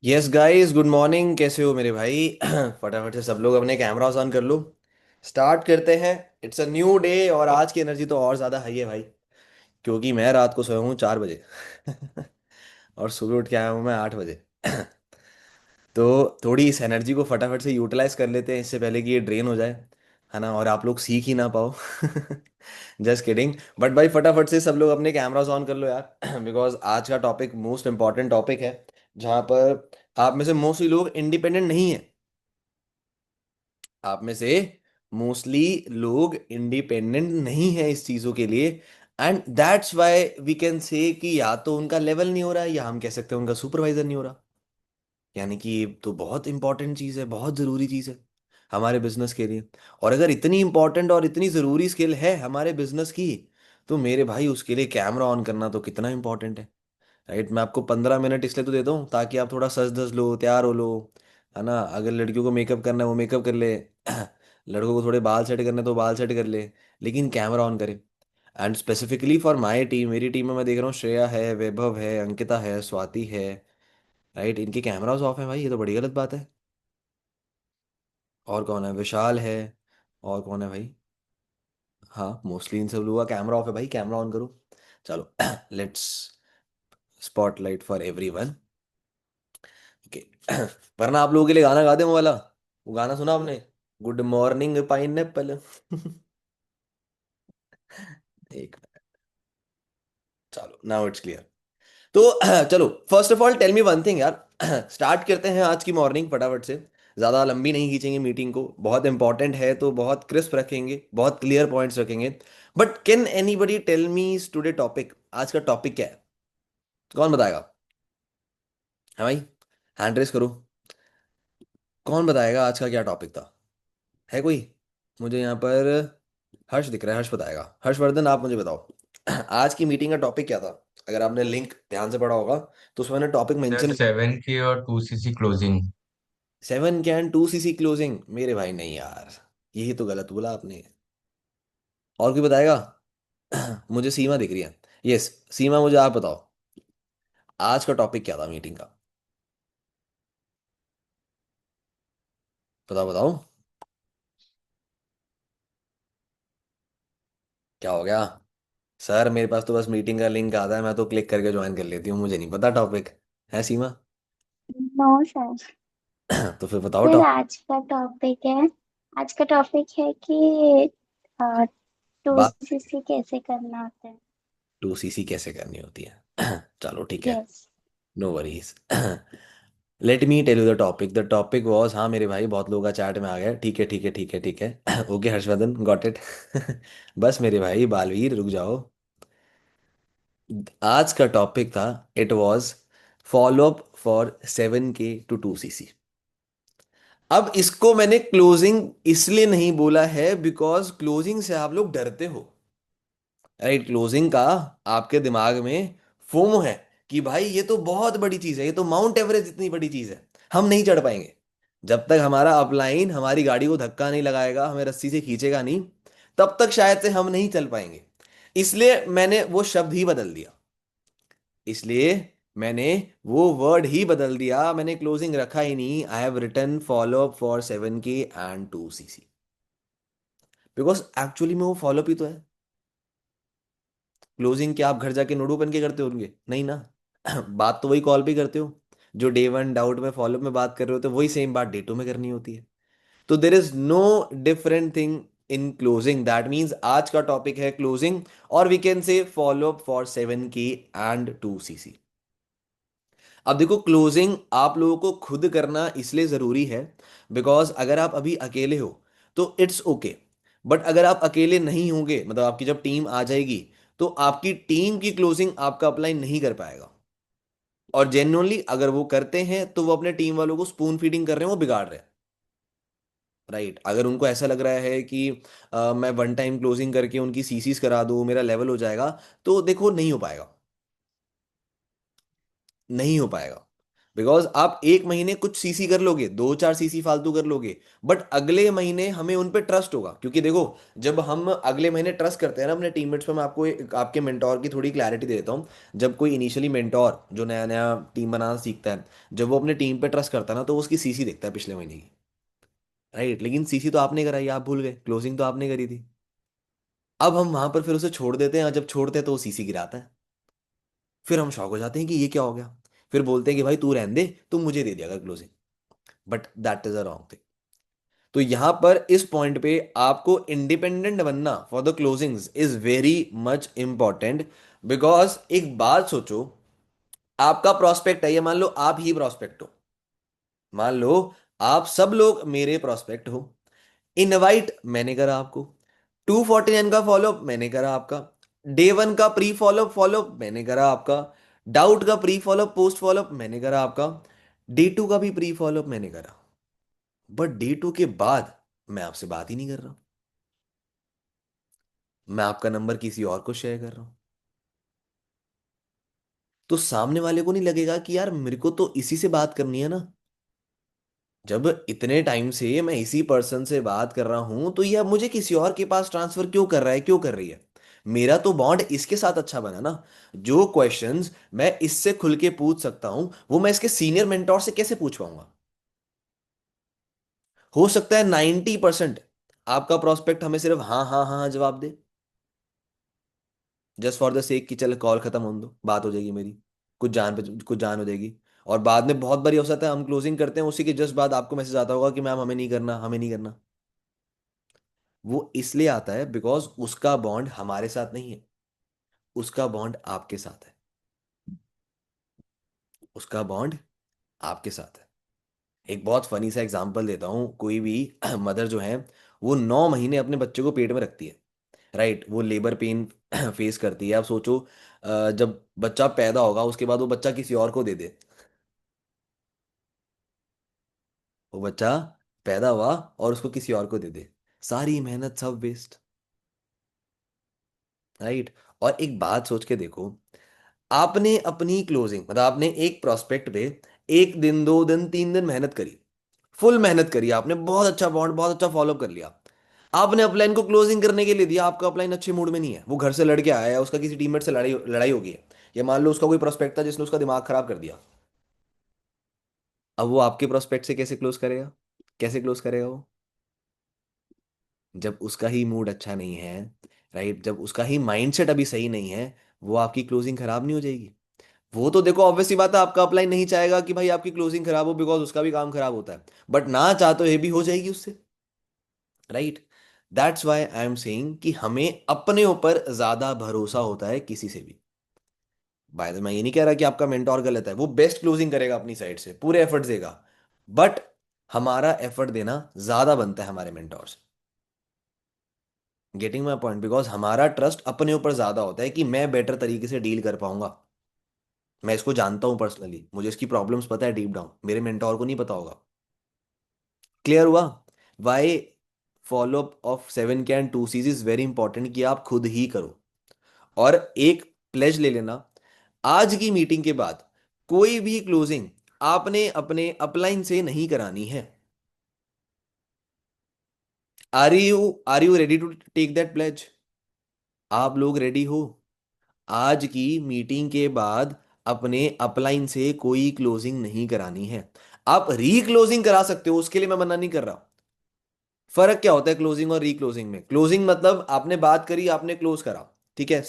Yes guys, good morning. कैसे हो मेरे भाई? फटाफट से सब लोग अपने कैमरास ऑन कर लो। स्टार्ट करते हैं। इट्स अ न्यू डे और आज की एनर्जी तो और ज़्यादा हाई है भाई। क्योंकि मैं रात को सोया हूँ 4 बजे। और सुबह उठ के आया हूँ मैं 8 बजे। तो थोड़ी इस एनर्जी को फटाफट से यूटिलाइज कर लेते हैं इससे पहले कि ये ड्रेन हो जाए, है ना, और आप लोग सीख ही ना पाओ। Just kidding. बट भाई फटाफट से सब लोग अपने कैमरास ऑन कर लो यार। बिकॉज आज का टॉपिक मोस्ट इंपॉर्टेंट टॉपिक है, जहाँ पर आप में से मोस्टली लोग इंडिपेंडेंट नहीं है। आप में से मोस्टली लोग इंडिपेंडेंट नहीं है इस चीज़ों के लिए। And that's why we can say कि या तो उनका लेवल नहीं हो रहा है, या हम कह सकते हैं उनका सुपरवाइजर नहीं हो रहा। यानी कि ये तो बहुत इंपॉर्टेंट चीज़ है, बहुत ज़रूरी चीज़ है हमारे बिजनेस के लिए। और अगर इतनी इंपॉर्टेंट और इतनी ज़रूरी स्किल है हमारे बिजनेस की, तो मेरे भाई उसके लिए कैमरा ऑन करना तो कितना इंपॉर्टेंट है। राइट, मैं आपको 15 मिनट इसलिए तो देता हूँ ताकि आप थोड़ा सज धज लो, तैयार हो लो, है ना। अगर लड़कियों को मेकअप करना है वो मेकअप कर ले। लड़कों को थोड़े बाल सेट करने तो बाल सेट कर ले, लेकिन कैमरा ऑन करे। And specifically for my team, मेरी टीम में मैं देख रहा हूँ श्रेया है, वैभव है, अंकिता है, स्वाति है। राइट, इनके कैमरास ऑफ है भाई, ये तो बड़ी गलत बात है। और कौन है? विशाल है। और कौन है भाई? हाँ, मोस्टली इन सब लोगों का कैमरा ऑफ है भाई, कैमरा ऑन करो। चलो। Let's spotlight for everyone. Okay. वरना आप लोगों के लिए गाना गा दे वो वाला। वो गाना सुना आपने? Good morning pineapple. एक चलो, नाउ इट्स क्लियर। तो चलो, first of all tell me one thing यार। स्टार्ट करते हैं आज की मॉर्निंग फटाफट से। ज़्यादा लंबी नहीं खींचेंगे मीटिंग को, बहुत इंपॉर्टेंट है तो बहुत क्रिस्प रखेंगे, बहुत क्लियर पॉइंट्स रखेंगे। But can anybody tell me today topic, आज का टॉपिक क्या है? कौन बताएगा? है भाई, हैंड रेस करो। कौन बताएगा आज का क्या टॉपिक था? है कोई? मुझे यहाँ पर हर्ष दिख रहा है, हर्ष बताएगा। हर्षवर्धन, आप मुझे बताओ। आज की मीटिंग का टॉपिक क्या था? अगर आपने लिंक ध्यान से पढ़ा होगा तो उसमें मैंने टॉपिक सर मेंशन। 7K और 2cc closing. 7 can 2 CC closing? मेरे भाई नहीं यार, यही तो गलत बोला आपने। और कोई बताएगा? मुझे सीमा दिख रही है। यस, सीमा, मुझे आप बताओ आज का टॉपिक क्या था मीटिंग का? बताओ बताओ। क्या हो गया? सर मेरे पास तो बस मीटिंग का लिंक आता है, मैं तो क्लिक करके ज्वाइन कर लेती हूँ, मुझे नहीं पता टॉपिक। है सीमा? No sir. तो फिर बताओ सर टॉपिक। आज का टॉपिक है कि टू बात सीसी कैसे करना होता है। 2 सीसी कैसे करनी होती है? चलो ठीक है। Yes. No worries. Let me tell you the topic. The topic was, हाँ मेरे भाई बहुत लोगों का चैट में आ गया, ठीक है ठीक है ठीक है ठीक है। Okay Harshvardhan, got it. बस मेरे भाई बालवीर रुक जाओ। आज का टॉपिक था, it was follow up for 7K to 2 CC. अब इसको मैंने क्लोजिंग इसलिए नहीं बोला है बिकॉज क्लोजिंग से आप लोग डरते हो। राइट, क्लोजिंग का आपके दिमाग में फोमो है कि भाई ये तो बहुत बड़ी चीज है, ये तो माउंट एवरेस्ट इतनी बड़ी चीज है, हम नहीं चढ़ पाएंगे। जब तक हमारा अपलाइन हमारी गाड़ी को धक्का नहीं लगाएगा, हमें रस्सी से खींचेगा नहीं, तब तक शायद से हम नहीं चल पाएंगे। इसलिए मैंने वो शब्द ही बदल दिया। इसलिए मैंने वो वर्ड ही बदल दिया, मैंने क्लोजिंग रखा ही नहीं। I have written follow up for 7K and 2 CC. Because actually में वो फॉलो अप ही तो है। क्लोजिंग क्या आप घर जाके नोट ओपन के करते होंगे? नहीं ना। बात तो वही कॉल पे करते हो। जो डे वन डाउट में फॉलोअप में बात कर रहे हो तो वही सेम बात डे टू में करनी होती है। तो there is no different thing in closing. That means आज का टॉपिक है क्लोजिंग, और we can say follow up for 7K and 2 CC. अब देखो, क्लोजिंग आप लोगों को खुद करना इसलिए जरूरी है बिकॉज अगर आप अभी अकेले हो तो इट्स ओके। बट अगर आप अकेले नहीं होंगे, मतलब आपकी जब टीम आ जाएगी, तो आपकी टीम की क्लोजिंग आपका अप्लाई नहीं कर पाएगा। और जेन्युइनली अगर वो करते हैं तो वो अपने टीम वालों को स्पून फीडिंग कर रहे हैं, वो बिगाड़ रहे हैं। राइट, अगर उनको ऐसा लग रहा है कि मैं वन टाइम क्लोजिंग करके उनकी सीसीस करा दूं, मेरा लेवल हो जाएगा, तो देखो नहीं हो पाएगा। नहीं हो पाएगा। बिकॉज आप एक महीने कुछ सीसी कर लोगे, दो चार सीसी फालतू कर लोगे, बट अगले महीने हमें उन पे ट्रस्ट होगा। क्योंकि देखो, जब हम अगले महीने ट्रस्ट करते हैं ना अपने टीममेट्स पे, मैं आपको आपके मेंटोर की थोड़ी क्लैरिटी दे देता हूँ। जब कोई इनिशियली मेंटोर जो नया नया टीम बनाना सीखता है, जब वो अपने टीम पे ट्रस्ट करता है ना, तो वो उसकी सीसी देखता है पिछले महीने की। राइट, लेकिन सीसी तो आपने कराई, आप भूल गए, क्लोजिंग तो आपने करी थी। अब हम वहां पर फिर उसे छोड़ देते हैं, और जब छोड़ते हैं तो वो सीसी गिराता है। फिर हम शॉक हो जाते हैं कि ये क्या हो गया। फिर बोलते हैं कि भाई तू रहने दे, तू मुझे दे दिया कर closing. But that is a wrong thing. तो यहां पर इस पॉइंट पे आपको इंडिपेंडेंट बनना for the closings is very much important. Because एक बात सोचो, आपका प्रोस्पेक्ट है, ये मान लो आप ही प्रोस्पेक्ट हो। मान लो आप सब लोग मेरे प्रोस्पेक्ट हो। इनवाइट मैंने करा आपको, 249 का फॉलोअप मैंने करा आपका, डे वन का प्री फॉलोअप फॉलोअप मैंने करा आपका, डाउट का प्री फॉलोअप पोस्ट फॉलोअप मैंने करा आपका, डे टू का भी प्री फॉलोअप मैंने करा। बट डे टू के बाद मैं आपसे बात ही नहीं कर रहा। मैं आपका नंबर किसी और को शेयर कर रहा हूं। तो सामने वाले को नहीं लगेगा कि यार मेरे को तो इसी से बात करनी है ना। जब इतने टाइम से मैं इसी पर्सन से बात कर रहा हूं, तो ये अब मुझे किसी और के पास ट्रांसफर क्यों कर रहा है, क्यों कर रही है। मेरा तो बॉन्ड इसके साथ अच्छा बना ना। जो क्वेश्चंस मैं इससे खुल के पूछ सकता हूं, वो मैं इसके सीनियर मेंटोर से कैसे पूछ पाऊंगा। हो सकता है 90% आपका प्रोस्पेक्ट हमें सिर्फ हाँ हाँ हाँ हाँ जवाब दे, जस्ट फॉर द सेक कि चल कॉल खत्म होने दो, बात हो जाएगी मेरी, कुछ जान पे कुछ जान हो जाएगी। और बाद में बहुत बारी हो सकता है हम क्लोजिंग करते हैं, उसी के जस्ट बाद आपको मैसेज आता होगा कि मैम हमें नहीं करना, हमें नहीं करना। वो इसलिए आता है बिकॉज उसका बॉन्ड हमारे साथ नहीं है, उसका बॉन्ड आपके साथ है। उसका बॉन्ड आपके साथ है। एक बहुत फनी सा एग्जांपल देता हूँ। कोई भी मदर जो है, वो 9 महीने अपने बच्चे को पेट में रखती है। राइट, वो लेबर पेन फेस करती है। आप सोचो, जब बच्चा पैदा होगा उसके बाद वो बच्चा किसी और को दे दे। वो बच्चा पैदा हुआ और उसको किसी और को दे दे, सारी मेहनत सब वेस्ट। राइट। और एक बात सोच के देखो, आपने अपनी क्लोजिंग मतलब आपने एक प्रोस्पेक्ट पे एक दिन, दो दिन, तीन दिन मेहनत करी, फुल मेहनत करी आपने, बहुत अच्छा बॉन्ड, बहुत अच्छा फॉलो कर लिया। आपने अपलाइन को क्लोजिंग करने के लिए दिया, आपका अपलाइन अच्छे मूड में नहीं है, वो घर से लड़के आया है, उसका किसी टीममेट से लड़ाई लड़ाई हो गई है, या मान लो उसका कोई प्रोस्पेक्ट था जिसने उसका दिमाग खराब कर दिया। अब वो आपके प्रोस्पेक्ट से कैसे क्लोज करेगा, कैसे क्लोज करेगा वो, जब उसका ही मूड अच्छा नहीं है। राइट, जब उसका ही माइंडसेट अभी सही नहीं है, वो आपकी क्लोजिंग खराब नहीं हो जाएगी। वो तो देखो ऑब्वियस सी बात है, आपका अपलाइन नहीं चाहेगा कि भाई आपकी क्लोजिंग खराब हो, बिकॉज उसका भी काम खराब होता है। बट ना चाह तो ये भी हो जाएगी उससे। Right. That's why I am saying कि हमें अपने ऊपर ज्यादा भरोसा होता है किसी से भी। बाय द मैं ये नहीं कह रहा कि आपका मेंटोर गलत है, वो बेस्ट क्लोजिंग करेगा अपनी साइड से, पूरे एफर्ट देगा। बट हमारा एफर्ट देना ज्यादा बनता है हमारे मेंटोर से। गेटिंग माई पॉइंट, बिकॉज हमारा ट्रस्ट अपने ऊपर ज्यादा होता है कि मैं बेटर तरीके से डील कर पाऊंगा। मैं इसको जानता हूं पर्सनली, मुझे इसकी प्रॉब्लम्स पता है डीप डाउन, मेरे मेंटोर को नहीं पता होगा। क्लियर हुआ। Why follow up of 7 can 2 CCs is very important, कि आप खुद ही करो। और एक प्लेज ले लेना, आज की मीटिंग के बाद कोई भी क्लोजिंग आपने अपने अपलाइन से नहीं करानी है। Are you ready to take that pledge? आप लोग रेडी हो? आज की मीटिंग के बाद अपने अपलाइन से कोई क्लोजिंग नहीं करानी है। आप री क्लोजिंग करा सकते हो, उसके लिए मैं मना नहीं कर रहा। फर्क क्या होता है क्लोजिंग और री क्लोजिंग में? क्लोजिंग मतलब आपने बात करी, आपने क्लोज करा, ठीक है,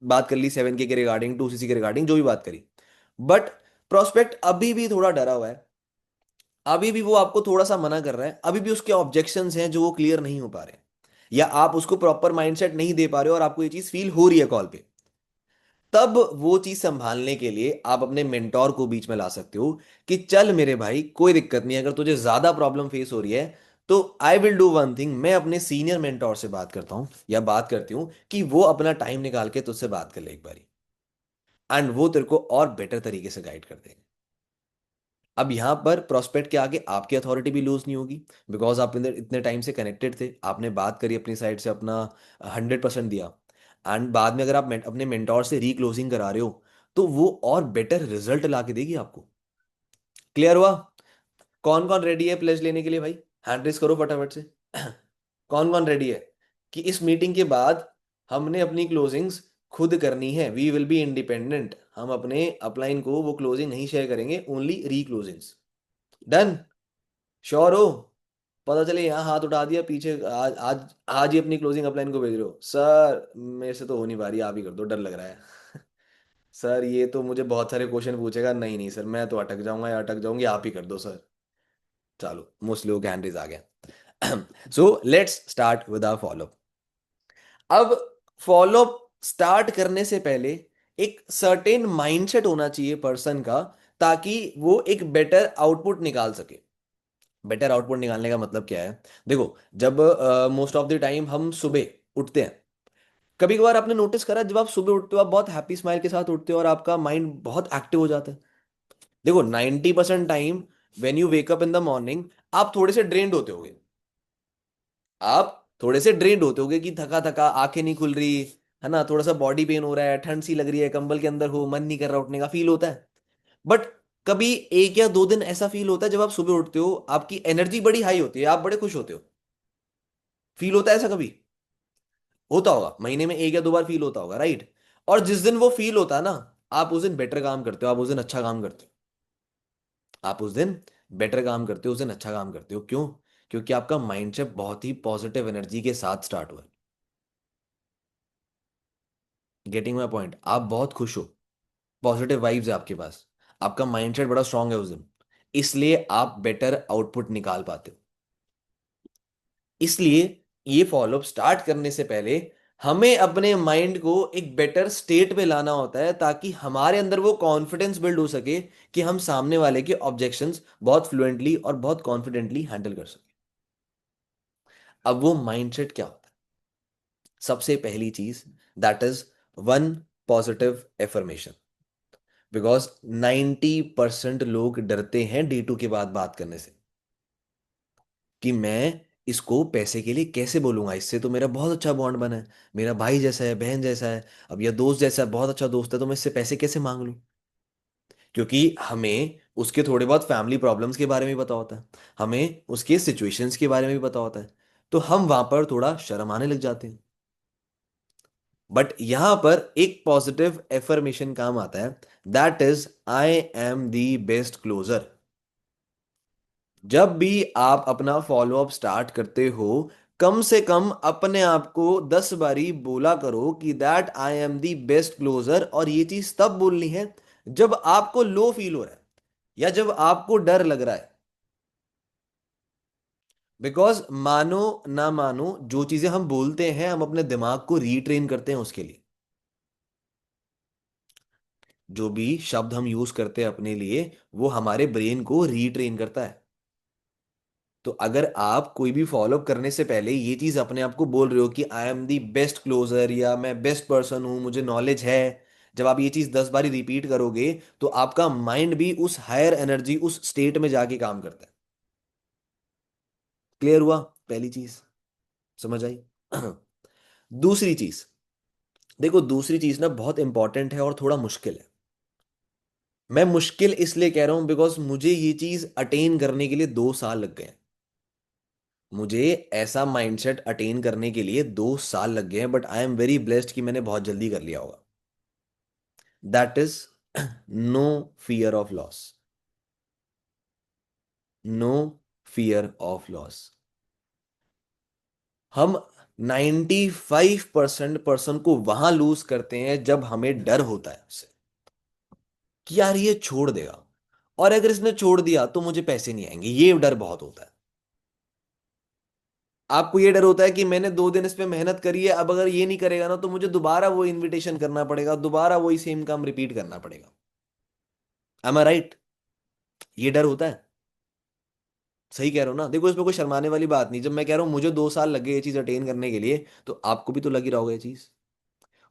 बात कर ली 7 के रिगार्डिंग, 2 सीसी के रिगार्डिंग, जो भी बात करी। बट प्रोस्पेक्ट अभी भी थोड़ा डरा हुआ है, अभी भी वो आपको थोड़ा सा मना कर रहा है, अभी भी उसके ऑब्जेक्शंस हैं जो वो क्लियर नहीं हो पा रहे, या आप उसको प्रॉपर माइंडसेट नहीं दे पा रहे हो और आपको ये चीज फील हो रही है कॉल पे। तब वो चीज संभालने के लिए आप अपने मेंटोर को बीच में ला सकते हो कि चल मेरे भाई कोई दिक्कत नहीं, अगर तुझे ज्यादा प्रॉब्लम फेस हो रही है तो आई विल डू वन थिंग, मैं अपने सीनियर मेंटोर से बात करता हूँ या बात करती हूँ कि वो अपना टाइम निकाल के तुझसे बात कर ले एक बारी, एंड वो तेरे को और बेटर तरीके से गाइड कर देंगे। अब यहाँ पर प्रोस्पेक्ट के आगे आपकी अथॉरिटी भी लूज नहीं होगी, बिकॉज आप इधर इतने टाइम से कनेक्टेड थे, आपने बात करी अपनी साइड से, अपना 100% दिया। एंड बाद में अगर आप अपने मेंटोर से री क्लोजिंग करा रहे हो, तो वो और बेटर रिजल्ट ला के देगी आपको। क्लियर हुआ? कौन कौन रेडी है प्लेज लेने के लिए भाई? हैंड रेस करो फटाफट से। कौन कौन रेडी है कि इस मीटिंग के बाद हमने अपनी क्लोजिंग्स खुद करनी है? वी विल बी इंडिपेंडेंट, हम अपने अपलाइन को वो क्लोजिंग नहीं शेयर करेंगे, ओनली री क्लोजिंग्स। डन? श्योर हो? पता चले यहाँ हाथ उठा दिया पीछे, आज आज आज ही अपनी क्लोजिंग अपलाइन को भेज रहे हो, सर मेरे से तो हो नहीं पा रही, आप ही कर दो, डर लग रहा है। सर ये तो मुझे बहुत सारे क्वेश्चन पूछेगा, नहीं नहीं सर मैं तो अटक जाऊंगा या अटक जाऊंगी, आप ही कर दो सर। चलो मोस्ट लोगों के हैंड रेज आ गया। So let's start with our follow. अब फॉलो स्टार्ट करने से पहले एक सर्टेन माइंडसेट होना चाहिए पर्सन का, ताकि वो एक बेटर आउटपुट निकाल सके। बेटर आउटपुट निकालने का मतलब क्या है? देखो, जब मोस्ट ऑफ द टाइम हम सुबह उठते हैं, कभी कभार आपने नोटिस करा जब आप सुबह उठते हो आप बहुत हैप्पी स्माइल के साथ उठते हो और आपका माइंड बहुत एक्टिव हो जाता है। देखो 90% time when you wake up in the morning आप थोड़े से ड्रेन्ड होते होगे। आप थोड़े से ड्रेन्ड होते होगे कि थका थका, आंखें नहीं खुल रही, है ना, थोड़ा सा बॉडी पेन हो रहा है, ठंड सी लग रही है, कंबल के अंदर हो, मन नहीं कर रहा उठने का, फील होता है। बट कभी एक या दो दिन ऐसा फील होता है जब आप सुबह उठते हो आपकी एनर्जी बड़ी हाई होती है, आप बड़े खुश होते हो। फील होता है ऐसा कभी? होता होगा, महीने में एक या दो बार फील होता होगा, राइट? और जिस दिन वो फील होता है ना, आप उस दिन बेटर काम करते हो, आप उस दिन अच्छा काम करते हो। आप उस दिन बेटर काम करते हो, उस दिन अच्छा काम करते हो। क्यों? क्योंकि आपका माइंडसेट बहुत ही पॉजिटिव एनर्जी के साथ स्टार्ट हुआ है। Getting my point? आप बहुत खुश हो, पॉजिटिव वाइब्स है आपके पास, आपका माइंडसेट बड़ा स्ट्रांग है उस दिन, इसलिए आप बेटर आउटपुट निकाल पाते हो। इसलिए ये फॉलोअप स्टार्ट करने से पहले हमें अपने माइंड को एक बेटर स्टेट पे लाना होता है, ताकि हमारे अंदर वो कॉन्फिडेंस बिल्ड हो सके कि हम सामने वाले के ऑब्जेक्शंस बहुत फ्लुएंटली और बहुत कॉन्फिडेंटली हैंडल कर सके। अब वो माइंडसेट क्या होता है? सबसे पहली चीज, that is one positive affirmation. Because 90% लोग डरते हैं D2 के बाद बात करने से, कि मैं इसको पैसे के लिए कैसे बोलूंगा, इससे तो मेरा बहुत अच्छा बॉन्ड बना है, मेरा भाई जैसा है, बहन जैसा है, अब या दोस्त जैसा है, बहुत अच्छा दोस्त है, तो मैं इससे पैसे कैसे मांग लूं? क्योंकि हमें उसके थोड़े बहुत फैमिली प्रॉब्लम्स के बारे में भी पता होता है, हमें उसके सिचुएशंस के बारे में भी पता होता है, तो हम वहां पर थोड़ा शर्म आने लग जाते हैं। बट यहां पर एक पॉजिटिव एफर्मेशन काम आता है, that is I am the best closer. जब भी आप अपना फॉलोअप स्टार्ट करते हो, कम से कम अपने आप को 10 बारी बोला करो कि that I am the best closer. और ये चीज तब बोलनी है जब आपको लो फील हो रहा है या जब आपको डर लग रहा है। बिकॉज मानो ना मानो, जो चीजें हम बोलते हैं हम अपने दिमाग को रीट्रेन करते हैं उसके लिए। जो भी शब्द हम यूज करते हैं अपने लिए, वो हमारे ब्रेन को रीट्रेन करता है। तो अगर आप कोई भी फॉलोअप करने से पहले ये चीज अपने आप को बोल रहे हो कि I am the best closer या मैं बेस्ट पर्सन हूं, मुझे नॉलेज है, जब आप ये चीज 10 बारी रिपीट करोगे तो आपका माइंड भी उस हायर एनर्जी, उस स्टेट में जाके काम करता है। क्लियर हुआ? पहली चीज समझ आई? दूसरी चीज, देखो दूसरी चीज ना बहुत इंपॉर्टेंट है और थोड़ा मुश्किल है। मैं मुश्किल इसलिए कह रहा हूं बिकॉज मुझे ये चीज अटेन करने के लिए 2 साल लग गए। मुझे ऐसा माइंडसेट अटेन करने के लिए 2 साल लग गए हैं, but I am very blessed कि मैंने बहुत जल्दी कर लिया होगा। That is no fear of loss. No fear of loss. हम 95% पर्सन को वहां लूज करते हैं जब हमें डर होता है उससे, कि यार ये छोड़ देगा, और अगर इसने छोड़ दिया तो मुझे पैसे नहीं आएंगे, ये डर बहुत होता है। आपको ये डर होता है कि मैंने 2 दिन इस पे मेहनत करी है, अब अगर ये नहीं करेगा ना तो मुझे दोबारा वो इनविटेशन करना पड़ेगा, दोबारा वही सेम काम रिपीट करना पड़ेगा। एम आई राइट? ये डर होता है। सही कह रहा हूं ना? देखो इसमें कोई शर्माने वाली बात नहीं, जब मैं कह रहा हूं मुझे 2 साल लगे ये चीज अटेन करने के लिए, तो आपको भी तो लग ही रहा होगा ये चीज।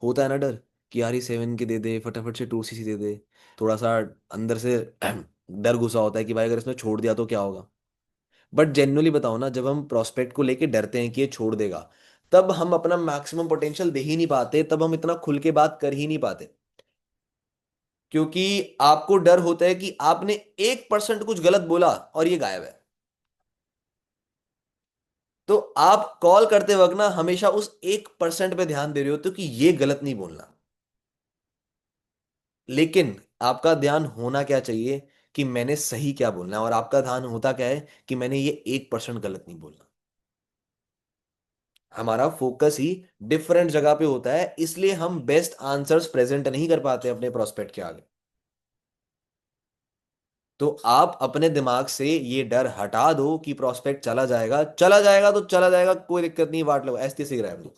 होता है ना डर, कि यार ये 7 के दे दे, फटाफट से 2cc दे दे, थोड़ा सा अंदर से डर घुसा होता है कि भाई अगर इसने छोड़ दिया तो क्या होगा। बट जेन्युइनली बताओ ना, जब हम प्रोस्पेक्ट को लेके डरते हैं कि ये छोड़ देगा, तब हम अपना मैक्सिमम पोटेंशियल दे ही नहीं पाते, तब हम इतना खुल के बात कर ही नहीं पाते। क्योंकि आपको डर होता है कि आपने 1% कुछ गलत बोला और ये गायब है। तो आप कॉल करते वक्त ना हमेशा उस 1% पे ध्यान दे रहे होते हो कि ये गलत नहीं बोलना। लेकिन आपका ध्यान होना क्या चाहिए कि मैंने सही क्या बोलना है, और आपका ध्यान होता क्या है कि मैंने ये 1% गलत नहीं बोलना। हमारा फोकस ही डिफरेंट जगह पे होता है, इसलिए हम बेस्ट आंसर्स प्रेजेंट नहीं कर पाते अपने प्रोस्पेक्ट के आगे। तो आप अपने दिमाग से ये डर हटा दो कि प्रोस्पेक्ट चला जाएगा, चला जाएगा तो चला जाएगा, कोई दिक्कत नहीं, वाट लो, ऐसे सीख रहा है।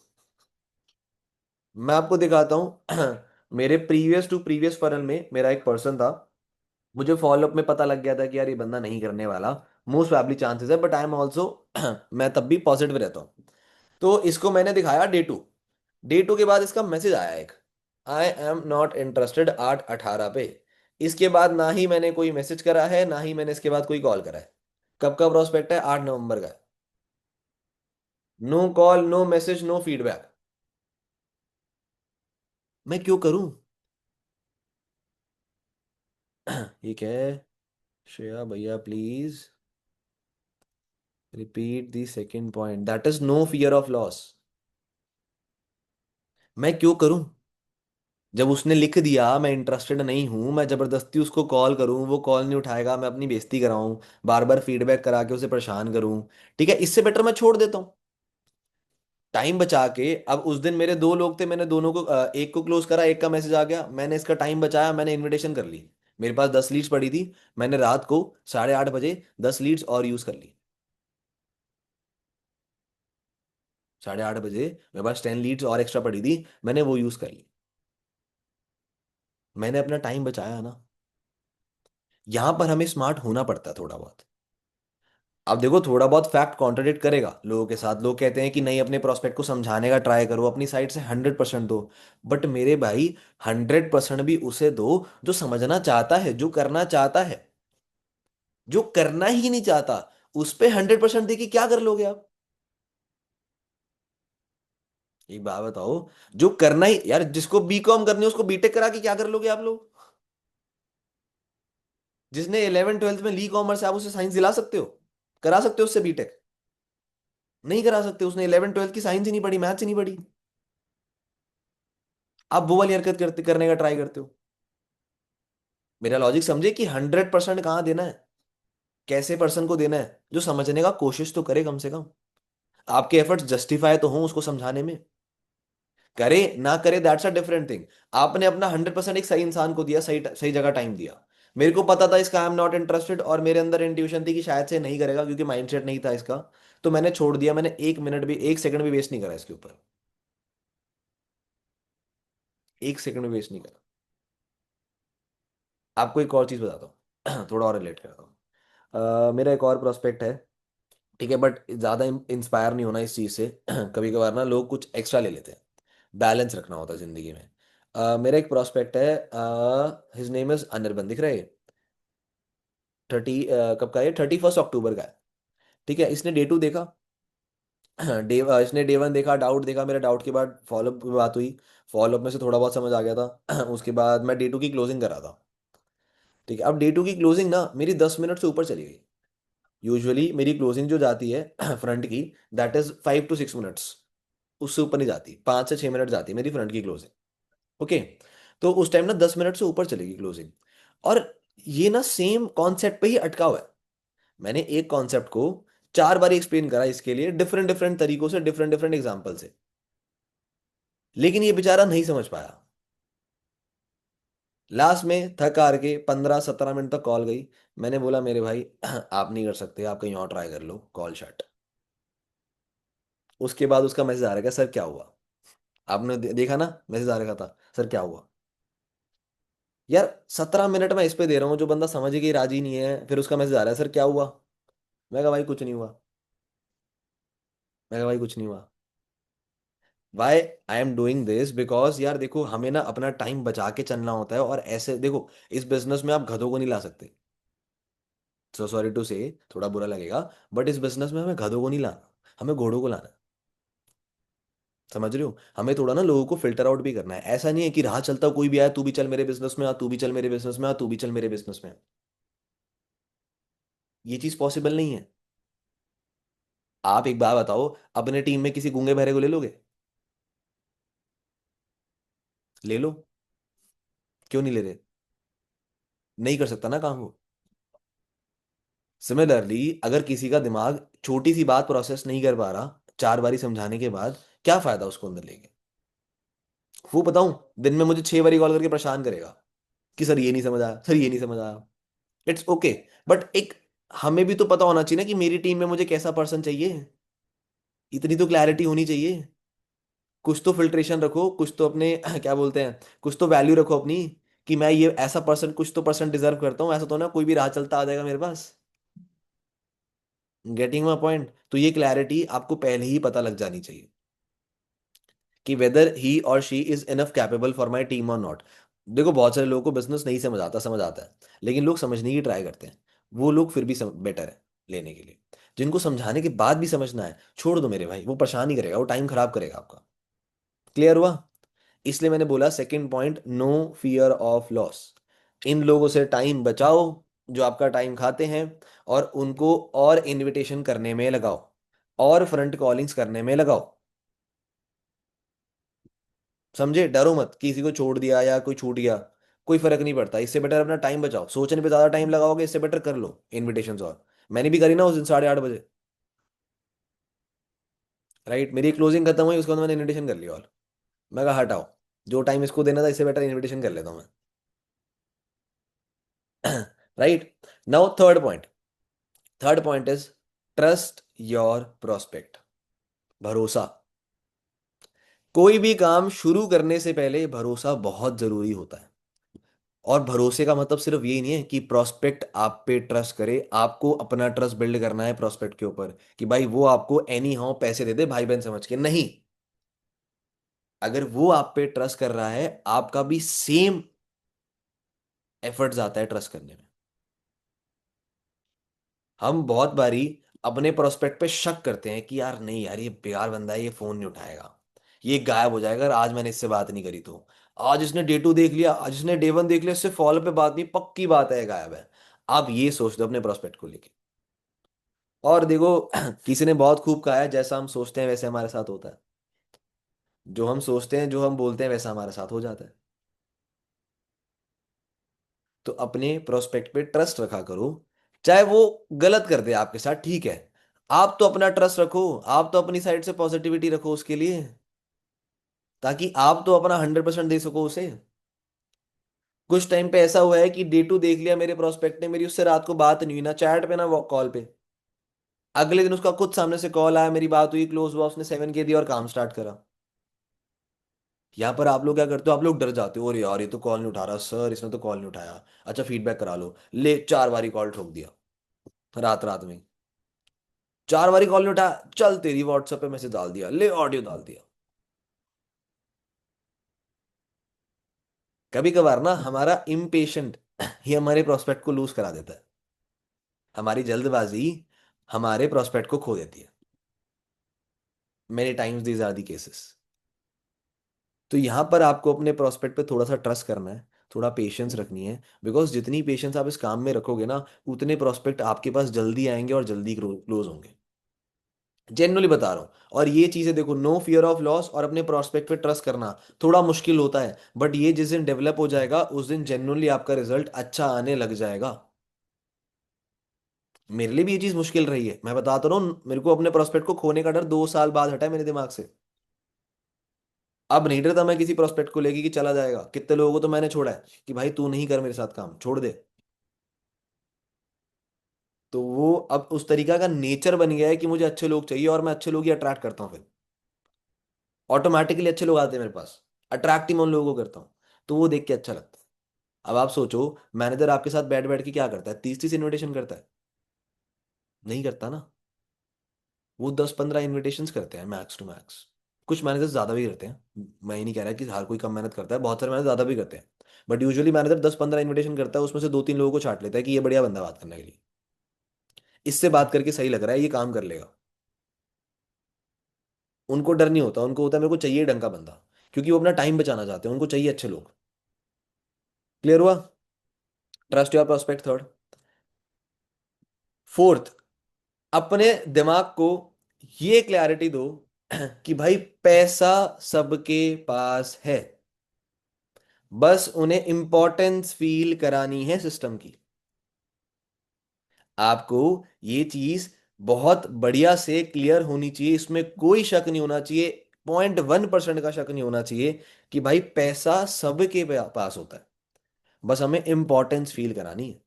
मैं आपको दिखाता हूँ मेरे प्रीवियस टू प्रीवियस फरन में मेरा एक पर्सन था। मुझे फॉलोअप में पता लग गया था कि यार ये बंदा नहीं करने वाला, मोस्ट प्रोबेबली चांसेस है, बट आई एम ऑल्सो मैं तब भी पॉजिटिव रहता हूँ। तो इसको मैंने दिखाया डे टू के बाद इसका मैसेज आया एक, आई एम नॉट इंटरेस्टेड 8:18 पे। इसके बाद ना ही मैंने कोई मैसेज करा है, ना ही मैंने इसके बाद कोई कॉल करा है। कब का प्रोस्पेक्ट है? 8 नवंबर का। No call, no message, no feedback. मैं क्यों करूं? ये क्या है? श्रेया भैया please repeat the second point, that is no fear of loss. मैं क्यों करूं? जब उसने लिख दिया मैं इंटरेस्टेड नहीं हूं, मैं जबरदस्ती उसको कॉल करूं, वो कॉल नहीं उठाएगा, मैं अपनी बेइज्जती कराऊं, बार बार फीडबैक करा के उसे परेशान करूं। ठीक है, इससे बेटर मैं छोड़ देता हूं टाइम बचा के। अब उस दिन मेरे दो लोग थे, मैंने दोनों को एक को क्लोज करा, एक का मैसेज आ गया, मैंने इसका टाइम बचाया, मैंने इनविटेशन कर ली। मेरे पास 10 लीड्स पड़ी थी, मैंने रात को 8:30 बजे 10 लीड्स और यूज कर ली। 8:30 बजे मेरे पास 10 लीड्स और एक्स्ट्रा पड़ी थी, मैंने वो यूज कर ली। मैंने अपना टाइम बचाया ना। यहां पर हमें स्मार्ट होना पड़ता है थोड़ा बहुत। अब देखो, थोड़ा बहुत फैक्ट कॉन्ट्रडिक्ट करेगा लोगों के साथ, लोग कहते हैं कि नहीं, अपने प्रोस्पेक्ट को समझाने का ट्राई करो, अपनी साइड से 100% दो। बट मेरे भाई, 100% भी उसे दो जो समझना चाहता है, जो करना चाहता है। जो करना ही नहीं चाहता उस पे 100% दे के क्या कर लोगे आप? एक बात बताओ, जो करना ही, यार जिसको बीकॉम करनी है उसको बीटेक करा के क्या कर लोगे आप लोग? जिसने 11 12 में ली कॉमर्स है, आप उसे साइंस दिला सकते हो? करा सकते हो उससे बीटेक? नहीं करा सकते, उसने 11 12 की साइंस ही नहीं पढ़ी, मैथ्स ही नहीं पढ़ी। आप वो वाली हरकत करते करने का ट्राई करते हो। मेरा लॉजिक समझे कि 100% कहाँ देना है, कैसे पर्सन को देना है, जो समझने का कोशिश तो करे कम से कम। आपके एफर्ट्स जस्टिफाई तो हों उसको समझाने में। करे ना करे, दैट्स अ डिफरेंट थिंग। आपने अपना 100% एक सही इंसान को दिया, सही सही जगह टाइम दिया। मेरे को पता था इसका आई एम नॉट इंटरेस्टेड, और मेरे अंदर इंट्यूशन थी कि शायद से नहीं करेगा क्योंकि माइंडसेट नहीं था इसका। तो मैंने छोड़ दिया, मैंने 1 मिनट भी, 1 सेकंड भी वेस्ट नहीं करा इसके ऊपर। 1 सेकंड भी वेस्ट नहीं करा। आपको एक और चीज बताता हूँ थोड़ा और रिलेट करता हूँ। मेरा एक और प्रोस्पेक्ट है। ठीक है, बट ज़्यादा इंस्पायर नहीं होना इस चीज़ से कभी कभार ना लोग कुछ एक्स्ट्रा ले लेते हैं। बैलेंस रखना होता है ज़िंदगी में। मेरा एक प्रोस्पेक्ट है, हिज नेम इज अनिर्बन, दिख रहा है? 30 कब का है? 31 अक्टूबर का है। ठीक है, इसने डे 2 देखा। इसने डे 1 देखा, डाउट देखा, मेरे डाउट के बाद फॉलोअप की बात हुई। फॉलोअप में से थोड़ा बहुत समझ आ गया था उसके बाद मैं डे 2 की क्लोजिंग कर रहा था। ठीक है, अब डे 2 की क्लोजिंग ना मेरी 10 मिनट से ऊपर चली गई। यूजुअली मेरी क्लोजिंग जो जाती है फ्रंट की, दैट इज 5 to 6 मिनट्स। उससे ऊपर नहीं जाती, 5 से 6 मिनट जाती है मेरी फ्रंट की क्लोजिंग। ओके। तो उस टाइम ना 10 मिनट से ऊपर चलेगी क्लोजिंग। और ये ना सेम कॉन्सेप्ट पे ही अटका हुआ है। मैंने एक कॉन्सेप्ट को 4 बार एक्सप्लेन करा इसके लिए, डिफरेंट डिफरेंट तरीकों से, डिफरेंट डिफरेंट एग्जाम्पल से। लेकिन ये बेचारा नहीं समझ पाया। लास्ट में थक हार के 15 17 मिनट तक कॉल गई। मैंने बोला मेरे भाई आप नहीं कर सकते, आप कहीं और ट्राई कर लो, कॉल शट। उसके बाद उसका मैसेज आ रहा है, सर क्या हुआ? आपने देखा ना, मैसेज आ रखा था, सर क्या हुआ? यार 17 मिनट मैं इस पे दे रहा हूँ, जो बंदा समझ के ही राजी नहीं है, फिर उसका मैसेज आ रहा है, सर क्या हुआ? मैं कहा भाई कुछ नहीं हुआ। मैं कहा भाई कुछ नहीं हुआ। Why I am doing this because यार देखो, हमें ना अपना टाइम बचा के चलना होता है, और ऐसे देखो, इस बिजनेस में आप गधों को नहीं ला सकते। सो सॉरी टू से, थोड़ा बुरा लगेगा, बट इस बिजनेस में हमें गधों को नहीं लाना, हमें घोड़ों को लाना है। समझ रहे हो, हमें थोड़ा ना लोगों को फिल्टर आउट भी करना है। ऐसा नहीं है कि राह चलता कोई भी आया, तू भी चल मेरे बिजनेस में आ, तू भी चल मेरे बिजनेस में आ, तू भी चल मेरे बिजनेस में आ। ये चीज पॉसिबल नहीं है। आप एक बात बताओ, अपने टीम में किसी गूंगे बहरे को ले लोगे? ले लो। क्यों नहीं ले रहे? नहीं कर सकता ना काम वो। सिमिलरली, अगर किसी का दिमाग छोटी सी बात प्रोसेस नहीं कर पा रहा 4 बारी समझाने के बाद, क्या फायदा उसको अंदर लेके? वो बताऊं, दिन में मुझे 6 बारी कॉल करके परेशान करेगा कि सर ये नहीं समझ आया, सर ये नहीं समझ आया। इट्स ओके, बट एक हमें भी तो पता होना चाहिए ना कि मेरी टीम में मुझे कैसा पर्सन चाहिए। इतनी तो क्लैरिटी होनी चाहिए। कुछ तो फिल्ट्रेशन रखो, कुछ तो अपने क्या बोलते हैं, कुछ तो वैल्यू रखो अपनी, कि मैं ये ऐसा पर्सन, कुछ तो पर्सन डिजर्व करता हूँ। ऐसा तो ना कोई भी राह चलता आ जाएगा मेरे पास। Getting my point? तो ये क्लैरिटी आपको पहले ही पता लग जानी चाहिए कि वेदर ही और she is enough capable for my team और नॉट। देखो, बहुत सारे लोगों को बिजनेस नहीं समझ आता, समझ आता है, लेकिन लोग समझने की ट्राई करते हैं। वो लोग फिर भी बेटर है लेने के लिए। जिनको समझाने के बाद भी समझना है, छोड़ दो मेरे भाई, वो परेशान ही करेगा, वो टाइम खराब करेगा आपका। क्लियर हुआ? इसलिए मैंने बोला second point, no fear of loss. इन लोगों से टाइम बचाओ जो आपका टाइम खाते हैं, और उनको और इनविटेशन करने में लगाओ, और फ्रंट कॉलिंग्स करने में लगाओ। समझे? डरो मत, किसी को छोड़ दिया या कोई छूट गया, कोई फर्क नहीं पड़ता। इससे बेटर अपना टाइम बचाओ, सोचने पे ज्यादा टाइम लगाओगे, इससे बेटर कर लो इनविटेशंस। और मैंने भी करी ना उस दिन 8:30 बजे। राइट, मेरी क्लोजिंग खत्म हुई, उसके बाद मैंने इनविटेशन कर लिया। और मैं कहा हटाओ, जो टाइम इसको देना था, इससे बेटर इनविटेशन कर लेता हूँ मैं। Right. Now third point. Third point is trust your prospect. भरोसा। कोई भी काम शुरू करने से पहले भरोसा बहुत जरूरी होता है। और भरोसे का मतलब सिर्फ यही नहीं है कि प्रोस्पेक्ट आप पे ट्रस्ट करे, आपको अपना ट्रस्ट बिल्ड करना है प्रोस्पेक्ट के ऊपर, कि भाई वो आपको एनी हाउ पैसे दे दे भाई बहन समझ के नहीं। अगर वो आप पे ट्रस्ट कर रहा है, आपका भी सेम एफर्ट्स आता है ट्रस्ट करने में। हम बहुत बारी अपने प्रोस्पेक्ट पे शक करते हैं कि यार नहीं यार, ये बेकार बंदा है, ये फोन नहीं उठाएगा, ये गायब हो जाएगा, अगर आज मैंने इससे बात नहीं करी तो। आज इसने डे 2 देख लिया, आज इसने डे 1 देख लिया, इससे फॉलो पे बात नहीं, पक्की बात है ये गायब है। आप ये सोच दो अपने प्रोस्पेक्ट को लेके। और देखो, किसी ने बहुत खूब कहा है, जैसा हम सोचते हैं वैसे हमारे साथ होता है। जो हम सोचते हैं, जो हम बोलते हैं, वैसा हमारे साथ हो जाता है। तो अपने प्रोस्पेक्ट पे ट्रस्ट रखा करो। चाहे वो गलत कर दे आपके साथ, ठीक है, आप तो अपना ट्रस्ट रखो, आप तो अपनी साइड से पॉजिटिविटी रखो उसके लिए, ताकि आप तो अपना 100% दे सको उसे। कुछ टाइम पे ऐसा हुआ है कि डे 2 देख लिया मेरे प्रोस्पेक्ट ने, मेरी उससे रात को बात नहीं हुई ना चैट पे ना कॉल पे। अगले दिन उसका खुद सामने से कॉल आया, मेरी बात हुई, क्लोज हुआ, उसने 7 के दिया और काम स्टार्ट करा। यहाँ पर आप लोग क्या करते हो, आप लोग डर जाते हो, अरे यार ये तो कॉल नहीं उठा रहा सर, इसने तो कॉल नहीं उठाया, अच्छा फीडबैक करा लो, ले 4 बारी कॉल ठोक दिया रात रात में। 4 बारी कॉल नहीं उठाया, चल तेरी व्हाट्सएप पे मैसेज डाल दिया, ले ऑडियो डाल दिया। कभी कभार ना हमारा इम्पेशेंट ही हमारे प्रोस्पेक्ट को लूज करा देता है। हमारी जल्दबाजी हमारे प्रोस्पेक्ट को खो देती है। Many times these are the cases. तो यहाँ पर आपको अपने प्रोस्पेक्ट पे थोड़ा सा ट्रस्ट करना है, थोड़ा पेशेंस रखनी है। बिकॉज जितनी पेशेंस आप इस काम में रखोगे ना, उतने प्रोस्पेक्ट आपके पास जल्दी आएंगे और जल्दी क्लोज होंगे। जेन्युइनली बता रहा हूँ। और ये चीजें देखो, नो फियर ऑफ लॉस और अपने प्रोस्पेक्ट पे ट्रस्ट करना थोड़ा मुश्किल होता है, बट ये जिस दिन डेवलप हो जाएगा, उस दिन जेन्युइनली आपका रिजल्ट अच्छा आने लग जाएगा। मेरे लिए भी ये चीज मुश्किल रही है, मैं बताता रहा हूँ, मेरे को अपने प्रोस्पेक्ट को खोने का डर 2 साल बाद हटा है मेरे दिमाग से। अब नहीं डरता मैं किसी प्रोस्पेक्ट को लेके कि चला जाएगा। कितने लोगों को तो मैंने छोड़ा है कि भाई तू नहीं कर मेरे साथ काम, छोड़ दे। तो वो अब उस तरीका का नेचर बन गया है कि मुझे अच्छे लोग चाहिए, और मैं अच्छे लोग ही अट्रैक्ट करता हूँ फिर। ऑटोमेटिकली अच्छे लोग आते हैं मेरे पास, अट्रैक्ट ही मैं उन लोगों को करता हूँ। तो वो देख के अच्छा लगता है। अब आप सोचो, मैनेजर आपके साथ बैठ बैठ के क्या करता है, 30-30 इन्विटेशन करता है? नहीं करता ना। वो 10-15 इन्विटेशंस करते हैं मैक्स टू मैक्स। कुछ मैनेजर ज्यादा भी करते हैं, मैं ही नहीं कह रहा कि हर कोई कम मेहनत करता है, बहुत सारे मैनेजर ज्यादा भी करते हैं। बट यूजुअली मैनेजर 10-15 इन्विटेशन करता है, उसमें से 2-3 लोगों को छांट लेता है कि ये बढ़िया बंदा बात करने के लिए, इससे बात करके सही लग रहा है, ये काम कर लेगा। उनको डर नहीं होता, उनको होता है मेरे को चाहिए ढंग का बंदा, क्योंकि वो अपना टाइम बचाना चाहते हैं, उनको चाहिए अच्छे लोग। क्लियर हुआ? Trust your prospect, third. Fourth, अपने दिमाग को ये क्लैरिटी दो कि भाई पैसा सबके पास है, बस उन्हें इंपॉर्टेंस फील करानी है सिस्टम की। आपको ये चीज बहुत बढ़िया से क्लियर होनी चाहिए, इसमें कोई शक नहीं होना चाहिए, 0.1% का शक नहीं होना चाहिए कि भाई पैसा सबके पास होता है, बस हमें इंपॉर्टेंस फील करानी है।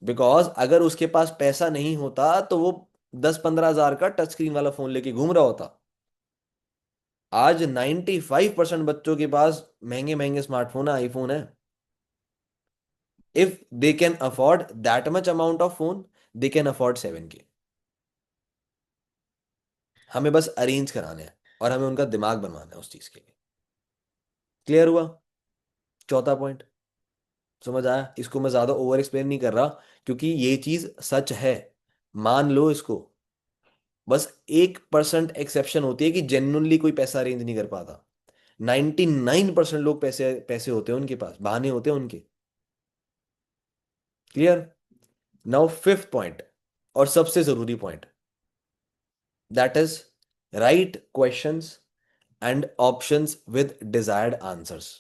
बिकॉज अगर उसके पास पैसा नहीं होता तो वो 10-15 हजार का टच स्क्रीन वाला फोन लेके घूम रहा होता। आज 95% बच्चों के पास महंगे महंगे स्मार्टफोन है, आईफोन है। If they can afford that much amount of phone, they can afford 7K। हमें बस अरेंज कराने हैं और हमें उनका दिमाग बनवाना है उस चीज के लिए। क्लियर हुआ? चौथा पॉइंट समझ आया? इसको मैं ज्यादा ओवर एक्सप्लेन नहीं कर रहा, क्योंकि ये चीज सच है, मान लो इसको। बस 1% एक्सेप्शन होती है कि जेन्युइनली कोई पैसा अरेंज नहीं कर पाता। 99% लोग पैसे पैसे होते हैं उनके पास, बहाने होते हैं उनके। क्लियर? नाउ फिफ्थ पॉइंट, और सबसे जरूरी point, that is right questions and options with desired answers.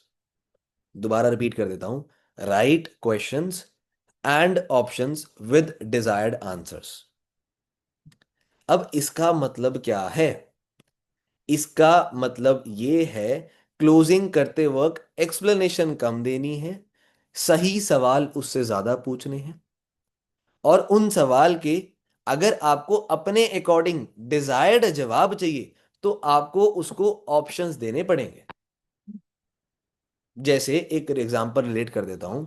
दोबारा रिपीट कर देता हूं, right questions and options with desired answers. अब इसका मतलब क्या है? इसका मतलब ये है, क्लोजिंग करते वक्त एक्सप्लेनेशन कम देनी है, सही सवाल उससे ज्यादा पूछने हैं, और उन सवाल के अगर आपको अपने अकॉर्डिंग डिजायर्ड जवाब चाहिए तो आपको उसको ऑप्शंस देने पड़ेंगे। जैसे एक एग्जांपल रिलेट कर देता हूं,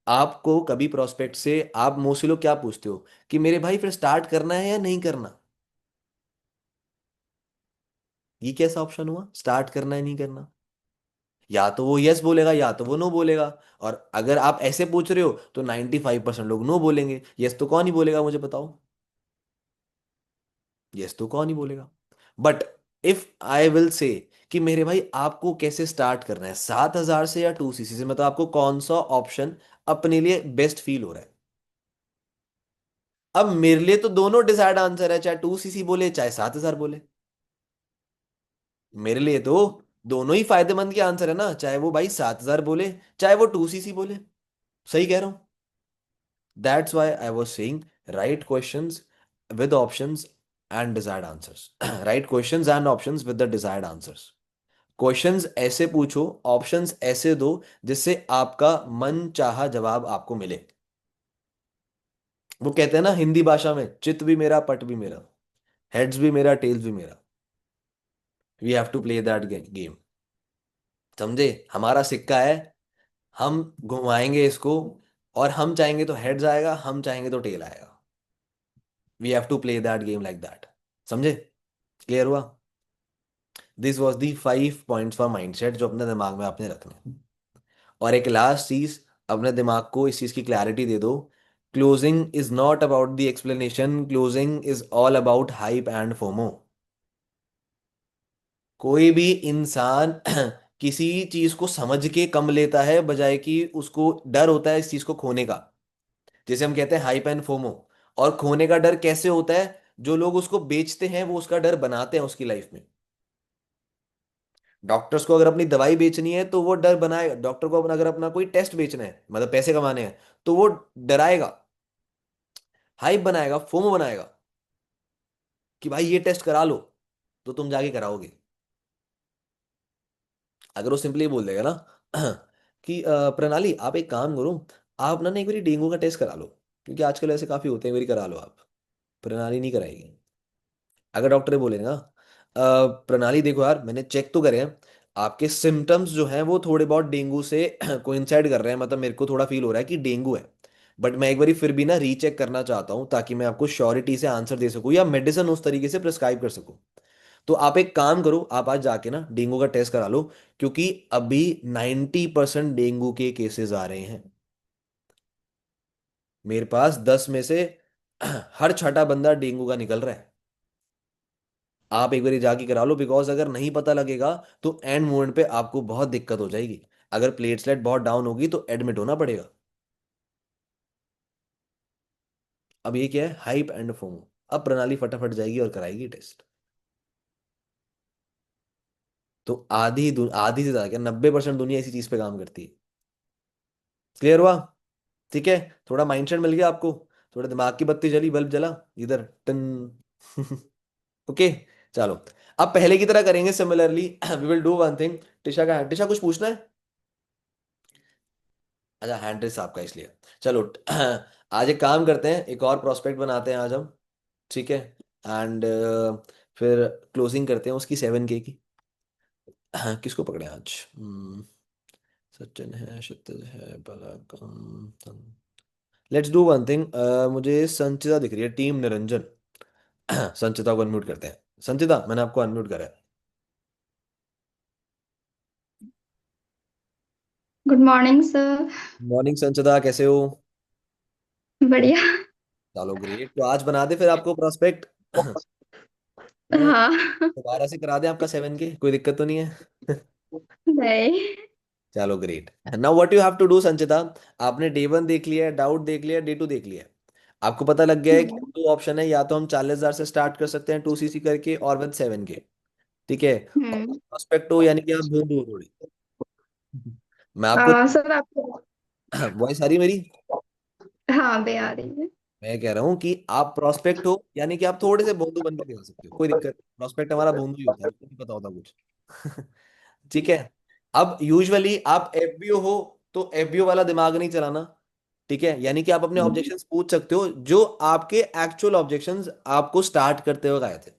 आपको कभी प्रोस्पेक्ट से आप मोस्टली लोग क्या पूछते हो कि मेरे भाई फिर स्टार्ट करना है या नहीं करना? ये कैसा ऑप्शन हुआ, स्टार्ट करना है नहीं करना? या तो वो यस बोलेगा या तो वो नो बोलेगा। और अगर आप ऐसे पूछ रहे हो तो 95% लोग नो बोलेंगे, यस तो कौन ही बोलेगा मुझे बताओ? यस तो कौन ही बोलेगा? But if I will say कि मेरे भाई आपको कैसे स्टार्ट करना है, 7,000 से या 2cc से, मतलब आपको कौन सा ऑप्शन अपने लिए बेस्ट फील हो रहा है? अब मेरे लिए तो दोनों डिसाइड आंसर है, चाहे 2cc बोले चाहे 7,000 बोले। मेरे लिए तो दोनों ही फायदेमंद के आंसर है ना, चाहे वो भाई 7,000 बोले चाहे वो 2cc बोले। सही कह रहा हूं? That's why I was saying right questions with options and desired answers. Right questions and options with the desired answers. Questions ऐसे पूछो, ऑप्शंस ऐसे दो जिससे आपका मन चाहा जवाब आपको मिले। वो कहते हैं ना हिंदी भाषा में, चित भी मेरा पट भी मेरा, हेड्स भी मेरा टेल्स भी मेरा। We have to play that game. समझे? हमारा सिक्का है, हम घुमाएंगे इसको, और हम चाहेंगे तो हेड्स आएगा, हम चाहेंगे तो टेल आएगा। We have to play that game like that. समझे? क्लियर हुआ? This was the 5 points for mindset जो अपने दिमाग में आपने रखने हैं। और एक लास्ट चीज, अपने दिमाग को इस चीज की क्लैरिटी दे दो, closing is not about the explanation, closing is all about hype and FOMO. कोई भी इंसान किसी चीज को समझ के कम लेता है, बजाय कि उसको डर होता है इस चीज को खोने का, जैसे हम कहते हैं हाइप एंड फोमो। और खोने का डर कैसे होता है? जो लोग उसको बेचते हैं वो उसका डर बनाते हैं उसकी लाइफ में। डॉक्टर्स को अगर अपनी दवाई बेचनी है तो वो डर बनाएगा, डॉक्टर को अगर अपना कोई टेस्ट बेचना है, मतलब पैसे कमाने हैं, तो वो डराएगा, हाइप बनाएगा, फोमो बनाएगा कि भाई ये टेस्ट करा लो, तो तुम जाके कराओगे। अगर वो सिंपली बोल देगा ना कि प्रणाली आप एक काम करो, आप ना एक बारी डेंगू का टेस्ट करा लो, क्योंकि आजकल ऐसे काफी होते हैं, एक बारी करा लो आप। प्रणाली नहीं कराएगी। अगर डॉक्टर ने बोले ना प्रणाली देखो यार मैंने चेक तो करे हैं, आपके सिम्टम्स जो हैं वो थोड़े बहुत डेंगू से कोइंसाइड कर रहे हैं, मतलब मेरे को थोड़ा फील हो रहा है कि डेंगू है, बट मैं एक बारी फिर भी ना रीचेक करना चाहता हूँ ताकि मैं आपको श्योरिटी से आंसर दे सकूँ या मेडिसिन उस तरीके से प्रिस्क्राइब कर सकूँ। तो आप एक काम करो, आप आज जाके ना डेंगू का टेस्ट करा लो, क्योंकि अभी 90% डेंगू के केसेस आ रहे हैं। मेरे पास 10 में से हर छठा बंदा डेंगू का निकल रहा है। आप एक बार जाके करा लो, बिकॉज अगर नहीं पता लगेगा तो एंड मोमेंट पे आपको बहुत दिक्कत हो जाएगी। अगर प्लेटलेट बहुत डाउन होगी तो एडमिट होना पड़ेगा। अब ये क्या है, हाइप एंड फोमो। अब प्रणाली फटाफट जाएगी और कराएगी टेस्ट। तो आधी से ज्यादा क्या, 90% दुनिया इसी चीज पे काम करती है। क्लियर हुआ? ठीक है। थोड़ा माइंडसेट मिल गया आपको, थोड़ा दिमाग की बत्ती जली, बल्ब जला इधर टन। ओके, चलो। अब पहले की तरह करेंगे similarly. We will do one thing. Tisha कुछ पूछना है? अच्छा, हैंड रेस आपका इसलिए। चलो। आज एक काम करते हैं, एक और प्रोस्पेक्ट बनाते हैं आज हम। ठीक है। एंड फिर क्लोजिंग करते हैं उसकी 7K की। किसको पकड़े आज? सचिन है, क्षितिज है, पराक्रम। Let's do one thing. मुझे संचिता दिख रही है, टीम निरंजन। संचिता को अनम्यूट करते हैं। संचिता, मैंने आपको अनम्यूट करा है। Good morning sir. मॉर्निंग संचिता, कैसे हो? बढ़िया। चलो ग्रेट, तो आज बना दे फिर आपको प्रोस्पेक्ट। हाँ। दोबारा से करा दें आपका 7K, कोई दिक्कत तो नहीं है? नहीं। चलो great. Now what you have to do Sanchita. आपने डे 1 देख लिया है, डाउट देख लिया है, डे 2 देख लिया है। आपको पता लग गया है कि हम्म। दो ऑप्शन है, या तो हम 40,000 से स्टार्ट कर सकते हैं 2cc करके, और विद 7K। ठीक है। और हम्म। प्रोस्पेक्ट हो यानी कि आप भूल दो थोड़ी। मैं आपको सर आपको। वॉइस आ रही मेरी? हाँ बे आ रही है। मैं कह रहा हूँ कि आप प्रोस्पेक्ट हो यानी कि आप थोड़े से बोंदू बन के दिखा सकते हो, कोई दिक्कत नहीं। प्रोस्पेक्ट हमारा बोंदू ही होता है, उसको नहीं पता होता कुछ। ठीक है। अब यूजुअली आप एफबीओ हो तो एफबीओ वाला दिमाग नहीं चलाना। ठीक है, यानी कि आप अपने ऑब्जेक्शंस पूछ सकते हो, जो आपके एक्चुअल ऑब्जेक्शंस आपको स्टार्ट करते हुए आए थे।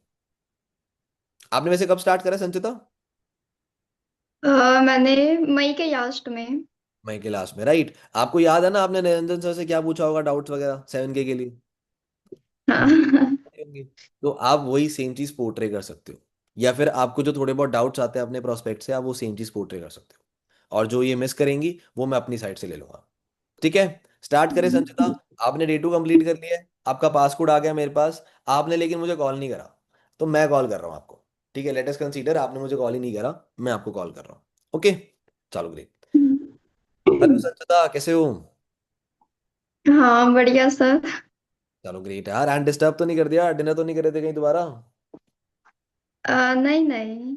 आपने वैसे कब स्टार्ट करा संचिता? मैंने मई के लास्ट में। मई के लास्ट में, राइट। आपको याद है ना, आपने निरंजन सर से क्या पूछा होगा डाउट्स वगैरह 7K के लिए? हाँ। होंगे। तो आप वही सेम चीज पोर्ट्रे कर सकते हो, या फिर आपको जो थोड़े बहुत डाउट्स आते हैं अपने प्रोस्पेक्ट से, आप वो सेम चीज पोर्ट्रे कर सकते हो। और जो ये मिस करेंगी वो मैं अपनी साइड से ले लूंगा। ठीक है। स्टार्ट करें संचिता। आपने डे 2 कंप्लीट कर लिया है, आपका पासकोड आ गया मेरे पास। आपने लेकिन मुझे कॉल नहीं करा, तो मैं कॉल कर रहा हूँ आपको। ठीक है, लेट अस कंसीडर आपने मुझे कॉल ही नहीं करा, मैं आपको कॉल कर रहा हूँ। ओके। चलो ग्रेट। हेलो संचिता, कैसे हो? हाँ बढ़िया सर। चलो ग्रेट यार, एंड डिस्टर्ब तो नहीं कर दिया? डिनर तो नहीं करे थे कहीं दोबारा? नहीं नहीं।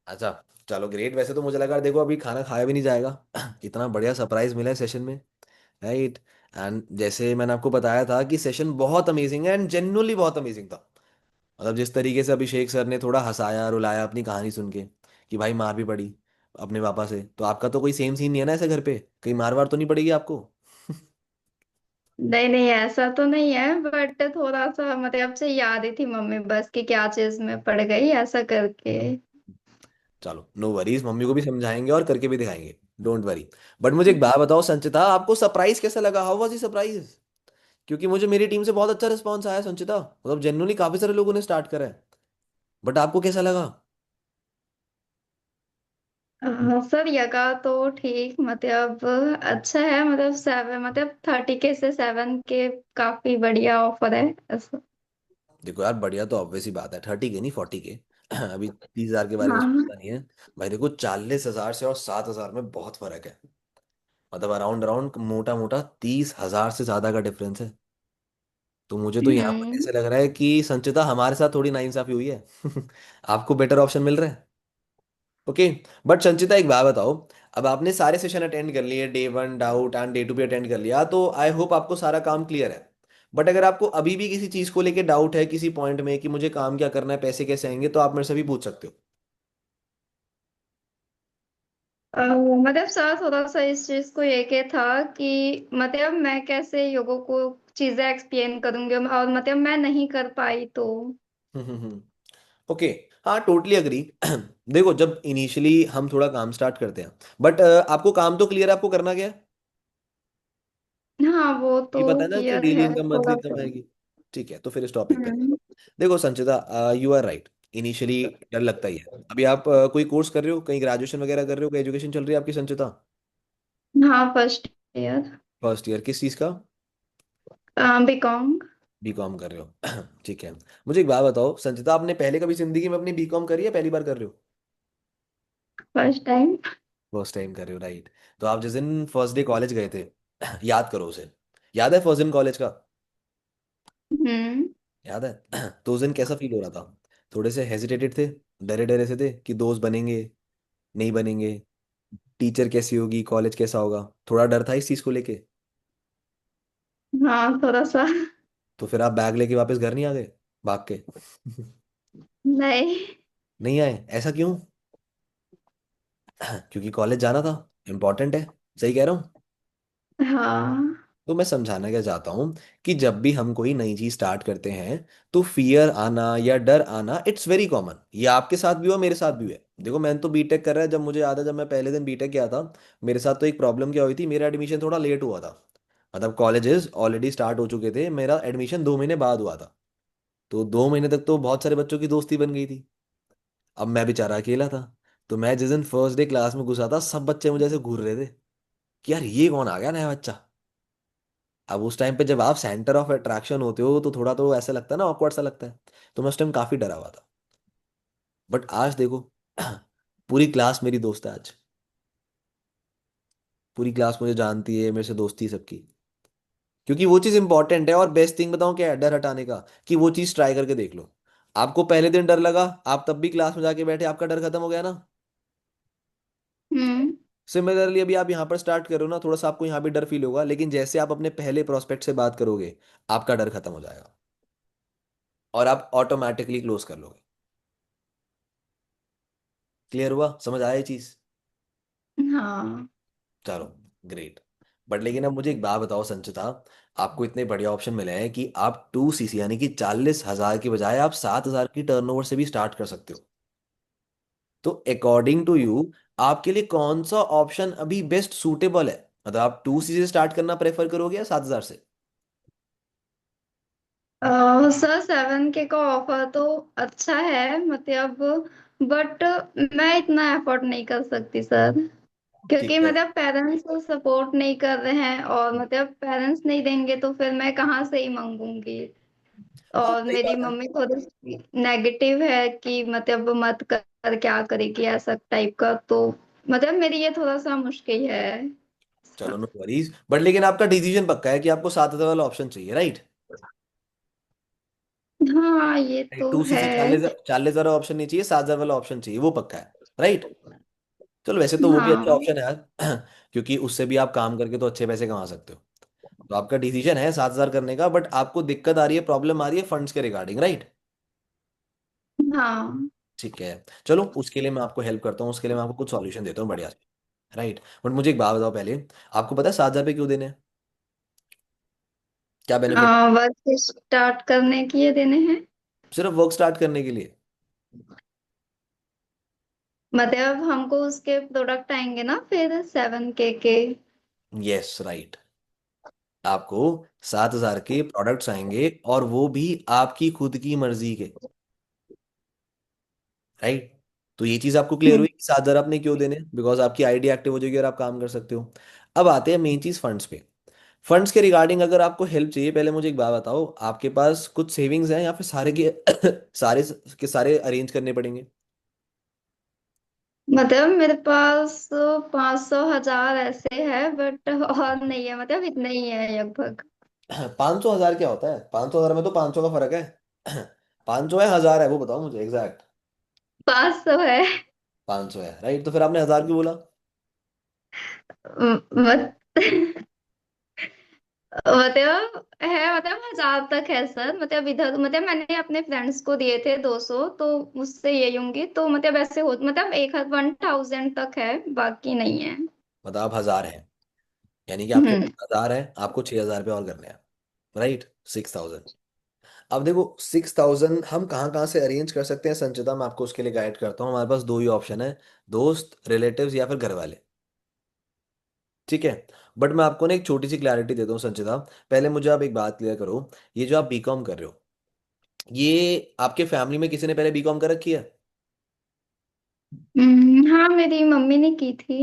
अच्छा। चलो ग्रेट, वैसे तो मुझे लगा देखो अभी खाना खाया भी नहीं जाएगा। इतना बढ़िया सरप्राइज मिला है सेशन में। राइट। एंड जैसे मैंने आपको बताया था कि सेशन बहुत अमेजिंग है, एंड जेन्युइनली बहुत अमेजिंग था। मतलब जिस तरीके से अभिषेक सर ने थोड़ा हंसाया रुलाया अपनी कहानी सुन के, कि भाई मार भी पड़ी अपने पापा से, तो आपका तो कोई सेम सीन नहीं है ना ऐसे घर पे? कहीं मार वार तो नहीं पड़ेगी आपको? नहीं नहीं ऐसा तो नहीं है बट थोड़ा सा मतलब से याद ही थी मम्मी बस कि क्या चीज में पड़ गई ऐसा करके। चलो नो वरीज, मम्मी को भी समझाएंगे और करके भी दिखाएंगे। Don't worry. बट मुझे एक बात बताओ संचिता, आपको सरप्राइज कैसा लगा? How was he surprise? क्योंकि मुझे मेरी टीम से बहुत अच्छा रिस्पॉन्स आया संचिता, मतलब जेन्युइनली काफी सारे लोगों ने स्टार्ट करा है। बट आपको कैसा लगा? सर यगा तो ठीक मतलब अच्छा है मतलब 7 मतलब 30 के से 7 के काफी बढ़िया ऑफर है ऐसा। देखो यार, बढ़िया तो ऑब्वियस ही बात है, 30K नहीं 40K। अभी 30,000 के बारे में हाँ। सोचता नहीं है। भाई देखो, 40,000 से और 7,000 में बहुत फर्क है। मतलब अराउंड अराउंड मोटा मोटा 30,000 से ज्यादा का डिफरेंस है। तो मुझे तो यहाँ पर हम्म। ऐसे लग रहा है कि संचिता हमारे साथ थोड़ी नाइंसाफी हुई है। आपको बेटर ऑप्शन मिल रहा है। ओके। बट संचिता एक बात बताओ, अब आपने सारे सेशन अटेंड कर लिए, डे 1 डाउट एंड डे 2 भी अटेंड कर लिया, तो आई होप आपको सारा काम क्लियर है। बट अगर आपको अभी भी किसी चीज को लेके डाउट है किसी पॉइंट में कि मुझे काम क्या करना है, पैसे कैसे आएंगे, तो आप मेरे से भी पूछ सकते हो। मतलब सर थोड़ा सा इस चीज को ये के था कि मतलब मैं कैसे योगों को चीजें एक्सप्लेन करूंगी और मतलब मैं नहीं कर पाई तो। हम्म। ओके। हाँ, टोटली अग्री। देखो, जब इनिशियली हम थोड़ा काम स्टार्ट करते हैं, बट आपको काम तो क्लियर है, आपको करना क्या है? हाँ वो ये तो पता है ना कि क्लियर डेली है इनकम मंथली थोड़ा इनकम सा। आएगी। ठीक है, तो फिर इस टॉपिक पे हम्म। देखो संचिता, यू आर राइट। इनिशियली डर लगता ही है। अभी आप कोई कोर्स कर रहे हो, कहीं ग्रेजुएशन वगैरह कर रहे हो, कोई एजुकेशन चल रही है आपकी संचिता? हाँ फर्स्ट ईयर। फर्स्ट ईयर, किस चीज़ का? बीकॉम। बीकॉम कर रहे हो ठीक है। मुझे एक बात बताओ संचिता, आपने पहले कभी जिंदगी में अपनी बीकॉम करी है, पहली बार कर रहे हो? First time. फर्स्ट टाइम कर रहे हो, राइट। तो आप जिस दिन फर्स्ट डे कॉलेज गए थे याद करो उसे। याद है फर्स्ट दिन कॉलेज का? हम्म। याद है तो उस दिन कैसा फील हो रहा था? थोड़े से हेजिटेटेड थे, डरे डरे से थे कि दोस्त बनेंगे नहीं बनेंगे, टीचर कैसी होगी, कॉलेज कैसा होगा, थोड़ा डर था इस चीज़ को लेके? हाँ, थोड़ा सा। तो फिर आप बैग लेके वापस घर नहीं आ गए भाग के नहीं। नहीं आए, ऐसा क्यों? क्योंकि कॉलेज जाना था, इम्पोर्टेंट है, सही कह रहा हूँ? हाँ। तो मैं समझाना क्या चाहता हूँ कि जब भी हम कोई नई चीज स्टार्ट करते हैं तो फियर आना या डर आना इट्स वेरी कॉमन। ये आपके साथ भी हुआ, मेरे साथ भी हुआ है। देखो मैंने तो बीटेक कर रहा है, जब मुझे याद है जब मैं पहले दिन बीटेक गया था, मेरे साथ तो एक प्रॉब्लम क्या हुई थी, मेरा एडमिशन थोड़ा लेट हुआ था। मतलब कॉलेजेस ऑलरेडी स्टार्ट हो चुके थे, मेरा एडमिशन 2 महीने बाद हुआ था। तो 2 महीने तक तो बहुत सारे बच्चों की दोस्ती बन गई थी। अब मैं बेचारा अकेला था। तो मैं जिस दिन फर्स्ट डे क्लास में घुसा था, सब बच्चे मुझे ऐसे घूर रहे थे कि यार ये कौन आ गया नया बच्चा। अब उस टाइम पे जब आप सेंटर ऑफ अट्रैक्शन होते हो तो थोड़ा तो ऐसा लगता है ना, ऑकवर्ड सा लगता है। तो मैं उस टाइम काफी डरा हुआ था। बट आज देखो पूरी क्लास मेरी दोस्त है आज। पूरी क्लास मुझे जानती है, मेरे से दोस्ती है सबकी। क्योंकि वो चीज़ इंपॉर्टेंट है। और बेस्ट थिंग बताऊं क्या है डर हटाने का? कि वो चीज़ ट्राई करके देख लो। आपको पहले दिन डर लगा, आप तब भी क्लास में जाके बैठे, आपका डर खत्म हो गया ना। हम्म। सिमिलरली अभी आप यहाँ पर स्टार्ट करो ना, थोड़ा सा आपको यहाँ भी डर फील होगा, लेकिन जैसे आप अपने पहले प्रोस्पेक्ट से बात करोगे, आपका डर खत्म हो जाएगा और आप ऑटोमेटिकली क्लोज कर लोगे। क्लियर हुआ, समझ आया ये चीज़? हाँ। चलो, ग्रेट। बट लेकिन अब मुझे एक बात बताओ संचिता, आपको इतने बढ़िया ऑप्शन मिले हैं कि आप 2 सीसी यानी कि 40,000 की बजाय आप 7,000 की टर्नओवर से भी स्टार्ट कर सकते हो। तो अकॉर्डिंग टू यू आपके लिए कौन सा ऑप्शन अभी बेस्ट सूटेबल है? मतलब आप 2 सीसी से स्टार्ट करना प्रेफर करोगे या 7,000 से? सर, 7K का ऑफर तो अच्छा है मतलब, बट मैं इतना एफोर्ड नहीं कर सकती सर। ठीक क्योंकि है। मतलब पेरेंट्स को सपोर्ट नहीं कर रहे हैं, और मतलब पेरेंट्स नहीं देंगे तो फिर मैं कहाँ से ही मांगूंगी। हाँ और सही मेरी बात है। मम्मी थोड़ी नेगेटिव है कि मतलब मत कर, क्या करेगी ऐसा टाइप का, तो मतलब मेरी ये थोड़ा सा मुश्किल है। चलो नो वरीज, बट लेकिन आपका डिसीजन पक्का है कि आपको 7,000 वाला ऑप्शन चाहिए, राइट? हाँ, ये तो 2 सीसी है। 40,000 वाला ऑप्शन नहीं चाहिए, 7,000 वाला ऑप्शन चाहिए, वो पक्का है, राइट? चलो वैसे तो वो भी अच्छा हाँ। ऑप्शन है यार क्योंकि उससे भी आप काम करके तो अच्छे पैसे कमा सकते हो। तो आपका डिसीजन है 7,000 करने का, बट आपको दिक्कत आ रही है, प्रॉब्लम आ रही है फंड्स के रिगार्डिंग, राइट? हाँ। ठीक है। चलो उसके लिए मैं आपको हेल्प करता हूँ, उसके लिए मैं आपको कुछ सॉल्यूशन देता हूँ बढ़िया से। राइट। बट मुझे एक बात बताओ पहले, आपको पता है 7,000 पे क्यों देने हैं? क्या बेनिफिट? वर्क स्टार्ट करने के लिए देने हैं। सिर्फ वर्क स्टार्ट करने के लिए। मतलब हमको उसके प्रोडक्ट आएंगे ना फिर 7K के। Yes right. आपको 7,000 के प्रोडक्ट्स आएंगे और वो भी आपकी खुद की मर्जी के, राइट। तो ये चीज आपको क्लियर हुई हम्म। कि 7,000 आपने क्यों देने, बिकॉज आपकी आईडी एक्टिव हो जाएगी और आप काम कर सकते हो। अब आते हैं मेन चीज फंड्स पे। फंड्स के रिगार्डिंग अगर आपको हेल्प चाहिए, पहले मुझे एक बात बताओ, आपके पास कुछ सेविंग्स हैं या फिर सारे के सारे के सारे अरेंज करने पड़ेंगे? मतलब मेरे पास 500 1000 ऐसे है, बट और नहीं है, मतलब इतना ही है लगभग। 500,000 क्या होता है? 500,000 में तो 500 का फर्क है 500 है 1,000 है, वो बताओ मुझे एग्जैक्ट। 500 है। 500 है, राइट। तो फिर आपने 1,000 क्यों बोला? मत मतलब है, मतलब 1000 तक है सर, मतलब इधर मतलब मैंने अपने फ्रेंड्स को दिए थे 200, तो उससे ये होंगी, तो मतलब ऐसे हो मतलब 1000 तक है, बाकी नहीं है। मतलब आप 1,000 है, यानी कि आपके हम्म। पास 1,000 है, आपको 6,000 पे और करने हैं, राइट। 6,000। अब देखो 6,000 हम कहाँ कहाँ से अरेंज कर सकते हैं संचिता, मैं आपको उसके लिए गाइड करता हूँ। हमारे पास दो ही ऑप्शन है, दोस्त रिलेटिव्स या फिर घर वाले, ठीक है। बट मैं आपको ना एक छोटी सी क्लैरिटी देता हूँ संचिता। पहले मुझे आप एक बात क्लियर करो, ये जो आप बीकॉम कर रहे हो, ये आपके फैमिली में किसी ने पहले बीकॉम कर रखी है? हाँ, मेरी मम्मी ने की थी।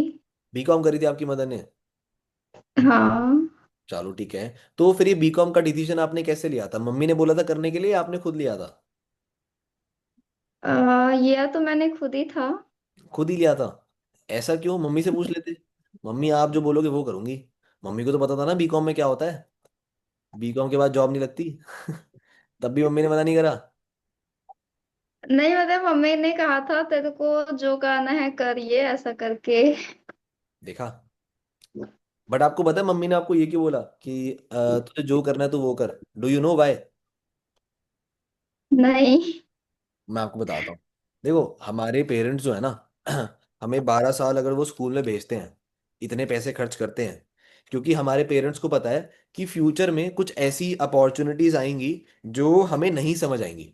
बीकॉम करी थी आपकी मदर ने? हाँ। चलो ठीक है। तो फिर ये बीकॉम का डिसीजन आपने कैसे लिया था? मम्मी ने बोला था करने के लिए या आपने खुद लिया था? ये तो मैंने खुद ही था। खुद ही लिया था? ऐसा क्यों? मम्मी से पूछ लेते। मम्मी आप जो बोलोगे वो करूंगी। मम्मी को तो पता था ना बीकॉम में क्या होता है। बीकॉम के बाद जॉब नहीं लगती। तब भी मम्मी ने मना नहीं करा? नहीं मतलब मम्मी ने कहा था तेरे को जो करना है करिए ऐसा करके। देखा। बट आपको पता है मम्मी ने आपको ये क्यों बोला कि तुझे जो करना है तो वो कर? Do you know why? नहीं। मैं आपको बताता हूँ। देखो हमारे पेरेंट्स जो है ना, हमें 12 साल अगर वो स्कूल में भेजते हैं, इतने पैसे खर्च करते हैं, क्योंकि हमारे पेरेंट्स को पता है कि फ्यूचर में कुछ ऐसी अपॉर्चुनिटीज आएंगी जो हमें नहीं समझ आएंगी,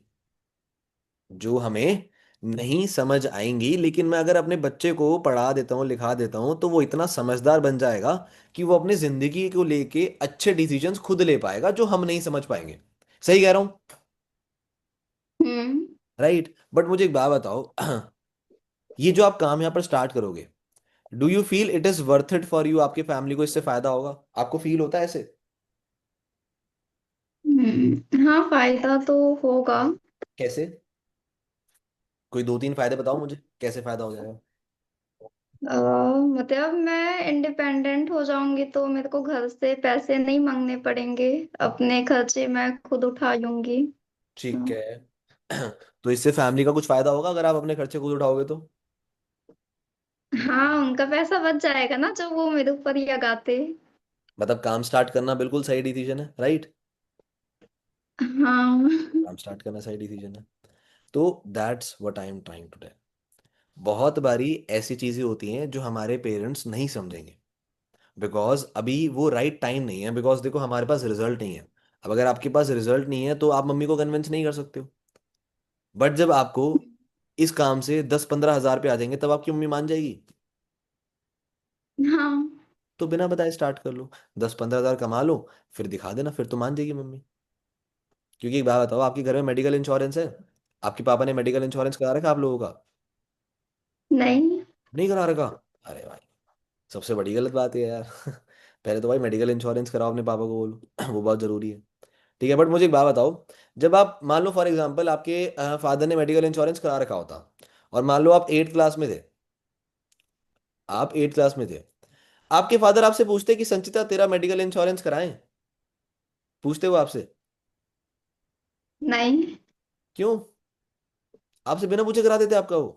जो हमें नहीं समझ आएंगी। लेकिन मैं अगर अपने बच्चे को पढ़ा देता हूँ लिखा देता हूँ तो वो इतना समझदार बन जाएगा कि वो अपनी जिंदगी को लेके अच्छे डिसीजंस खुद ले पाएगा जो हम नहीं समझ पाएंगे। सही कह रहा हूँ? हम्म। राइट। बट मुझे एक बात बताओ, ये जो आप काम यहाँ पर स्टार्ट करोगे, do you feel it is worth it for you? आपकी फैमिली को इससे फायदा होगा? आपको फील होता है ऐसे? हाँ फायदा तो होगा। कैसे? कोई दो तीन फायदे बताओ मुझे, कैसे फायदा हो जाएगा? मतलब मैं इंडिपेंडेंट हो जाऊंगी तो मेरे को घर से पैसे नहीं मांगने पड़ेंगे। अपने खर्चे मैं खुद उठा लूंगी। ठीक है। तो इससे फैमिली का कुछ फायदा होगा अगर आप अपने खर्चे खुद उठाओगे तो? हाँ उनका पैसा बच जाएगा ना जो वो मेरे ऊपर ही लगाते। मतलब काम स्टार्ट करना बिल्कुल सही डिसीजन है, राइट? हाँ। काम स्टार्ट करना सही डिसीजन है। तो that's what I am trying to tell. बहुत बारी ऐसी चीजें होती हैं जो हमारे पेरेंट्स नहीं समझेंगे, बिकॉज अभी वो राइट टाइम नहीं है। बिकॉज देखो हमारे पास रिजल्ट नहीं है। अब अगर आपके पास रिजल्ट नहीं है तो आप मम्मी को कन्विंस नहीं कर सकते हो। बट जब आपको इस काम से 10-15 हज़ार पे आ जाएंगे तब आपकी मम्मी मान जाएगी। हाँ। तो बिना बताए स्टार्ट कर लो। 10-15 हज़ार कमा लो, फिर दिखा देना, फिर तो मान जाएगी मम्मी। क्योंकि एक बात बताओ, आपके घर में मेडिकल इंश्योरेंस है? आपके पापा ने मेडिकल इंश्योरेंस करा रखा है आप लोगों का? नहीं। नहीं करा रखा? अरे भाई, सबसे बड़ी गलत बात है यार। पहले तो भाई मेडिकल इंश्योरेंस कराओ अपने पापा को, बोलो। वो बहुत जरूरी है। ठीक है, बट मुझे एक बात बताओ, जब आप मान लो फॉर एग्जांपल आपके फादर ने मेडिकल इंश्योरेंस करा रखा होता, और मान लो आप 8th क्लास में थे, आप 8th क्लास में थे, आपके फादर आपसे पूछते कि संचिता तेरा मेडिकल इंश्योरेंस कराएं? पूछते वो आपसे? नहीं। क्यों? आपसे बिना पूछे करा देते आपका वो?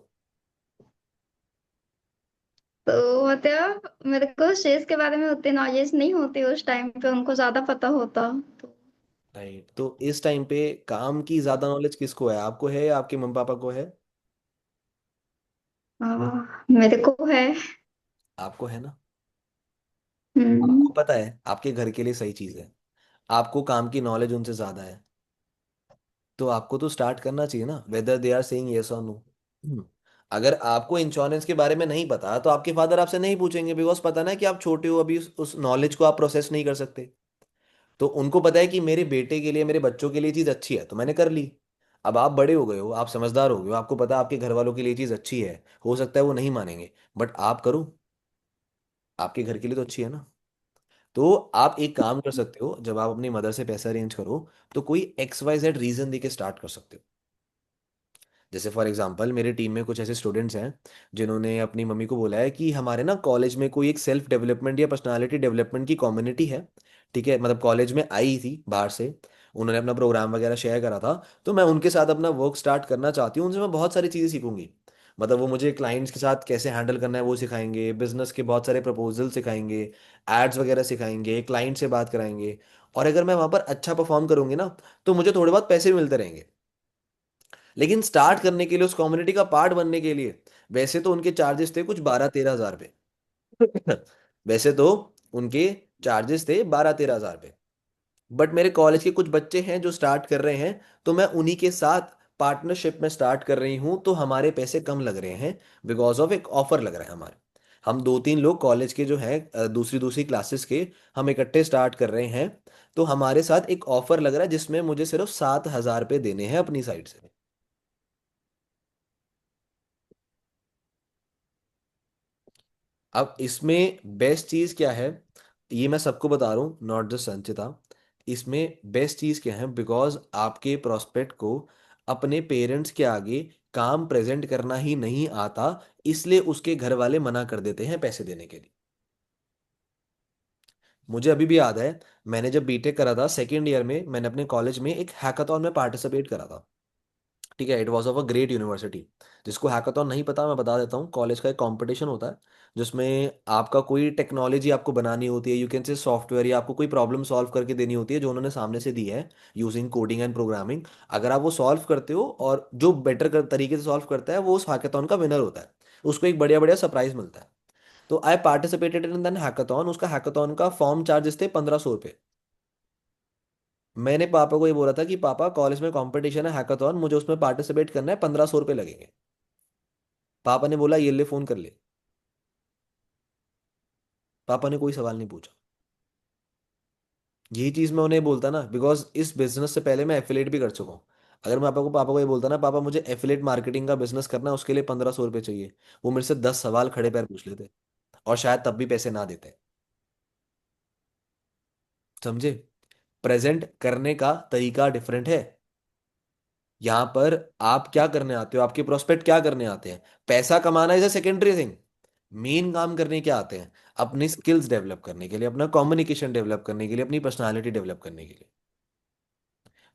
तो मतलब मेरे को शेष के बारे में उतनी नॉलेज नहीं होती उस टाइम पे उनको ज्यादा पता होता तो। राइट। तो इस टाइम पे काम की ज्यादा नॉलेज किसको है, आपको है या आपके मम्मी पापा को है? मेरे को है। आपको है ना। हम्म। आपको पता है आपके घर के लिए सही चीज है, आपको काम की नॉलेज उनसे ज्यादा है, तो आपको तो स्टार्ट करना चाहिए ना, whether they are saying yes और नो। अगर आपको इंश्योरेंस के बारे में नहीं पता तो आपके फादर आपसे नहीं पूछेंगे, बिकॉज पता ना कि आप छोटे हो अभी, उस नॉलेज को आप प्रोसेस नहीं कर सकते। तो उनको पता है कि मेरे बेटे के लिए, मेरे बच्चों के लिए चीज़ अच्छी है तो मैंने कर ली। अब आप बड़े हो गए हो, आप समझदार हो गए हो, आपको पता है आपके घर वालों के लिए चीज़ अच्छी है, हो सकता है वो नहीं मानेंगे, बट आप करो, आपके घर के लिए तो अच्छी है ना। तो आप एक काम कर सकते हो, जब आप अपनी मदर से पैसा अरेंज करो तो कोई XYZ रीजन दे के स्टार्ट कर सकते हो। जैसे फॉर एग्जांपल मेरे टीम में कुछ ऐसे स्टूडेंट्स हैं जिन्होंने अपनी मम्मी को बोला है कि हमारे ना कॉलेज में कोई एक सेल्फ डेवलपमेंट या पर्सनालिटी डेवलपमेंट की कम्युनिटी है। ठीक है, मतलब कॉलेज में आई थी बाहर से, उन्होंने अपना प्रोग्राम वगैरह शेयर करा था, तो मैं उनके साथ अपना वर्क स्टार्ट करना चाहती हूँ, उनसे मैं बहुत सारी चीज़ें सीखूंगी। मतलब वो मुझे क्लाइंट्स के साथ कैसे हैंडल करना है वो सिखाएंगे, बिजनेस के बहुत सारे प्रपोजल सिखाएंगे, एड्स वगैरह सिखाएंगे, क्लाइंट से बात कराएंगे। और अगर मैं वहाँ पर अच्छा परफॉर्म करूंगी ना तो मुझे थोड़े बहुत पैसे भी मिलते रहेंगे। लेकिन स्टार्ट करने के लिए, उस कम्युनिटी का पार्ट बनने के लिए, वैसे तो उनके चार्जेस थे कुछ 12-13 हज़ार पे। वैसे तो उनके चार्जेस थे 12-13 हज़ार पे। बट मेरे कॉलेज के कुछ बच्चे हैं जो स्टार्ट कर रहे हैं, तो मैं उन्हीं के साथ पार्टनरशिप में स्टार्ट कर रही हूँ, तो हमारे पैसे कम लग रहे हैं, बिकॉज ऑफ एक ऑफर लग रहा है हमारे। हम 2-3 लोग कॉलेज के जो हैं, दूसरी दूसरी क्लासेस के, हम इकट्ठे स्टार्ट कर रहे हैं। तो हमारे साथ एक ऑफर लग रहा है जिसमें मुझे सिर्फ 7 हज़ार पे देने हैं अपनी साइड से। अब इसमें बेस्ट चीज क्या है? ये मैं सबको बता रहा हूँ, नॉट जस्ट संचिता। इसमें बेस्ट चीज़ क्या है, बिकॉज आपके प्रोस्पेक्ट को अपने पेरेंट्स के आगे काम प्रेजेंट करना ही नहीं आता, इसलिए उसके घर वाले मना कर देते हैं पैसे देने के लिए। मुझे अभी भी याद है, मैंने जब बीटेक करा था सेकेंड ईयर में, मैंने अपने कॉलेज में एक हैकाथॉन में पार्टिसिपेट करा था। ठीक है, it was of a great university. जिसको हैकाथॉन नहीं पता, मैं बता देता हूँ, कॉलेज का एक कंपटीशन होता है जिसमें आपका कोई टेक्नोलॉजी आपको बनानी होती है, यू कैन से सॉफ्टवेयर, या आपको कोई प्रॉब्लम सॉल्व करके देनी होती है जो उन्होंने सामने से दी है, यूजिंग कोडिंग एंड प्रोग्रामिंग। अगर आप वो सॉल्व करते हो और जो तरीके से सॉल्व करता है वो उस हैकाथॉन का विनर होता है, उसको एक बढ़िया बढ़िया सरप्राइज मिलता है। तो I participated in then hackathon. उसका हैकाथॉन का फॉर्म चार्जेस थे 1500 रुपये। मैंने पापा को ये बोला था कि पापा कॉलेज में कंपटीशन है हैकाथॉन, मुझे उसमें पार्टिसिपेट करना है, 1500 रुपये लगेंगे। पापा ने बोला ये ले फोन कर ले। पापा ने कोई सवाल नहीं पूछा। यही चीज मैं उन्हें बोलता ना, बिकॉज इस बिजनेस से पहले मैं एफिलेट भी कर चुका हूँ। अगर मैं पापा को ये बोलता ना, पापा मुझे एफिलेट मार्केटिंग का बिजनेस करना है, उसके लिए 1500 रुपये चाहिए, वो मेरे से 10 सवाल खड़े पैर पूछ लेते, और शायद तब भी पैसे ना देते। समझे? प्रेजेंट करने का तरीका डिफरेंट है। यहाँ पर आप क्या करने आते हो, आपके प्रोस्पेक्ट क्या करने आते हैं? पैसा कमाना is a secondary thing. Main काम करने क्या आते हैं? अपनी स्किल्स डेवलप करने के लिए, अपना कम्युनिकेशन डेवलप करने के लिए, अपनी पर्सनालिटी डेवलप करने के लिए।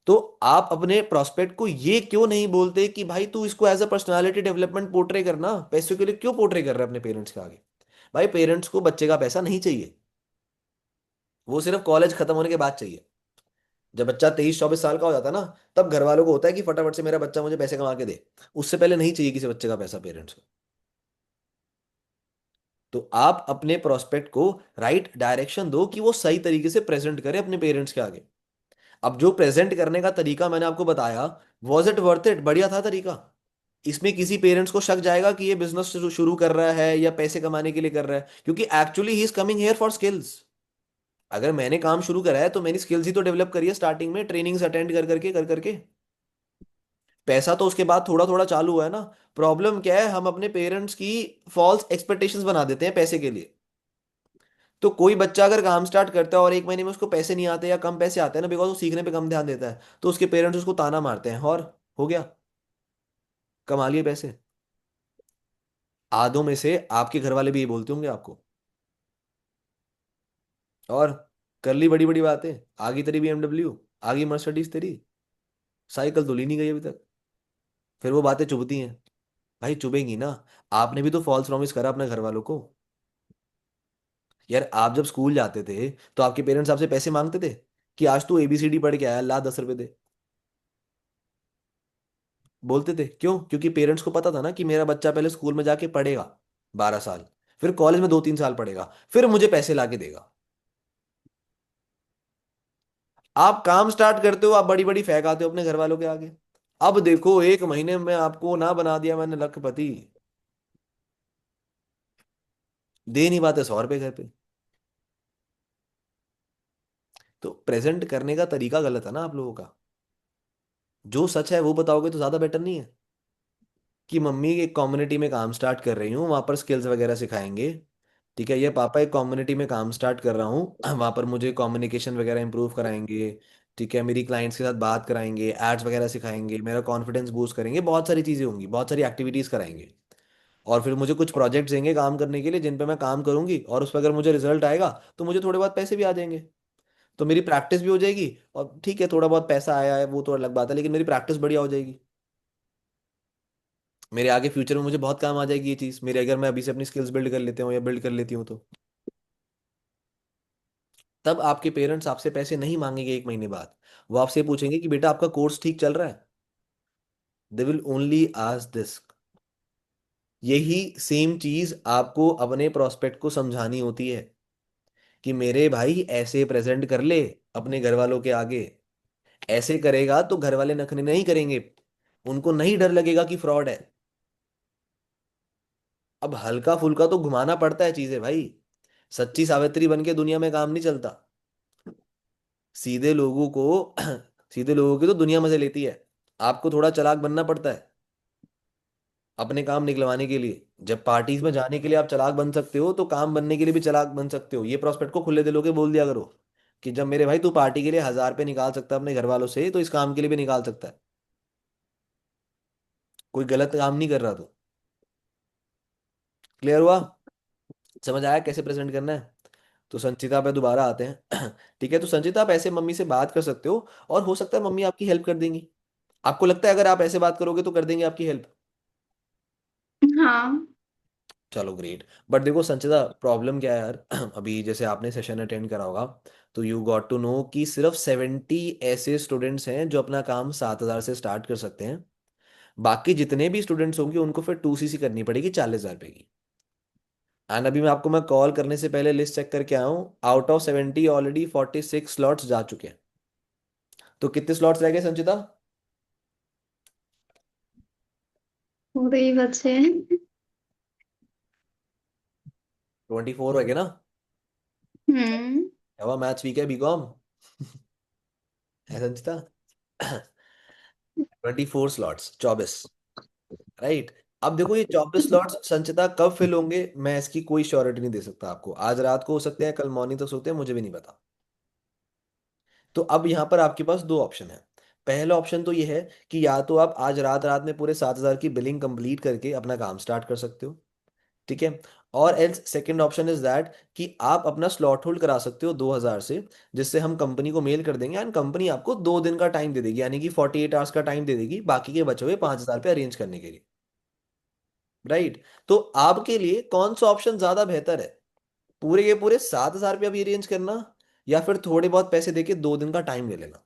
तो आप अपने प्रोस्पेक्ट को ये क्यों नहीं बोलते कि भाई तू इसको as a personality development portray करना, पैसों के लिए क्यों पोर्ट्रे कर रहा है अपने पेरेंट्स के आगे? भाई पेरेंट्स को बच्चे का पैसा नहीं चाहिए, वो सिर्फ कॉलेज खत्म होने के बाद चाहिए। जब बच्चा 23-24 साल का हो जाता है ना, तब घर वालों को होता है कि फटाफट से मेरा बच्चा मुझे पैसे कमा के दे। उससे पहले नहीं चाहिए किसी बच्चे का पैसा पेरेंट्स को। तो आप अपने प्रोस्पेक्ट को राइट डायरेक्शन दो कि वो सही तरीके से प्रेजेंट करे अपने पेरेंट्स के आगे। अब जो प्रेजेंट करने का तरीका मैंने आपको बताया, वॉज इट वर्थ इट? बढ़िया था तरीका? इसमें किसी पेरेंट्स को शक जाएगा कि ये बिजनेस शुरू शुरू कर रहा है या पैसे कमाने के लिए कर रहा है? क्योंकि actually he is coming here for skills. अगर मैंने काम शुरू करा है तो मैंने स्किल्स ही तो डेवलप करी है स्टार्टिंग में, ट्रेनिंग्स अटेंड कर करके। पैसा तो उसके बाद थोड़ा थोड़ा चालू हुआ है ना। प्रॉब्लम क्या है, हम अपने पेरेंट्स की फॉल्स एक्सपेक्टेशंस बना देते हैं पैसे के लिए। तो कोई बच्चा अगर काम स्टार्ट करता है और एक महीने में उसको पैसे नहीं आते या कम पैसे आते हैं ना, बिकॉज वो सीखने पे कम ध्यान देता है, तो उसके पेरेंट्स उसको ताना मारते हैं, और हो गया, कमा लिए पैसे। आधों में से आपके घर वाले भी ये बोलते होंगे आपको। और कर ली बड़ी बड़ी बातें, आगी तेरी BMW, आगी मर्सिडीज तेरी, साइकिल तो ली नहीं गई अभी तक। फिर वो बातें चुभती हैं। भाई चुभेंगी ना। आपने भी तो फॉल्स प्रॉमिस करा अपने घर वालों को। यार आप जब स्कूल जाते थे तो आपके पेरेंट्स आपसे पैसे मांगते थे कि आज तू ABCD पढ़ के आया, ला 10 रुपए दे? बोलते थे क्यों? क्योंकि पेरेंट्स को पता था ना कि मेरा बच्चा पहले स्कूल में जाके पढ़ेगा 12 साल, फिर कॉलेज में 2-3 साल पढ़ेगा, फिर मुझे पैसे ला के देगा। आप काम स्टार्ट करते हो, आप बड़ी बड़ी फेंक आते हो अपने घर वालों के आगे। अब देखो, एक महीने में आपको ना बना दिया मैंने लखपति। दे नहीं पाते 100 रुपए घर पे। तो प्रेजेंट करने का तरीका गलत है ना आप लोगों का। जो सच है वो बताओगे तो ज्यादा बेटर नहीं है? कि मम्मी एक कम्युनिटी में काम स्टार्ट कर रही हूँ, वहां पर स्किल्स वगैरह सिखाएंगे। ठीक है, ये पापा एक कम्युनिटी में काम स्टार्ट कर रहा हूँ, वहां पर मुझे कम्युनिकेशन वगैरह इंप्रूव कराएंगे। ठीक है, मेरी क्लाइंट्स के साथ बात कराएंगे, एड्स वगैरह सिखाएंगे, मेरा कॉन्फिडेंस बूस्ट करेंगे, बहुत सारी चीजें होंगी, बहुत सारी एक्टिविटीज कराएंगे। और फिर मुझे कुछ प्रोजेक्ट्स देंगे काम करने के लिए, जिन पे मैं काम करूंगी, और उस पर अगर मुझे रिजल्ट आएगा तो मुझे थोड़े बहुत पैसे भी आ जाएंगे। तो मेरी प्रैक्टिस भी हो जाएगी। और ठीक है, थोड़ा बहुत पैसा आया है वो तो अलग बात है, लेकिन मेरी प्रैक्टिस बढ़िया हो जाएगी। मेरे आगे फ्यूचर में मुझे बहुत काम आ जाएगी ये चीज़ मेरे, अगर मैं अभी से अपनी स्किल्स बिल्ड कर लेते हूँ या बिल्ड कर लेती हूँ तो। तब आपके पेरेंट्स आपसे पैसे नहीं मांगेंगे एक महीने बाद। वो आपसे पूछेंगे कि बेटा आपका कोर्स ठीक चल रहा है। They will only ask this. यही सेम चीज आपको अपने प्रोस्पेक्ट को समझानी होती है कि मेरे भाई ऐसे प्रेजेंट कर ले अपने घर वालों के आगे। ऐसे करेगा तो घर वाले नखरे नहीं करेंगे, उनको नहीं डर लगेगा कि फ्रॉड है। अब हल्का फुल्का तो घुमाना पड़ता है चीजें भाई। सच्ची सावित्री बन के दुनिया में काम नहीं चलता। सीधे लोगों को सीधे लोगों की तो दुनिया मजे लेती है। आपको थोड़ा चालाक बनना पड़ता है। अपने काम निकलवाने के लिए। जब पार्टीज में जाने के लिए आप चालाक बन सकते हो, तो काम बनने के लिए भी चालाक बन सकते हो। ये प्रोस्पेक्ट को खुले दिलों के बोल दिया करो कि जब मेरे भाई तू पार्टी के लिए 1,000 रुपये निकाल सकता है अपने घर वालों से, तो इस काम के लिए भी निकाल सकता है। कोई गलत काम नहीं कर रहा तू। क्लियर हुआ? समझ आया कैसे प्रेजेंट करना है? तो संचिता पे दोबारा आते हैं। ठीक है, तो संचिता आप ऐसे मम्मी से बात कर सकते हो, और हो सकता है मम्मी आपकी हेल्प कर देंगी। आपको लगता है अगर आप ऐसे बात करोगे तो कर देंगे आपकी हेल्प? हाँ। चलो ग्रेट। बट देखो संचिता, प्रॉब्लम क्या है यार, अभी जैसे आपने सेशन अटेंड करा होगा, तो यू गॉट टू नो कि सिर्फ 70 ऐसे स्टूडेंट्स हैं जो अपना काम 7,000 से स्टार्ट कर सकते हैं। बाकी जितने भी स्टूडेंट्स होंगे उनको फिर 2CC करनी पड़ेगी 40,000 रुपये की। एंड अभी मैं आपको, मैं कॉल करने से पहले लिस्ट चेक करके आया हूँ, आउट ऑफ 70 ऑलरेडी 46 स्लॉट्स जा चुके हैं। तो कितने स्लॉट्स रह गए संचिता? पूरे ही बच्चे। 24 रह गए ना? हम्म। हवा मैथ्स वीक है, बीकॉम है संचिता। 24 स्लॉट्स, 24। राइट। अब देखो ये 24 स्लॉट्स संचिता कब फिल होंगे, मैं इसकी कोई श्योरिटी नहीं दे सकता आपको। आज रात को हो सकते हैं, कल मॉर्निंग तक हो सकते हैं, मुझे भी नहीं पता। तो अब यहाँ पर आपके पास दो ऑप्शन है। पहला ऑप्शन तो ये है कि या तो आप आज रात रात में पूरे 7,000 की बिलिंग कंप्लीट करके अपना काम स्टार्ट कर सकते हो। ठीक है। और else second option is that कि आप अपना स्लॉट होल्ड करा सकते हो 2,000 से, जिससे हम कंपनी को मेल कर देंगे एंड कंपनी आपको 2 दिन का टाइम दे देगी, यानी कि 48 आवर्स का टाइम दे देगी बाकी के बचे हुए 5,000 पे अरेंज करने के लिए। राइट। तो आपके लिए कौन सा ऑप्शन ज्यादा बेहतर है? पूरे के पूरे 7,000 पे अभी अरेंज करना, या फिर थोड़े बहुत पैसे देके 2 दिन का टाइम ले लेना?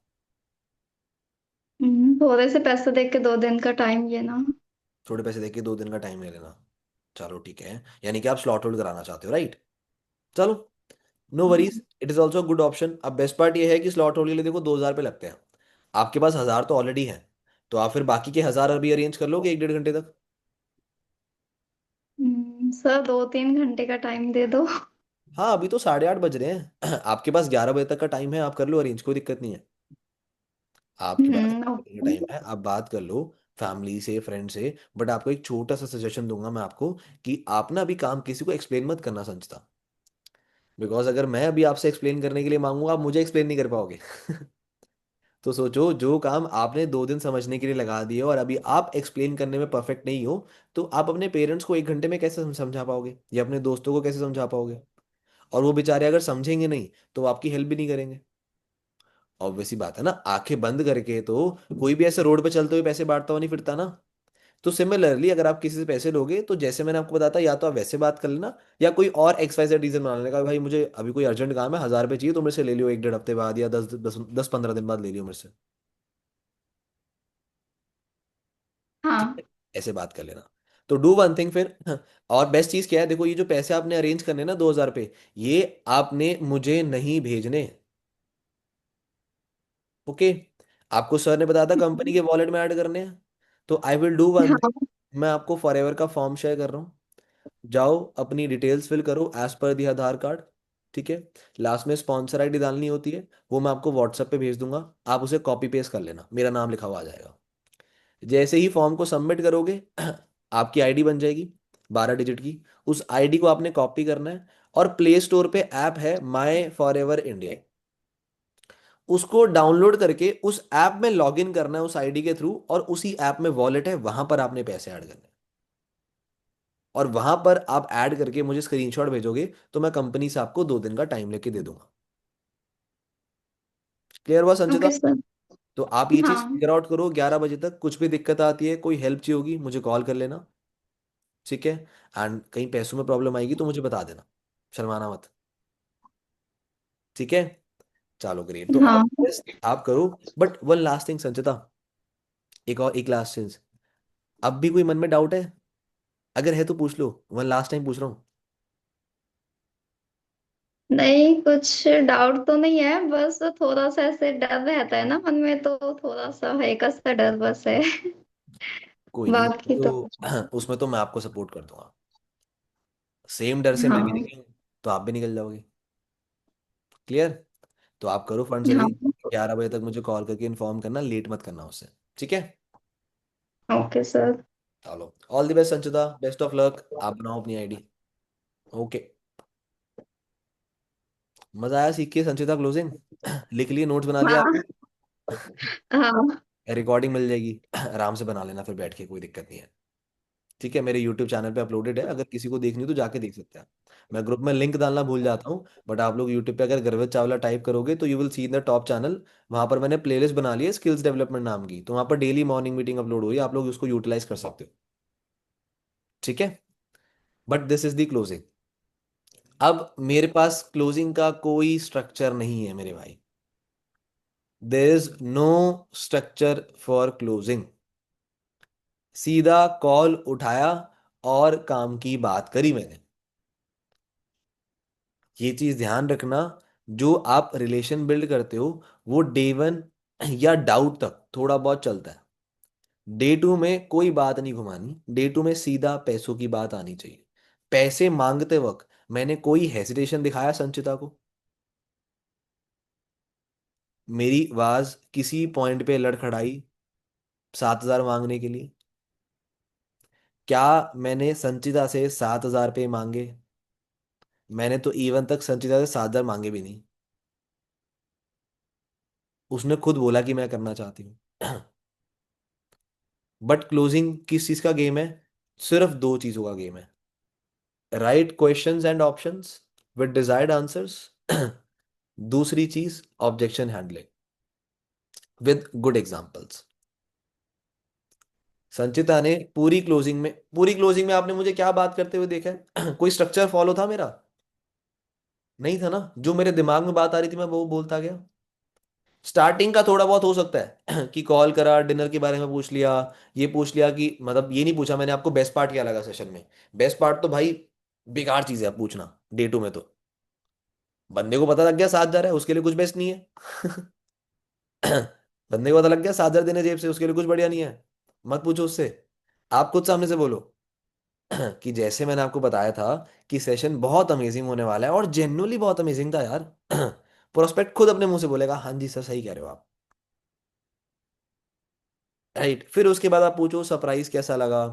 थोड़े से पैसे देख के 2 दिन का टाइम लेना। थोड़े पैसे देके 2 दिन का टाइम ले लेना। चलो ठीक है, यानी कि आप स्लॉट होल्ड कराना चाहते हो, राइट? चलो, no worries, it is also good option. अब बेस्ट पार्ट ये है कि स्लॉट होल्ड के लिए देखो 2,000 रुपये लगते हैं। आपके पास 1,000 तो ऑलरेडी है, तो आप फिर बाकी के 1,000 अभी अरेंज कर लोगे 1 डेढ़ घंटे तक। सर 2-3 घंटे का टाइम दे दो। हाँ, अभी तो 8:30 बज रहे हैं। आपके पास 11 बजे तक का टाइम है, आप कर लो अरेंज, कोई दिक्कत नहीं है। आपके पास ओके। टाइम है, आप बात कर लो फैमिली से, फ्रेंड से। बट आपको एक छोटा सा सजेशन दूंगा मैं आपको, कि आप ना अभी काम किसी को एक्सप्लेन मत करना संचिता। बिकॉज अगर मैं अभी आपसे एक्सप्लेन करने के लिए मांगूंगा, आप मुझे एक्सप्लेन नहीं कर पाओगे। तो सोचो, जो काम आपने 2 दिन समझने के लिए लगा दिए और अभी आप एक्सप्लेन करने में परफेक्ट नहीं हो, तो आप अपने पेरेंट्स को 1 घंटे में कैसे समझा पाओगे, या अपने दोस्तों को कैसे समझा पाओगे? और वो बेचारे अगर समझेंगे नहीं, तो वो आपकी हेल्प भी नहीं करेंगे। ऑब्वियसली बात है ना, आंखें बंद करके तो कोई भी ऐसे रोड पे चलते हुए पैसे बांटता हुआ नहीं फिरता ना। तो सिमिलरली अगर आप किसी से पैसे लोगे, तो जैसे मैंने आपको बताया, या तो आप वैसे बात कर लेना, या कोई और XYZ रीजन बना लेने का, भाई मुझे अभी कोई अर्जेंट काम है, 1,000 रुपये चाहिए, तो मेरे से ले लियो 1 डेढ़ हफ्ते बाद, या 10-15 दिन बाद ले लियो मेरे से। ठीक हाँ। है, ऐसे बात कर लेना। तो डू वन थिंग फिर। और बेस्ट चीज क्या है, देखो ये जो पैसे आपने अरेंज करने ना 2,000 रुपये, ये आपने मुझे नहीं भेजने। ओके। आपको सर ने बताया था कंपनी के वॉलेट में ऐड करने हैं। तो आई विल डू वन हाँ। थिंग, मैं आपको फॉरएवर का फॉर्म शेयर कर रहा हूँ। जाओ अपनी डिटेल्स फिल करो एज पर दी आधार कार्ड। ठीक है। लास्ट में स्पॉन्सर आईडी डालनी होती है, वो मैं आपको व्हाट्सएप पे भेज दूंगा। आप उसे कॉपी पेस्ट कर लेना, मेरा नाम लिखा हुआ आ जाएगा। जैसे ही फॉर्म को सबमिट करोगे, आपकी आईडी बन जाएगी 12 डिजिट की। उस आईडी को आपने कॉपी करना है, और प्ले स्टोर पे ऐप है माई फॉर एवर इंडिया, उसको डाउनलोड करके उस ऐप में लॉग इन करना है उस आईडी के थ्रू, और उसी ऐप में वॉलेट है, वहां पर आपने पैसे ऐड करने हैं। और वहां पर आप ऐड करके मुझे स्क्रीनशॉट भेजोगे, तो मैं कंपनी से आपको 2 दिन का टाइम लेके दे दूंगा। क्लियर हुआ संचिता? Okay sir. तो आप ये चीज हाँ। फिगर आउट करो, 11 बजे तक। कुछ भी दिक्कत आती है, कोई हेल्प चाहिए होगी, मुझे कॉल कर लेना। ठीक है। एंड कहीं पैसों में प्रॉब्लम आएगी तो मुझे बता देना, शर्माना मत। ठीक है। चलो ग्रेट, तो हाँ। आप करो। बट वन लास्ट थिंग संचिता, एक लास्ट थिंग। अब भी कोई मन में डाउट है? अगर है तो पूछ लो, वन लास्ट टाइम पूछ रहा हूँ। नहीं, कुछ डाउट तो नहीं है, बस थोड़ा सा ऐसे डर रहता है ना मन में, तो थोड़ा सा हल्का सा डर बस है। कोई नहीं, बाकी तो कुछ उसमें तो मैं आपको सपोर्ट कर दूंगा। सेम डर से मैं भी हाँ। निकलूँ, तो आप भी निकल जाओगे। क्लियर? तो आप करो फंड्स हाँ। अरेंज। 11 बजे तक मुझे कॉल करके इन्फॉर्म करना, लेट मत करना उससे। ठीक है। Okay sir. चलो, all the best Sanchita, best of luck, आप बनाओ अपनी आईडी। ओके। मजा आया सीख के संचिता क्लोजिंग? लिख लिए, नोट्स बना लिया आपने? हाँ। हाँ। रिकॉर्डिंग मिल जाएगी, आराम से बना लेना फिर बैठ के, कोई दिक्कत नहीं है। ठीक है, मेरे यूट्यूब चैनल पे अपलोडेड है, अगर किसी को देखनी हो तो जाके देख सकते हैं। मैं ग्रुप में लिंक डालना भूल जाता हूँ, बट आप लोग यूट्यूब पे अगर गर्वित चावला टाइप करोगे तो you will see in the top channel. वहाँ पर मैंने प्लेलिस्ट बना ली है स्किल्स डेवलपमेंट नाम की, तो वहाँ पर डेली मॉर्निंग मीटिंग अपलोड हुई है, आप लोग उसको यूटिलाइज कर सकते हो। ठीक है, but this is the closing. अब मेरे पास क्लोजिंग का कोई स्ट्रक्चर नहीं है मेरे भाई। There is no structure for closing. सीधा कॉल उठाया और काम की बात करी मैंने। ये चीज ध्यान रखना, जो आप रिलेशन बिल्ड करते हो वो डे वन या डाउट तक थोड़ा बहुत चलता है। डे टू में कोई बात नहीं घुमानी, डे टू में सीधा पैसों की बात आनी चाहिए। पैसे मांगते वक्त मैंने कोई हेसिटेशन दिखाया संचिता को? मेरी आवाज किसी पॉइंट पे लड़खड़ाई 7,000 मांगने के लिए? क्या मैंने संचिता से 7,000 रुपये मांगे? मैंने तो इवन तक संचिता से 7,000 मांगे भी नहीं। उसने खुद बोला कि मैं करना चाहती हूँ। बट क्लोजिंग किस चीज का गेम है? सिर्फ दो चीजों का गेम है। Right questions and options with desired answers. दूसरी चीज objection handling with good examples. Sanchita ने पूरी क्लोजिंग में आपने मुझे क्या बात करते हुए देखा है? कोई स्ट्रक्चर फॉलो था मेरा? नहीं था ना। जो मेरे दिमाग में बात आ रही थी मैं वो बोलता गया। स्टार्टिंग का थोड़ा बहुत हो सकता है कि कॉल करा, डिनर के बारे में पूछ लिया, ये पूछ लिया कि मतलब ये नहीं पूछा मैंने आपको बेस्ट पार्ट क्या लगा सेशन में। बेस्ट पार्ट तो भाई बेकार चीज है पूछना डे टू में तो। बंदे को पता लग गया 7,000 है, उसके लिए कुछ बेस्ट नहीं है। बंदे को पता लग गया 7,000 देने जेब से, उसके लिए कुछ बढ़िया नहीं है। मत पूछो उससे। आप खुद सामने से बोलो कि जैसे मैंने आपको बताया था कि सेशन बहुत अमेजिंग होने वाला है, और जेन्युइनली बहुत अमेजिंग था यार। प्रोस्पेक्ट खुद अपने मुंह से बोलेगा हाँ जी सर सही कह रहे हो आप। राइट, फिर उसके बाद आप पूछो सरप्राइज कैसा लगा।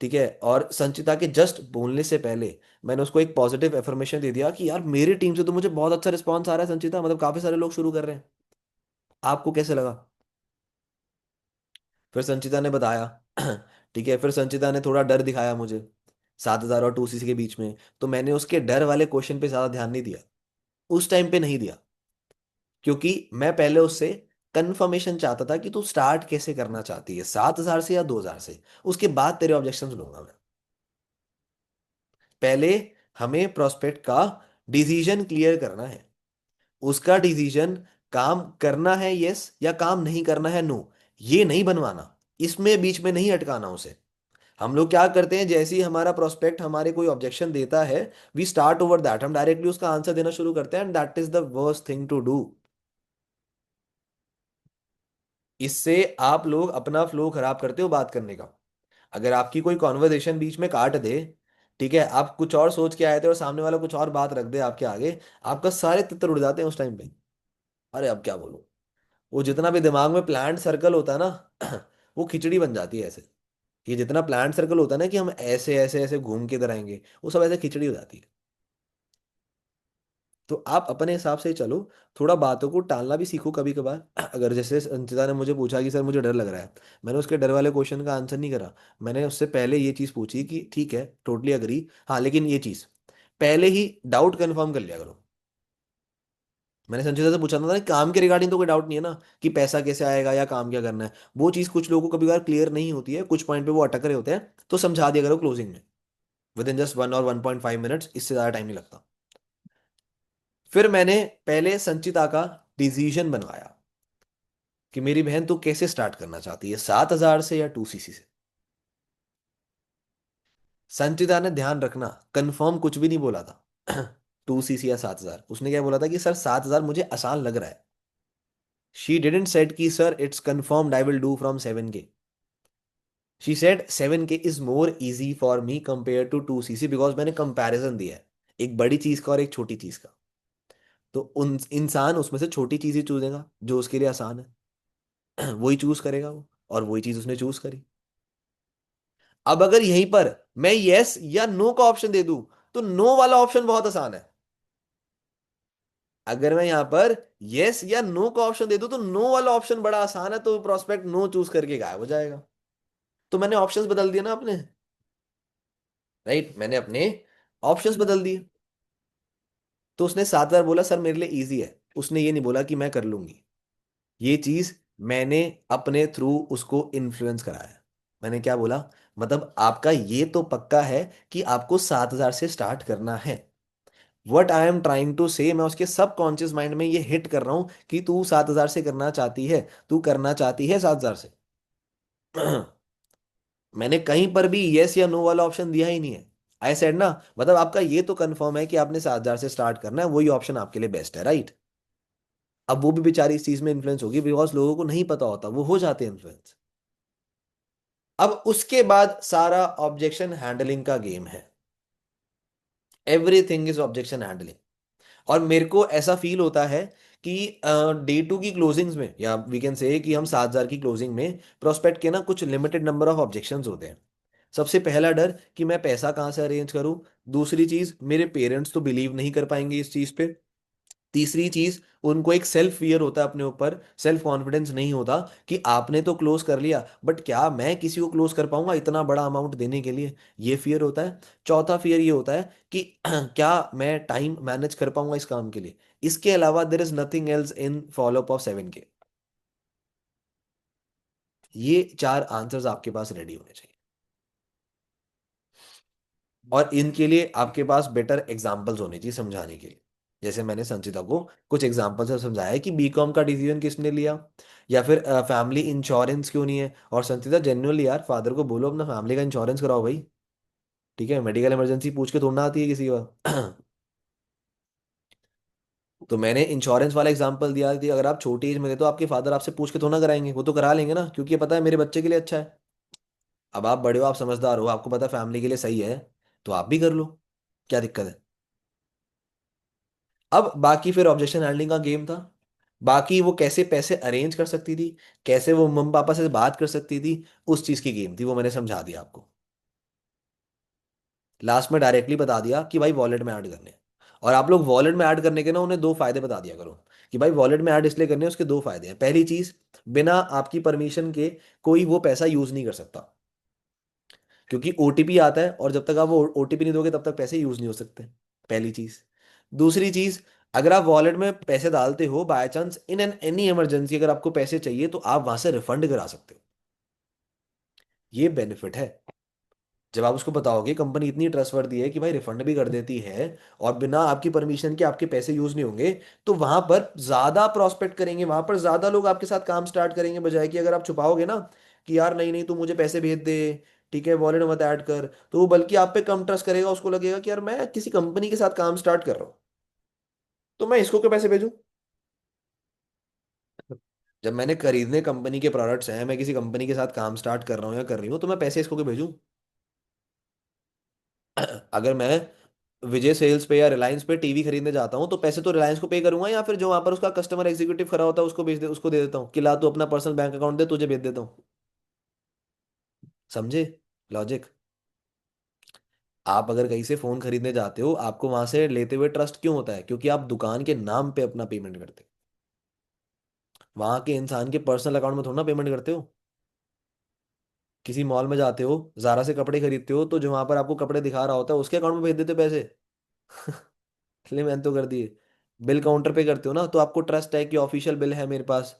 ठीक है, और संचिता के जस्ट बोलने से पहले मैंने उसको एक पॉजिटिव एफर्मेशन दे दिया कि यार मेरी टीम से तो मुझे बहुत अच्छा रिस्पॉन्स आ रहा है संचिता, मतलब काफी सारे लोग शुरू कर रहे हैं, आपको कैसे लगा? फिर संचिता ने बताया। ठीक है, फिर संचिता ने थोड़ा डर दिखाया मुझे 7,000 और 2 सीसी के बीच में, तो मैंने उसके डर वाले क्वेश्चन पे ज्यादा ध्यान नहीं दिया, उस टाइम पे नहीं दिया। क्योंकि मैं पहले उससे कंफर्मेशन चाहता था कि तू स्टार्ट कैसे करना चाहती है, 7,000 से या 2,000 से। उसके बाद तेरे ऑब्जेक्शंस लूंगा मैं। पहले हमें प्रोस्पेक्ट का डिसीजन क्लियर करना है। उसका डिसीजन काम करना है यस, या काम नहीं करना है नो, ये नहीं बनवाना। इसमें बीच में नहीं अटकाना उसे। हम लोग क्या करते हैं, जैसे ही हमारा प्रोस्पेक्ट हमारे कोई ऑब्जेक्शन देता है, वी स्टार्ट ओवर दैट, हम डायरेक्टली उसका आंसर देना शुरू करते हैं, and that is the worst thing to do. इससे आप लोग अपना फ्लो खराब करते हो बात करने का। अगर आपकी कोई कॉन्वर्जेशन बीच में काट दे, ठीक है, आप कुछ और सोच के आए थे और सामने वाला कुछ और बात रख दे आपके आगे, आपका सारे तितर उड़ जाते हैं उस टाइम पे। अरे अब क्या बोलूं, वो जितना भी दिमाग में प्लान्ड सर्कल होता है ना, वो खिचड़ी बन जाती है ऐसे। ये जितना प्लान्ड सर्कल होता है ना कि हम ऐसे ऐसे ऐसे घूम के इधर आएंगे, वो सब ऐसे खिचड़ी हो जाती है। तो आप अपने हिसाब से ही चलो। थोड़ा बातों को टालना भी सीखो कभी कभार। अगर जैसे संचिता ने मुझे पूछा कि सर मुझे डर लग रहा है, मैंने उसके डर वाले क्वेश्चन का आंसर नहीं करा। मैंने उससे पहले ये चीज़ पूछी कि ठीक है टोटली अग्री, हाँ लेकिन ये चीज़ पहले ही डाउट कंफर्म कर लिया करो। मैंने संचिता से पूछा था ना, काम के रिगार्डिंग तो कोई डाउट नहीं है ना, कि पैसा कैसे आएगा या काम क्या करना है। वो चीज़ कुछ लोगों को कभी बार क्लियर नहीं होती है, कुछ पॉइंट पे वो अटक रहे होते हैं, तो समझा दिया करो क्लोजिंग में, विद इन जस्ट 1 और 1.5 मिनट्स, इससे ज़्यादा टाइम नहीं लगता। फिर मैंने पहले संचिता का डिसीजन बनवाया कि मेरी बहन तू कैसे स्टार्ट करना चाहती है, 7,000 से या 2 सीसी से। संचिता ने, ध्यान रखना, कंफर्म कुछ भी नहीं बोला था। 2 सीसी या 7,000, उसने क्या बोला था कि सर 7,000 मुझे आसान लग रहा है। शी डिडेंट सेड कि sir it's confirmed I will do from 7K। She said 7K is more easy for me compare to 2 CC, because मैंने कंपैरिजन दिया है एक बड़ी चीज का और एक छोटी चीज का। तो उन इंसान उसमें से छोटी चीज ही चूजेगा जो उसके लिए आसान है। वही चूज करेगा वो, और वही चीज उसने चूज करी। अब अगर यहीं पर मैं यस या नो का ऑप्शन दे दूं, तो नो वाला ऑप्शन बहुत आसान है। अगर मैं यहां पर यस या नो का ऑप्शन दे दूं तो नो वाला ऑप्शन बड़ा आसान है, तो प्रोस्पेक्ट नो चूज करके गायब हो जाएगा। तो मैंने ऑप्शंस बदल दिए ना अपने, राइट, मैंने अपने ऑप्शंस बदल दिए। तो उसने 7 बार बोला सर मेरे लिए इजी है, उसने ये नहीं बोला कि मैं कर लूंगी। ये चीज मैंने अपने थ्रू उसको इन्फ्लुएंस कराया। मैंने क्या बोला, मतलब आपका ये तो पक्का है कि आपको 7 हजार से स्टार्ट करना है। What I am trying to say, मैं उसके सबकॉन्शियस माइंड में ये हिट कर रहा हूं कि तू 7 हजार से करना चाहती है, तू करना चाहती है 7 हजार से। मैंने कहीं पर भी यस या नो वाला ऑप्शन दिया ही नहीं है। आई सेड ना, मतलब आपका ये तो कंफर्म है कि आपने 7 हजार से स्टार्ट करना है, वही ऑप्शन आपके लिए बेस्ट है, राइट। अब वो भी बेचारी इस चीज में इन्फ्लुएंस होगी, बिकॉज लोगों को नहीं पता होता, वो हो जाते हैं इन्फ्लुएंस। अब उसके बाद सारा ऑब्जेक्शन हैंडलिंग का गेम है। Everything is objection handling. और मेरे को ऐसा फील होता है कि डे टू की क्लोजिंग्स में, या वी कैन से कि हम 7 हजार की क्लोजिंग में प्रोस्पेक्ट के ना कुछ लिमिटेड नंबर ऑफ ऑब्जेक्शंस होते हैं। सबसे पहला डर कि मैं पैसा कहाँ से अरेंज करूं। दूसरी चीज, मेरे पेरेंट्स तो बिलीव नहीं कर पाएंगे इस चीज पे। तीसरी चीज, उनको एक सेल्फ फियर होता है अपने ऊपर, सेल्फ कॉन्फिडेंस नहीं होता कि आपने तो क्लोज कर लिया बट क्या मैं किसी को क्लोज कर पाऊंगा इतना बड़ा अमाउंट देने के लिए, ये फियर होता है। चौथा फियर ये होता है कि क्या मैं टाइम मैनेज कर पाऊंगा इस काम के लिए। इसके अलावा there is nothing else in follow up of 7K। ये 4 आंसर्स आपके पास रेडी होने चाहिए, और इनके लिए आपके पास बेटर एग्जाम्पल्स होने चाहिए समझाने के लिए। जैसे मैंने संचिता को कुछ एग्जाम्पल से समझाया है कि बीकॉम का डिसीजन किसने लिया, या फिर फैमिली इंश्योरेंस क्यों नहीं है। और संचिता जेन्युइनली यार, फादर को बोलो अपना फैमिली का इंश्योरेंस कराओ भाई। ठीक है, मेडिकल इमरजेंसी पूछ के थोड़ा ना आती है किसी का। तो मैंने इंश्योरेंस वाला एग्जांपल दिया कि अगर आप छोटी एज में थे तो आपके फादर आपसे पूछ के थोड़ा ना कराएंगे, वो तो करा लेंगे ना, क्योंकि ये पता है मेरे बच्चे के लिए अच्छा है। अब आप बड़े हो, आप समझदार हो, आपको पता है फैमिली के लिए सही है, तो आप भी कर लो, क्या दिक्कत है। अब बाकी फिर ऑब्जेक्शन हैंडलिंग का गेम था। बाकी वो कैसे पैसे अरेंज कर सकती थी, कैसे वो मम्मी पापा से बात कर सकती थी, उस चीज की गेम थी, वो मैंने समझा दिया आपको। लास्ट में डायरेक्टली बता दिया कि भाई वॉलेट में ऐड करने हैं। और आप लोग वॉलेट में ऐड करने के ना उन्हें दो फायदे बता दिया करो, कि भाई वॉलेट में ऐड इसलिए करने हैं, उसके दो फायदे हैं। पहली चीज, बिना आपकी परमिशन के कोई वो पैसा यूज नहीं कर सकता, क्योंकि ओटीपी आता है, और जब तक आप वो ओटीपी नहीं दोगे तब तक पैसे यूज नहीं हो सकते। पहली चीज। दूसरी चीज, अगर आप वॉलेट में पैसे डालते हो by chance in an any emergency, अगर आपको पैसे चाहिए तो आप वहां से रिफंड करा सकते हो। ये बेनिफिट है। जब आप उसको बताओगे कंपनी इतनी ट्रस्टवर्दी है कि भाई रिफंड भी कर देती है, और बिना आपकी परमिशन के आपके पैसे यूज नहीं होंगे, तो वहां पर ज्यादा प्रोस्पेक्ट करेंगे, वहां पर ज्यादा लोग आपके साथ काम स्टार्ट करेंगे। बजाय कि अगर आप छुपाओगे ना कि यार नहीं नहीं तू मुझे पैसे भेज दे, ठीक है वॉलेट मत ऐड कर, तो वो बल्कि आप पे कम ट्रस्ट करेगा, उसको लगेगा कि यार मैं किसी कंपनी के साथ काम स्टार्ट कर रहा हूँ, तो मैं इसको क्यों पैसे भेजूं। जब मैंने खरीदने कंपनी के प्रोडक्ट्स हैं, मैं किसी कंपनी के साथ काम स्टार्ट कर रहा हूँ या कर रही हूँ, तो मैं पैसे इसको क्यों भेजूं। अगर मैं विजय सेल्स पे या रिलायंस पे टीवी खरीदने जाता हूँ, तो पैसे तो रिलायंस को पे करूंगा, या फिर जो वहां पर उसका कस्टमर एग्जीक्यूटिव खड़ा होता है उसको भेज दे, उसको दे देता हूँ कि ला तू अपना पर्सनल बैंक अकाउंट दे, तुझे भेज देता हूँ। समझे लॉजिक। आप अगर कहीं से फोन खरीदने जाते हो, आपको वहां से लेते हुए ट्रस्ट क्यों होता है, क्योंकि आप दुकान के नाम पे अपना पेमेंट करते हो, वहां के इंसान के पर्सनल अकाउंट में थोड़ा ना पेमेंट करते हो। किसी मॉल में जाते हो, जारा से कपड़े खरीदते हो, तो जो वहां पर आपको कपड़े दिखा रहा होता है उसके अकाउंट में भेज देते हो पैसे। इसलिए मैंने तो कर दिए। बिल काउंटर पे करते हो ना, तो आपको ट्रस्ट है कि ऑफिशियल बिल है मेरे पास,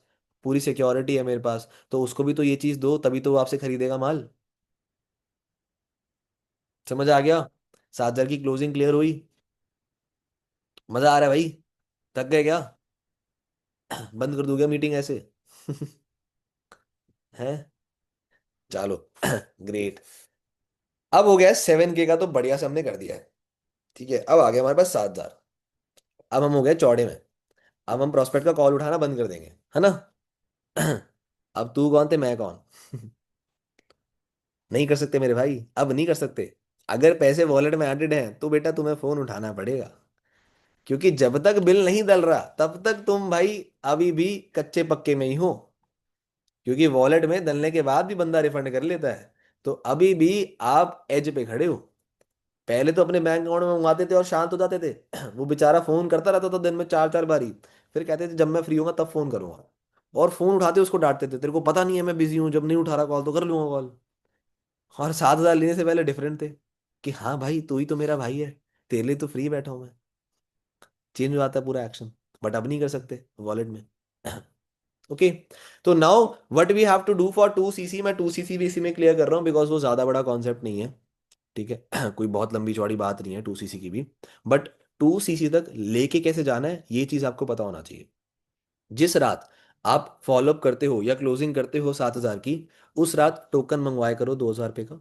पूरी सिक्योरिटी है मेरे पास, तो उसको भी तो ये चीज दो, तभी तो वो आपसे खरीदेगा माल। समझ आ गया। 7 हजार की क्लोजिंग क्लियर हुई। मजा आ रहा है भाई। थक गए क्या। बंद कर दूंगा मीटिंग ऐसे। है। चलो। ग्रेट। अब हो गया 7K का, तो बढ़िया से हमने कर दिया है। ठीक है, अब आ गया हमारे पास 7 हजार। अब हम हो गए चौड़े में। अब हम प्रोस्पेक्ट का कॉल उठाना बंद कर देंगे, है ना। अब तू कौन थे मैं कौन। नहीं कर सकते मेरे भाई, अब नहीं कर सकते। अगर पैसे वॉलेट में एडेड हैं तो बेटा तुम्हें फोन उठाना पड़ेगा, क्योंकि जब तक बिल नहीं डल रहा तब तक तुम भाई अभी भी कच्चे पक्के में ही हो। क्योंकि वॉलेट में डलने के बाद भी बंदा रिफंड कर लेता है, तो अभी भी आप एज पे खड़े हो। पहले तो अपने बैंक अकाउंट में मंगवाते थे और शांत हो जाते थे। वो बेचारा फोन करता रहता था दिन में चार चार बारी। फिर कहते थे जब मैं फ्री होऊंगा तब फोन करूंगा। और फोन उठाते उसको डांटते थे, तेरे को पता नहीं है मैं बिजी हूँ, जब नहीं उठा रहा कॉल तो कर लूंगा कॉल। और 7,000 लेने से पहले डिफरेंट थे कि हाँ भाई तू ही तो मेरा भाई है, तेरे लिए तो फ्री बैठा हूं मैं। चेंज हो जाता है पूरा एक्शन। बट अब नहीं कर सकते वॉलेट में। ओके। तो now what we have to do for 2cc, मैं 2cc भी इसी में क्लियर कर रहा हूँ बिकॉज वो ज्यादा बड़ा कॉन्सेप्ट नहीं है। ठीक है। कोई बहुत लंबी चौड़ी बात नहीं है 2cc की भी। बट 2cc तक लेके कैसे जाना है ये चीज आपको पता होना चाहिए। जिस रात आप फॉलोअप करते हो या क्लोजिंग करते हो 7,000 की, उस रात टोकन मंगवाया करो 2,000 रुपये का।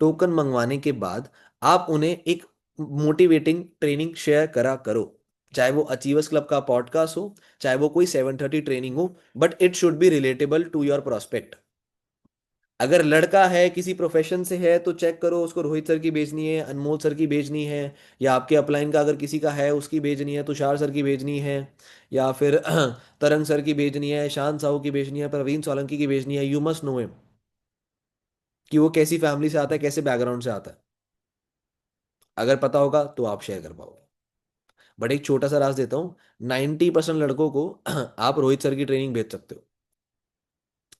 टोकन मंगवाने के बाद आप उन्हें एक मोटिवेटिंग ट्रेनिंग शेयर करा करो। चाहे वो अचीवर्स क्लब का पॉडकास्ट हो, चाहे वो कोई 7:30 ट्रेनिंग हो, but it should be relatable to your prospect. अगर लड़का है किसी प्रोफेशन से है तो चेक करो उसको रोहित सर की भेजनी है, अनमोल सर की भेजनी है, या आपके अपलाइन का अगर किसी का है उसकी भेजनी है, तुषार सर की भेजनी है, या फिर तरंग सर की भेजनी है, शान साहू की भेजनी है, प्रवीण सोलंकी की भेजनी है। यू मस्ट नो हिम कि वो कैसी फैमिली से आता है, कैसे बैकग्राउंड से आता है। अगर पता होगा तो आप शेयर कर पाओगे। बट एक छोटा सा राज देता हूँ, 90% लड़कों को आप रोहित सर की ट्रेनिंग भेज सकते हो।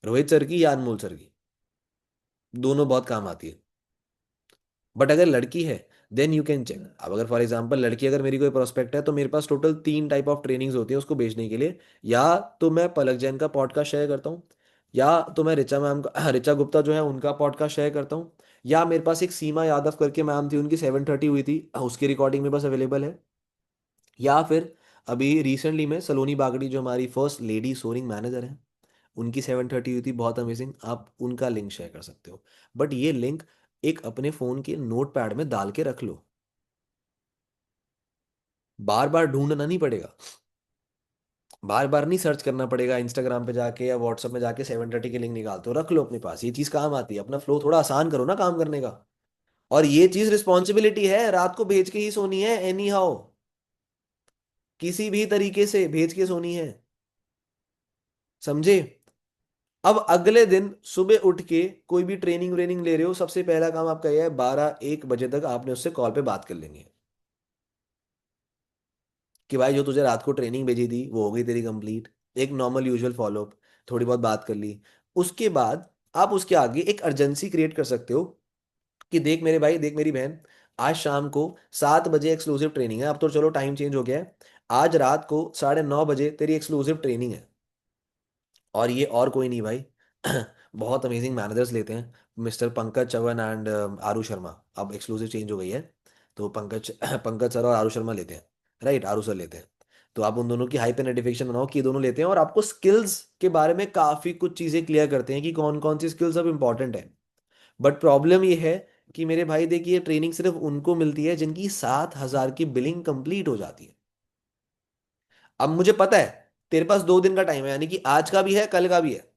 रोहित सर की या अनमोल सर की, दोनों बहुत काम आती है। बट अगर लड़की है देन यू कैन चेक। अब अगर फॉर एग्जांपल लड़की अगर मेरी कोई प्रोस्पेक्ट है तो मेरे पास टोटल 3 टाइप ऑफ ट्रेनिंग्स होती हैं उसको भेजने के लिए। या तो मैं पलक जैन का पॉडकास्ट शेयर करता हूँ, या तो मैं ऋचा मैम का ऋचा गुप्ता जो है उनका पॉडकास्ट शेयर करता हूँ, या मेरे पास एक सीमा यादव करके मैम थी, उनकी 7:30 हुई थी, उसकी रिकॉर्डिंग मेरे पास अवेलेबल है। या फिर अभी रिसेंटली में सलोनी बागड़ी जो हमारी फर्स्ट लेडी सोरिंग मैनेजर है, उनकी 7:30 हुई थी, बहुत अमेजिंग, आप उनका लिंक शेयर कर सकते हो। बट ये लिंक एक अपने फोन के नोट पैड में डाल के रख लो। बार बार ढूंढना नहीं पड़ेगा, बार बार नहीं सर्च करना पड़ेगा इंस्टाग्राम पे जाके या व्हाट्सएप में जाके 7:30 के लिंक निकालते हो, रख लो अपने पास। ये चीज काम आती है, अपना फ्लो थोड़ा आसान करो ना काम करने का। और ये चीज रिस्पॉन्सिबिलिटी है, रात को भेज के ही सोनी है एनी हाउ, किसी भी तरीके से भेज के सोनी है। समझे? अब अगले दिन सुबह उठ के कोई भी ट्रेनिंग व्रेनिंग ले रहे हो, सबसे पहला काम आपका यह है 12-1 बजे तक आपने उससे कॉल पे बात कर लेंगे कि भाई जो तुझे रात को ट्रेनिंग भेजी थी वो हो गई तेरी कंप्लीट। एक नॉर्मल यूजुअल फॉलोअप, थोड़ी बहुत बात कर ली। उसके बाद आप उसके आगे एक अर्जेंसी क्रिएट कर सकते हो कि देख मेरे भाई, देख मेरी बहन, आज शाम को 7 बजे एक्सक्लूसिव ट्रेनिंग है। अब तो चलो टाइम चेंज हो गया है, आज रात को 9:30 बजे तेरी एक्सक्लूसिव ट्रेनिंग है। और ये और कोई नहीं भाई, बहुत अमेजिंग मैनेजर्स लेते हैं, मिस्टर पंकज चौहान एंड आरू शर्मा। अब एक्सक्लूसिव चेंज हो गई है, तो पंकज पंकज सर और आरू शर्मा लेते हैं। राइट, आरू सर लेते हैं। तो आप उन दोनों की हाई पे नोटिफिकेशन बनाओ कि ये दोनों लेते हैं, और आपको स्किल्स के बारे में काफ़ी कुछ चीज़ें क्लियर करते हैं कि कौन कौन सी स्किल्स अब इंपॉर्टेंट है। बट प्रॉब्लम ये है कि मेरे भाई देखिए ट्रेनिंग सिर्फ उनको मिलती है जिनकी 7,000 की बिलिंग कंप्लीट हो जाती है। अब मुझे पता है तेरे पास 2 दिन का टाइम है, यानी कि आज का भी है कल का भी है।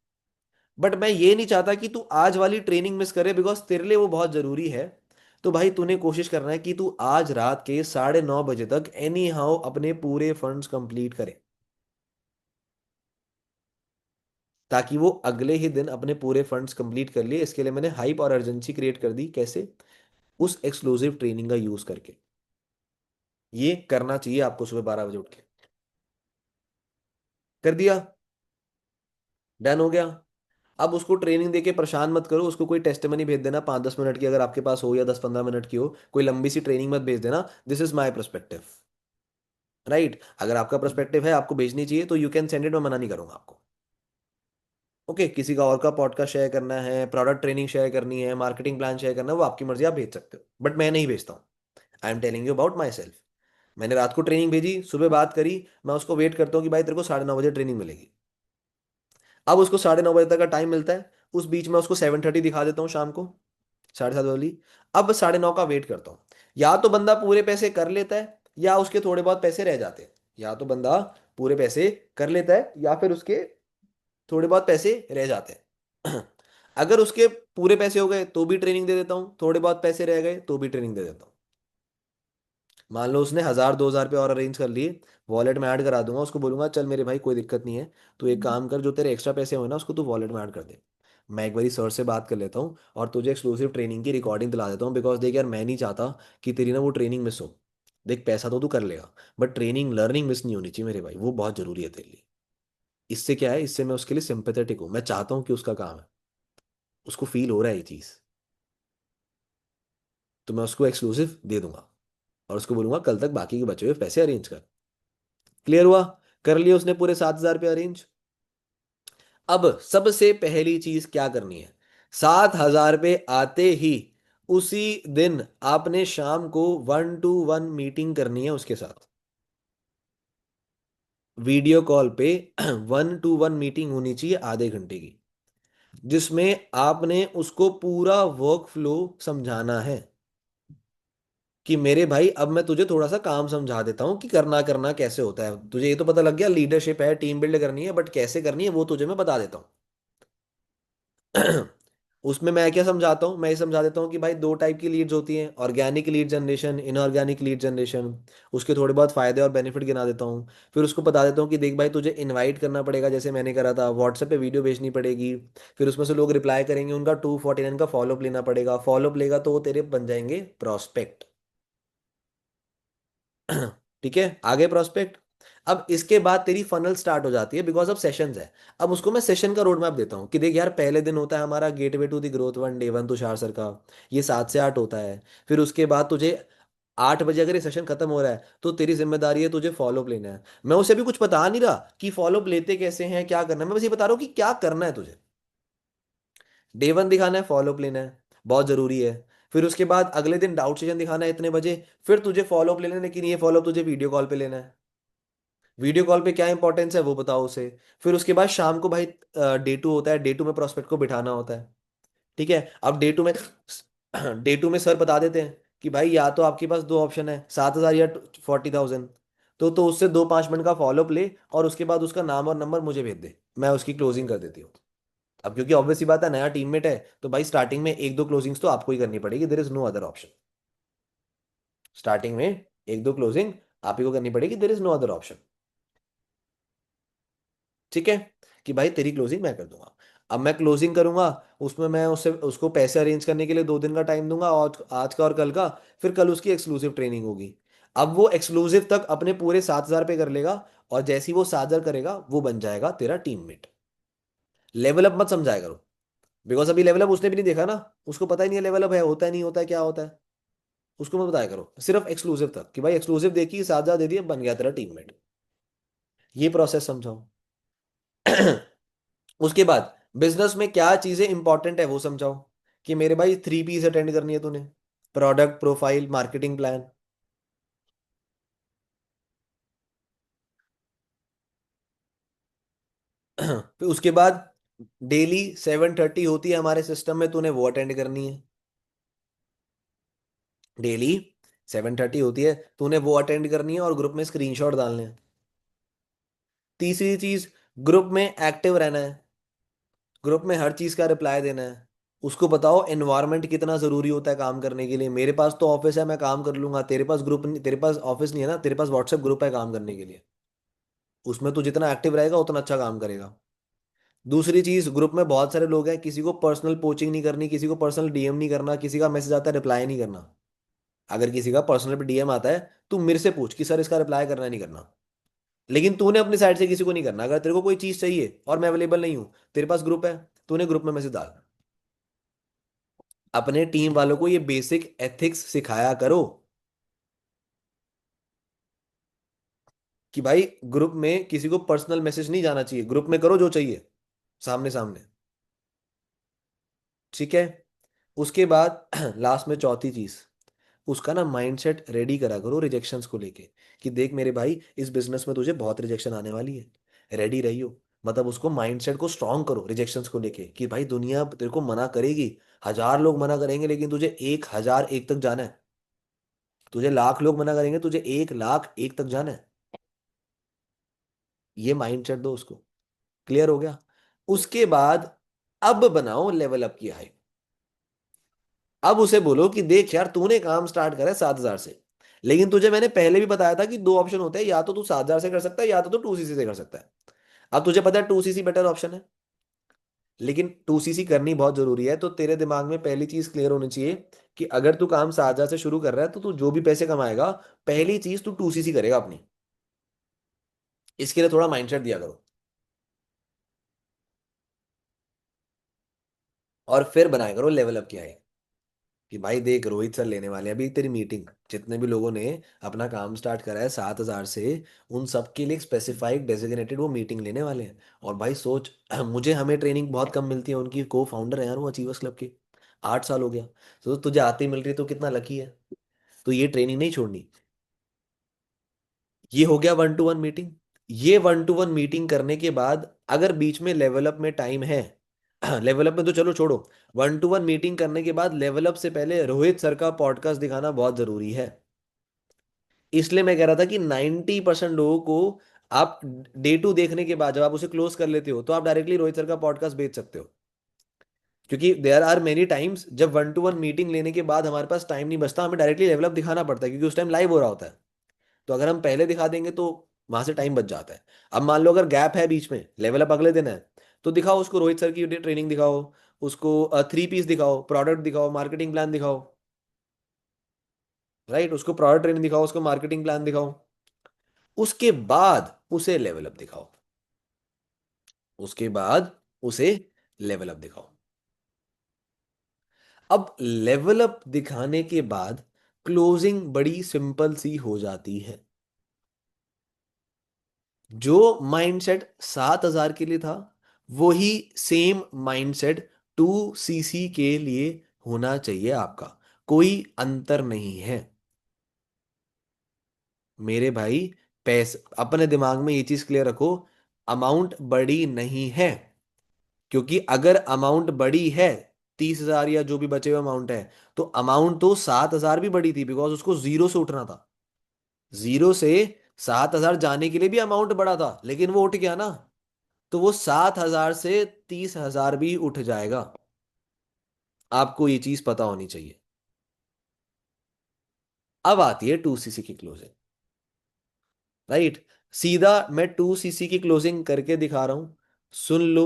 बट मैं ये नहीं चाहता कि तू आज वाली ट्रेनिंग मिस करे बिकॉज तेरे लिए वो बहुत जरूरी है। तो भाई तूने कोशिश करना है कि तू आज रात के 9:30 बजे तक एनी हाउ अपने पूरे फंड्स कंप्लीट करे, ताकि वो अगले ही दिन अपने पूरे फंड्स कंप्लीट कर लिए। इसके लिए मैंने हाइप और अर्जेंसी क्रिएट कर दी। कैसे? उस एक्सक्लूसिव ट्रेनिंग का यूज करके। ये करना चाहिए आपको सुबह 12 बजे उठ के। कर दिया? डन हो गया? अब उसको ट्रेनिंग देके परेशान मत करो, उसको कोई टेस्टमनी भेज देना 5-10 मिनट की, अगर आपके पास हो, या 10-15 मिनट की हो, कोई लंबी सी ट्रेनिंग मत भेज देना। This is my perspective. Right, अगर आपका परस्पेक्टिव है आपको भेजनी चाहिए तो यू कैन सेंड इट, मैं मना नहीं करूंगा आपको। ओके, किसी का और का पॉडकास्ट शेयर करना है, प्रोडक्ट ट्रेनिंग शेयर करनी है, मार्केटिंग प्लान शेयर करना है, वो आपकी मर्जी, आप भेज सकते हो, बट मैं नहीं भेजता हूँ। I am telling you about my self. मैंने रात को ट्रेनिंग भेजी, सुबह बात करी, मैं उसको वेट करता हूँ कि भाई तेरे को 9:30 बजे ट्रेनिंग मिलेगी। अब उसको 9:30 बजे तक का टाइम मिलता है, उस बीच में उसको 7:30 दिखा देता हूँ शाम को, 7:30 वाली। अब 9:30 का वेट करता हूँ। या तो बंदा पूरे पैसे कर लेता है, या उसके थोड़े बहुत पैसे रह जाते हैं। या तो बंदा पूरे पैसे कर लेता है या फिर उसके थोड़े बहुत पैसे रह जाते हैं। अगर उसके पूरे पैसे हो गए तो भी ट्रेनिंग दे देता हूँ, थोड़े बहुत पैसे रह गए तो भी ट्रेनिंग दे देता हूँ। मान लो उसने 1,000-2,000 रुपये और अरेंज कर लिए, वॉलेट में ऐड करा दूंगा, उसको बोलूंगा चल मेरे भाई कोई दिक्कत नहीं है, तू एक काम कर, जो तेरे एक्स्ट्रा पैसे हो ना उसको तू वॉलेट में ऐड कर दे। मैं एक बारी सर से बात कर लेता हूँ और तुझे एक्सक्लूसिव ट्रेनिंग की रिकॉर्डिंग दिला देता हूँ, बिकॉज देख यार मैं नहीं चाहता कि तेरी ना वो ट्रेनिंग मिस हो। देख पैसा तो तू कर लेगा, बट ट्रेनिंग लर्निंग मिस नहीं होनी चाहिए मेरे भाई, वो बहुत जरूरी है तेरे लिए। इससे क्या है, इससे मैं उसके लिए सिंपैथेटिक हूँ, मैं चाहता हूँ कि उसका काम है, उसको फील हो रहा है ये चीज़, तो मैं उसको एक्सक्लूसिव दे दूंगा और उसको बोलूंगा कल तक बाकी के बचे हुए पैसे अरेंज कर। क्लियर हुआ? कर लिए उसने पूरे 7,000 पे अरेंज। अब सबसे पहली चीज क्या करनी है, 7,000 पे आते ही उसी दिन आपने शाम को 1-to-1 मीटिंग करनी है उसके साथ, वीडियो कॉल पे। 1-to-1 मीटिंग होनी चाहिए आधे घंटे की, जिसमें आपने उसको पूरा वर्क फ्लो समझाना है कि मेरे भाई अब मैं तुझे थोड़ा सा काम समझा देता हूँ कि करना करना कैसे होता है। तुझे ये तो पता लग गया लीडरशिप है, टीम बिल्ड करनी है, बट कैसे करनी है वो तुझे मैं बता देता हूँ। उसमें मैं क्या समझाता हूँ, मैं ये समझा देता हूँ कि भाई दो टाइप की लीड्स होती हैं, organic lead generation, inorganic lead generation. उसके थोड़े बहुत फायदे और बेनिफिट गिना देता हूँ। फिर उसको बता देता हूँ कि देख भाई तुझे इनवाइट करना पड़ेगा, जैसे मैंने करा था, व्हाट्सएप पे वीडियो भेजनी पड़ेगी, फिर उसमें से लोग रिप्लाई करेंगे, उनका 249 का फॉलोअप लेना पड़ेगा, फॉलोअप लेगा तो वो तेरे बन जाएंगे प्रॉस्पेक्ट। ठीक है, आगे प्रोस्पेक्ट। अब इसके बाद तेरी फनल स्टार्ट हो जाती है, बिकॉज अब सेशंस है। अब उसको मैं सेशन का रोड मैप देता हूँ कि देख यार पहले दिन होता है हमारा gateway to the growth one, day one Tushar sir का, ये 7 से 8 होता है। फिर उसके बाद तुझे 8 बजे अगर ये सेशन खत्म हो रहा है तो तेरी जिम्मेदारी है तुझे फॉलोअप लेना है। मैं उसे भी कुछ बता नहीं रहा कि फॉलोअप लेते कैसे हैं क्या करना है, मैं बस ये बता रहा हूँ कि क्या करना है तुझे। डे वन दिखाना है, फॉलोअप लेना है, बहुत जरूरी है। फिर उसके बाद अगले दिन डाउट सेशन दिखाना है इतने बजे, फिर तुझे फॉलोअप लेना है, लेकिन ये फॉलोअप तुझे वीडियो कॉल पे लेना है। वीडियो कॉल पे क्या इंपॉर्टेंस है वो बताओ उसे। फिर उसके बाद शाम को भाई डे 2 होता है, डे 2 में प्रोस्पेक्ट को बिठाना होता है। ठीक है, अब डे 2 में डे 2 में सर बता देते हैं कि भाई या तो आपके पास दो ऑप्शन है, 7,000 या 40,000। तो उससे 2-5 मिनट का फॉलोअप ले और उसके बाद उसका नाम और नंबर मुझे भेज दे, मैं उसकी क्लोजिंग कर देती हूँ। अब क्योंकि ऑब्वियस सी बात है नया टीममेट है, तो भाई स्टार्टिंग में एक दो क्लोजिंग्स तो आपको ही करनी पड़ेगी, there is no other option. Starting में एक दो क्लोजिंग आप ही को करनी पड़ेगी, there is no other option. ठीक है, कि भाई तेरी क्लोजिंग मैं कर दूंगा। अब मैं क्लोजिंग करूंगा, उसमें मैं उससे उसको पैसे अरेंज करने के लिए 2 दिन का टाइम दूंगा, और आज का और कल का। फिर कल उसकी एक्सक्लूसिव ट्रेनिंग होगी। अब वो एक्सक्लूसिव तक अपने पूरे 7,000 पे कर लेगा, और जैसे ही वो 7,000 करेगा वो बन जाएगा तेरा टीममेट। लेवल अप मत समझाया करो, बिकॉज अभी लेवल अप उसने भी नहीं देखा ना, उसको पता ही नहीं है लेवल अप है होता है नहीं होता है क्या होता है। उसको मत बताया करो, सिर्फ एक्सक्लूसिव तक कि भाई एक्सक्लूसिव देखी, 7,000 दे दिए, बन गया तेरा टीममेट। ये प्रोसेस समझाओ। उसके बाद बिजनेस में क्या चीजें इंपॉर्टेंट है वो समझाओ, कि मेरे भाई 3 पीस अटेंड करनी है तूने, प्रोडक्ट, प्रोफाइल, मार्केटिंग प्लान। फिर उसके बाद डेली 7:30 होती है हमारे सिस्टम में, तूने वो अटेंड करनी है। डेली 7:30 होती है, तूने वो अटेंड करनी है और ग्रुप में स्क्रीनशॉट डालने हैं। तीसरी चीज, ग्रुप में एक्टिव रहना है, ग्रुप में हर चीज का रिप्लाई देना है। उसको बताओ एनवायरनमेंट कितना जरूरी होता है काम करने के लिए। मेरे पास तो ऑफिस है मैं काम कर लूंगा, तेरे पास ग्रुप नहीं, तेरे पास ऑफिस नहीं है ना, तेरे पास व्हाट्सएप ग्रुप है काम करने के लिए। उसमें तू जितना एक्टिव रहेगा उतना अच्छा काम करेगा। दूसरी चीज, ग्रुप में बहुत सारे लोग हैं, किसी को पर्सनल पोचिंग नहीं करनी, किसी को पर्सनल डीएम नहीं करना, किसी का मैसेज आता है रिप्लाई नहीं करना। अगर किसी का पर्सनल पे डीएम आता है, तू मेरे से पूछ कि सर इसका रिप्लाई करना है, नहीं करना। लेकिन तूने अपनी साइड से किसी को नहीं करना। अगर तेरे को कोई चीज चाहिए और मैं अवेलेबल नहीं हूँ, तेरे पास ग्रुप है, तूने ग्रुप में मैसेज डाल। अपने टीम वालों को ये बेसिक एथिक्स सिखाया करो कि भाई ग्रुप में किसी को पर्सनल मैसेज नहीं जाना चाहिए, ग्रुप में करो जो चाहिए सामने सामने। ठीक है, उसके बाद लास्ट में चौथी चीज, उसका ना माइंडसेट रेडी करा करो रिजेक्शंस को लेके, कि देख मेरे भाई इस बिजनेस में तुझे बहुत रिजेक्शन आने वाली है, रेडी रहियो। मतलब उसको माइंडसेट को स्ट्रांग करो रिजेक्शंस को लेके, कि भाई दुनिया तेरे को मना करेगी, 1,000 लोग मना करेंगे, लेकिन तुझे 1,001 तक जाना है। तुझे 1,00,000 लोग मना करेंगे, तुझे 1,00,001 तक जाना है। ये माइंडसेट दो उसको। क्लियर हो गया? उसके बाद अब बनाओ लेवल अप की हाइप। अब उसे बोलो कि देख यार तूने काम स्टार्ट करा है 7,000 से, लेकिन तुझे मैंने पहले भी बताया था कि दो ऑप्शन होते हैं, या तो तू 7,000 से कर सकता है या तो तू 2cc से कर सकता है। अब तुझे पता है 2cc बेटर ऑप्शन है। लेकिन 2cc करनी बहुत जरूरी है। तो तेरे दिमाग में पहली चीज क्लियर होनी चाहिए कि अगर तू काम 7,000 से शुरू कर रहा है तो तू जो भी पैसे कमाएगा, पहली चीज तू 2cc करेगा अपनी। इसके लिए थोड़ा माइंडसेट दिया करो। और फिर बनाया करो लेवल अप किया है कि भाई देख, रोहित सर लेने वाले हैं अभी तेरी मीटिंग, जितने भी लोगों ने अपना काम स्टार्ट करा है 7,000 से, उन सब के लिए एक स्पेसिफाइड डेजिग्नेटेड वो मीटिंग लेने वाले हैं। और भाई सोच, मुझे हमें ट्रेनिंग बहुत कम मिलती है, उनकी को फाउंडर है यार वो अचीवर्स क्लब के। 8 साल हो गया। तो तुझे आते ही मिल रही है तो कितना लकी है। तो ये ट्रेनिंग नहीं छोड़नी। ये हो गया 1-to-1 मीटिंग। ये 1-to-1 मीटिंग करने के बाद अगर बीच में लेवल अप में टाइम है, लेवल अप में तो चलो छोड़ो, 1-to-1 मीटिंग करने के बाद लेवल अप से पहले रोहित सर का पॉडकास्ट दिखाना बहुत जरूरी है। इसलिए मैं कह रहा था कि 90% लोगों को आप डे टू देखने के बाद जब आप उसे क्लोज कर लेते हो तो आप डायरेक्टली रोहित सर का पॉडकास्ट बेच सकते हो। क्योंकि देयर आर मेनी टाइम्स जब 1-to-1 मीटिंग लेने के बाद हमारे पास टाइम नहीं बचता, हमें डायरेक्टली लेवल अप दिखाना पड़ता है क्योंकि उस टाइम लाइव हो रहा होता है। तो अगर हम पहले दिखा देंगे तो वहां से टाइम बच जाता है। अब मान लो अगर गैप है बीच में, लेवल अप अगले दिन है, तो दिखाओ उसको रोहित सर की ट्रेनिंग दिखाओ, उसको 3 पीस दिखाओ, प्रोडक्ट दिखाओ, मार्केटिंग प्लान दिखाओ। राइट, उसको प्रोडक्ट ट्रेनिंग दिखाओ, उसको मार्केटिंग प्लान दिखाओ। उसके बाद उसे लेवल अप दिखाओ। उसके बाद उसे लेवल अप दिखाओ। अब लेवल अप दिखाने के बाद क्लोजिंग बड़ी सिंपल सी हो जाती है। जो माइंडसेट 7,000 के लिए था, वही सेम माइंडसेट 2cc के लिए होना चाहिए आपका। कोई अंतर नहीं है मेरे भाई। पैसे अपने दिमाग में ये चीज क्लियर रखो, अमाउंट बड़ी नहीं है। क्योंकि अगर अमाउंट बड़ी है, 30,000 या जो भी बचे हुए अमाउंट है, तो अमाउंट तो 7,000 भी बड़ी थी बिकॉज उसको जीरो से उठना था। जीरो से 7,000 जाने के लिए भी अमाउंट बड़ा था, लेकिन वो उठ गया ना। तो वो 7,000 से 30,000 भी उठ जाएगा। आपको ये चीज पता होनी चाहिए। अब आती है 2cc की क्लोजिंग। राइट, सीधा मैं 2cc की क्लोजिंग करके दिखा रहा हूं। सुन लो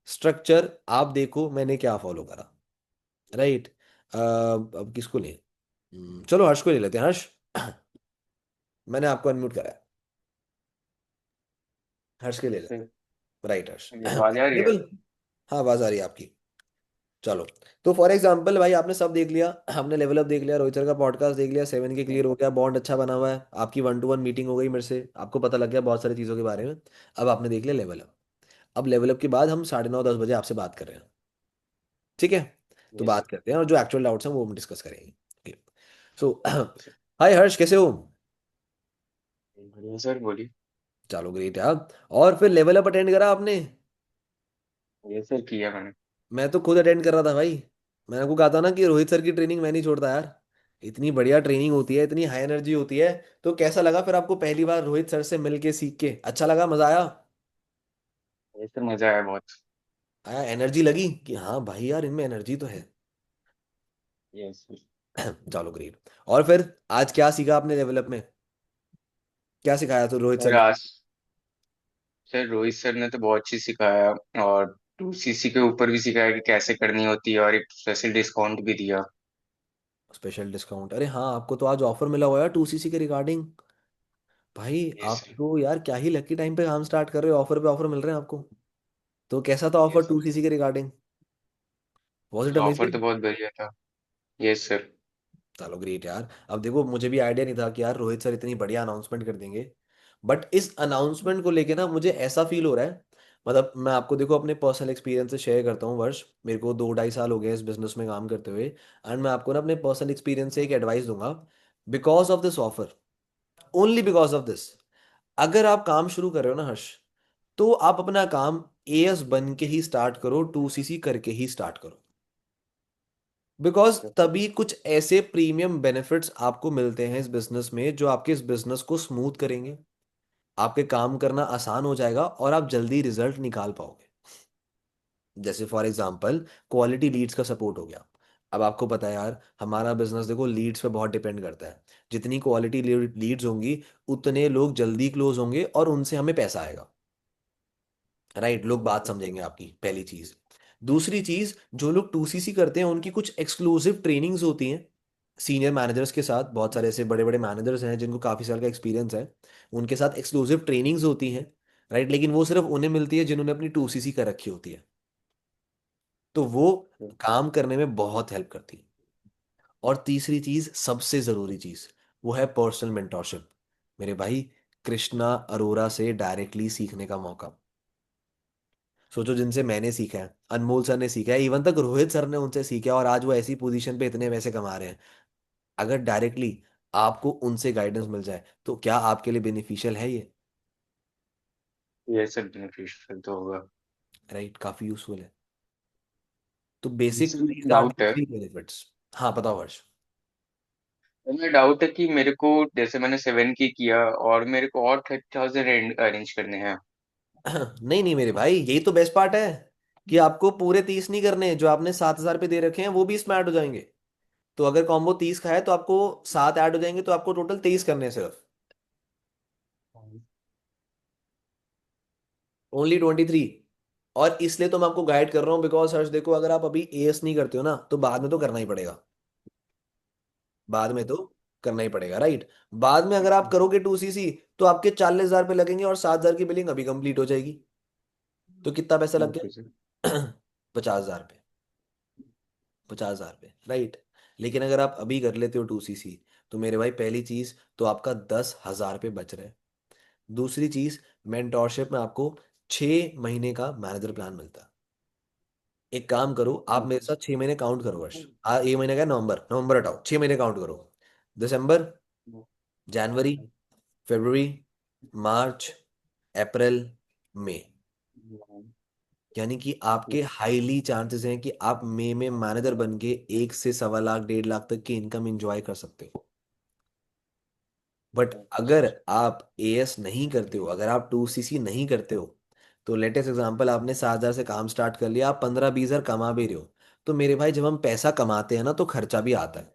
स्ट्रक्चर, आप देखो मैंने क्या फॉलो करा। राइट, अब किसको ले, चलो हर्ष को ले लेते हैं। हर्ष, मैंने आपको अनम्यूट करा है, हर्ष के ले यस लेते सर। हैं। राइट हर्ष, ये आवाज आ रही है? कंफर्टेबल। हाँ आवाज आ रही है आपकी। चलो, तो फॉर एग्जाम्पल भाई आपने सब देख लिया, हमने लेवल अप देख लिया, रोहित सर का पॉडकास्ट देख लिया, 7 के क्लियर हो गया, बॉन्ड अच्छा बना हुआ है, आपकी 1-to-1 मीटिंग हो गई मेरे से, आपको पता लग गया बहुत सारी चीज़ों के बारे में। अब आपने देख लिया लेवल अप। अब लेवल अप के बाद हम 9:30-10 बजे आपसे बात कर रहे हैं। ठीक है, तो यस बात सर। करते हैं और जो एक्चुअल डाउट्स हैं वो हम डिस्कस करेंगे। So yes sir. हाय हर्ष, कैसे हो? बढ़िया सर, बोलिए। चलो ग्रेट यार। और फिर लेवल अप अटेंड करा आपने? यस सर, किया मैंने। मैं तो खुद अटेंड कर रहा था भाई। मैंने आपको कहा था ना कि रोहित सर की ट्रेनिंग मैं नहीं छोड़ता यार। इतनी बढ़िया ट्रेनिंग होती है, इतनी हाई एनर्जी होती है। तो कैसा लगा फिर आपको पहली बार रोहित सर से मिल के सीख के? अच्छा लगा, मजा आया? यस सर, मजा आया बहुत। आया, एनर्जी लगी कि हाँ भाई यार इनमें एनर्जी तो है। Yes sir. चलो ग्रेट। और फिर आज क्या सीखा आपने डेवलप में? क्या सिखाया तो रोहित सर सर ने? आज सर रोहित सर ने तो बहुत चीज सिखाया, और 2cc के ऊपर भी सिखाया कि कैसे करनी होती है, और एक स्पेशल डिस्काउंट भी दिया। स्पेशल डिस्काउंट, अरे हाँ आपको तो आज ऑफर मिला हुआ है 2cc के रिगार्डिंग। भाई यस आप सर। तो यार क्या ही लकी टाइम पे काम स्टार्ट कर रहे हो, ऑफर पे ऑफर मिल रहे हैं आपको। तो कैसा था ऑफर यस 2cc के regarding? Was it sir, offer तो अमेजिंग? बहुत बढ़िया था। Yes sir. चलो ग्रेट यार। अब देखो मुझे भी आइडिया नहीं था कि यार रोहित सर इतनी बढ़िया अनाउंसमेंट कर देंगे। बट इस अनाउंसमेंट को लेके ना मुझे ऐसा फील हो रहा है, मतलब मैं आपको देखो अपने पर्सनल एक्सपीरियंस से शेयर करता हूँ वर्ष। मेरे को 2-2.5 साल हो गए इस बिजनेस में काम करते हुए। एंड मैं आपको ना अपने पर्सनल एक्सपीरियंस से एक एडवाइस दूंगा। Because of this offer, only because of this, अगर आप काम शुरू कर रहे हो ना हर्ष, तो आप अपना काम एएस बन के ही स्टार्ट करो, 2cc करके ही स्टार्ट करो। बिकॉज तभी कुछ ऐसे प्रीमियम बेनिफिट्स आपको मिलते हैं इस बिजनेस में जो आपके इस बिजनेस को स्मूथ करेंगे। आपके काम करना आसान हो जाएगा और आप जल्दी रिजल्ट निकाल पाओगे। जैसे फॉर एग्जांपल क्वालिटी लीड्स का सपोर्ट हो गया। अब आपको पता है यार हमारा बिजनेस देखो लीड्स पे बहुत डिपेंड करता है। जितनी क्वालिटी लीड्स होंगी, उतने लोग जल्दी क्लोज होंगे और उनसे हमें पैसा आएगा। राइट, लोग बात समझेंगे आपकी, पहली चीज। दूसरी चीज, जो लोग 2सीसी करते हैं उनकी कुछ एक्सक्लूसिव ट्रेनिंग्स होती हैं सीनियर मैनेजर्स के साथ। बहुत सारे ऐसे बड़े बड़े मैनेजर्स हैं जिनको काफी साल का एक्सपीरियंस है, उनके साथ एक्सक्लूसिव ट्रेनिंग्स होती हैं, राइट। लेकिन वो सिर्फ उन्हें मिलती है जिन्होंने अपनी 2सीसी कर रखी होती है। तो वो काम करने में बहुत हेल्प करती है। और तीसरी चीज, सबसे जरूरी चीज, वो है पर्सनल मेंटोरशिप। मेरे भाई, कृष्णा अरोरा से डायरेक्टली सीखने का मौका। सोचो, जिनसे मैंने सीखा है, अनमोल सर ने सीखा है, इवन तक रोहित सर ने उनसे सीखा है, और आज वो ऐसी पोजीशन पे इतने पैसे कमा रहे हैं। अगर डायरेक्टली आपको उनसे गाइडेंस मिल जाए तो क्या आपके लिए बेनिफिशियल है ये? ये सब बेनिफिशियल तो होगा। राइट, काफी यूजफुल है। तो बेसिक जैसे दीज आर द डाउट है, थ्री बेनिफिट्स। हाँ, बताओ हर्ष। मैं डाउट है कि मेरे को, जैसे मैंने 7 की किया और मेरे को और 30,000 अरेंज करने हैं। नहीं नहीं मेरे भाई, यही तो बेस्ट पार्ट है, कि आपको पूरे 30 नहीं करने। जो आपने 7,000 पे दे रखे हैं वो भी इसमें ऐड हो जाएंगे। तो अगर कॉम्बो 30 का है तो आपको 7 ऐड हो जाएंगे, तो आपको टोटल 23 करने हैं सिर्फ। ओनली 23। और इसलिए तो मैं आपको गाइड कर रहा हूँ, बिकॉज हर्ष देखो, अगर आप अभी एएस नहीं करते हो ना, तो बाद में तो करना ही पड़ेगा। बाद में तो करना ही पड़ेगा, राइट। बाद में अगर आप करोगे 2सीसी, तो आपके 40,000 पे लगेंगे और 7,000 की बिलिंग अभी कंप्लीट हो जाएगी। तो कितना पैसा लग ओके सर। गया? 50,000 पे। 50,000 पे, राइट। लेकिन अगर आप अभी कर लेते हो 2सीसी, तो मेरे भाई पहली चीज तो आपका 10,000 पे बच रहे हैं। दूसरी चीज, मेंटोरशिप में आपको 6 महीने का मैनेजर प्लान मिलता है। एक काम करो, आप मेरे साथ 6 महीने काउंट करो वर्ष। ये महीने का है नवंबर, नवंबर हटाओ, 6 महीने काउंट करो। दिसंबर, जनवरी, फरवरी, मार्च, अप्रैल, मई। यानी कि आपके हाईली चांसेस हैं कि आप मई में मैनेजर बन के 1 से 1.25 लाख 1.5 लाख तक की इनकम एंजॉय कर सकते हो। बट अगर आप एएस नहीं करते हो, अगर आप 2सीसी नहीं करते हो, तो लेटेस्ट एग्जांपल, आपने 7,000 से काम स्टार्ट कर लिया, आप 15-20 हजार कमा भी रहे हो, तो मेरे भाई जब हम पैसा कमाते हैं ना, तो खर्चा भी आता है।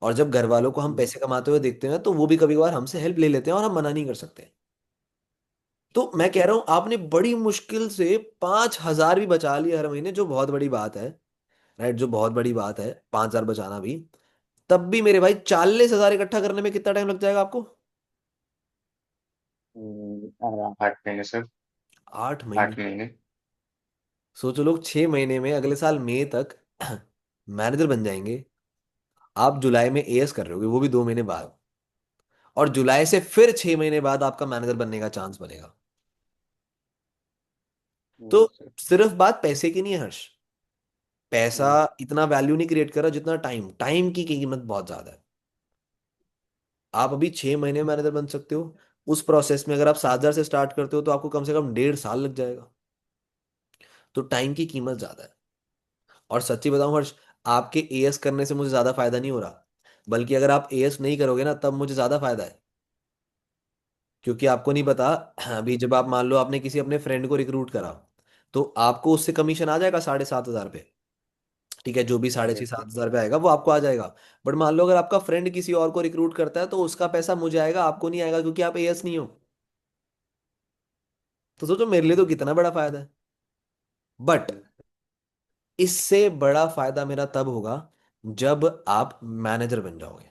और जब घर वालों को हम पैसे कमाते हुए देखते हैं, तो वो भी कभी कभार हमसे हेल्प ले लेते हैं, और हम मना नहीं कर सकते। तो मैं कह रहा हूं, आपने बड़ी मुश्किल से 5,000 भी बचा लिए हर महीने, जो बहुत बड़ी बात है, राइट, जो बहुत बड़ी बात है 5,000 बचाना भी। तब भी मेरे भाई 40,000 इकट्ठा करने में कितना टाइम लग जाएगा आपको? 8 महीने सर। 8 महीने। 8 महीने। सोचो, लोग 6 महीने में अगले साल मई तक मैनेजर बन जाएंगे। आप जुलाई में एएस कर रहे होगे, वो भी 2 महीने बाद। और जुलाई से फिर 6 महीने बाद आपका मैनेजर बनने का चांस बनेगा। तो सर। सिर्फ बात पैसे की नहीं है हर्ष। पैसा इतना वैल्यू नहीं क्रिएट कर रहा जितना टाइम। टाइम की कीमत बहुत ज्यादा है। आप अभी 6 महीने मैनेजर बन सकते हो। उस प्रोसेस में अगर आप 7,000 से स्टार्ट करते हो, तो आपको कम से कम 1.5 साल लग जाएगा। तो टाइम की कीमत ज्यादा है। और सच्ची बताऊं हर्ष, आपके एएस करने से मुझे ज्यादा फायदा नहीं हो रहा, बल्कि अगर आप एएस नहीं करोगे ना, तब मुझे ज्यादा फायदा है। क्योंकि आपको नहीं पता, अभी जब आप मान लो आपने किसी अपने फ्रेंड को रिक्रूट करा, तो आपको उससे कमीशन आ जाएगा 7,500 पे। ठीक है, जो भी साढ़े छः यस सात सर। हजार पे आएगा वो आपको आ जाएगा। बट मान लो अगर आपका फ्रेंड किसी और को रिक्रूट करता है, तो उसका पैसा मुझे आएगा, आपको नहीं आएगा, क्योंकि आप एएस नहीं हो। तो सोचो, मेरे लिए तो कितना बड़ा फायदा है। बट इससे बड़ा फायदा मेरा तब होगा जब आप मैनेजर बन जाओगे।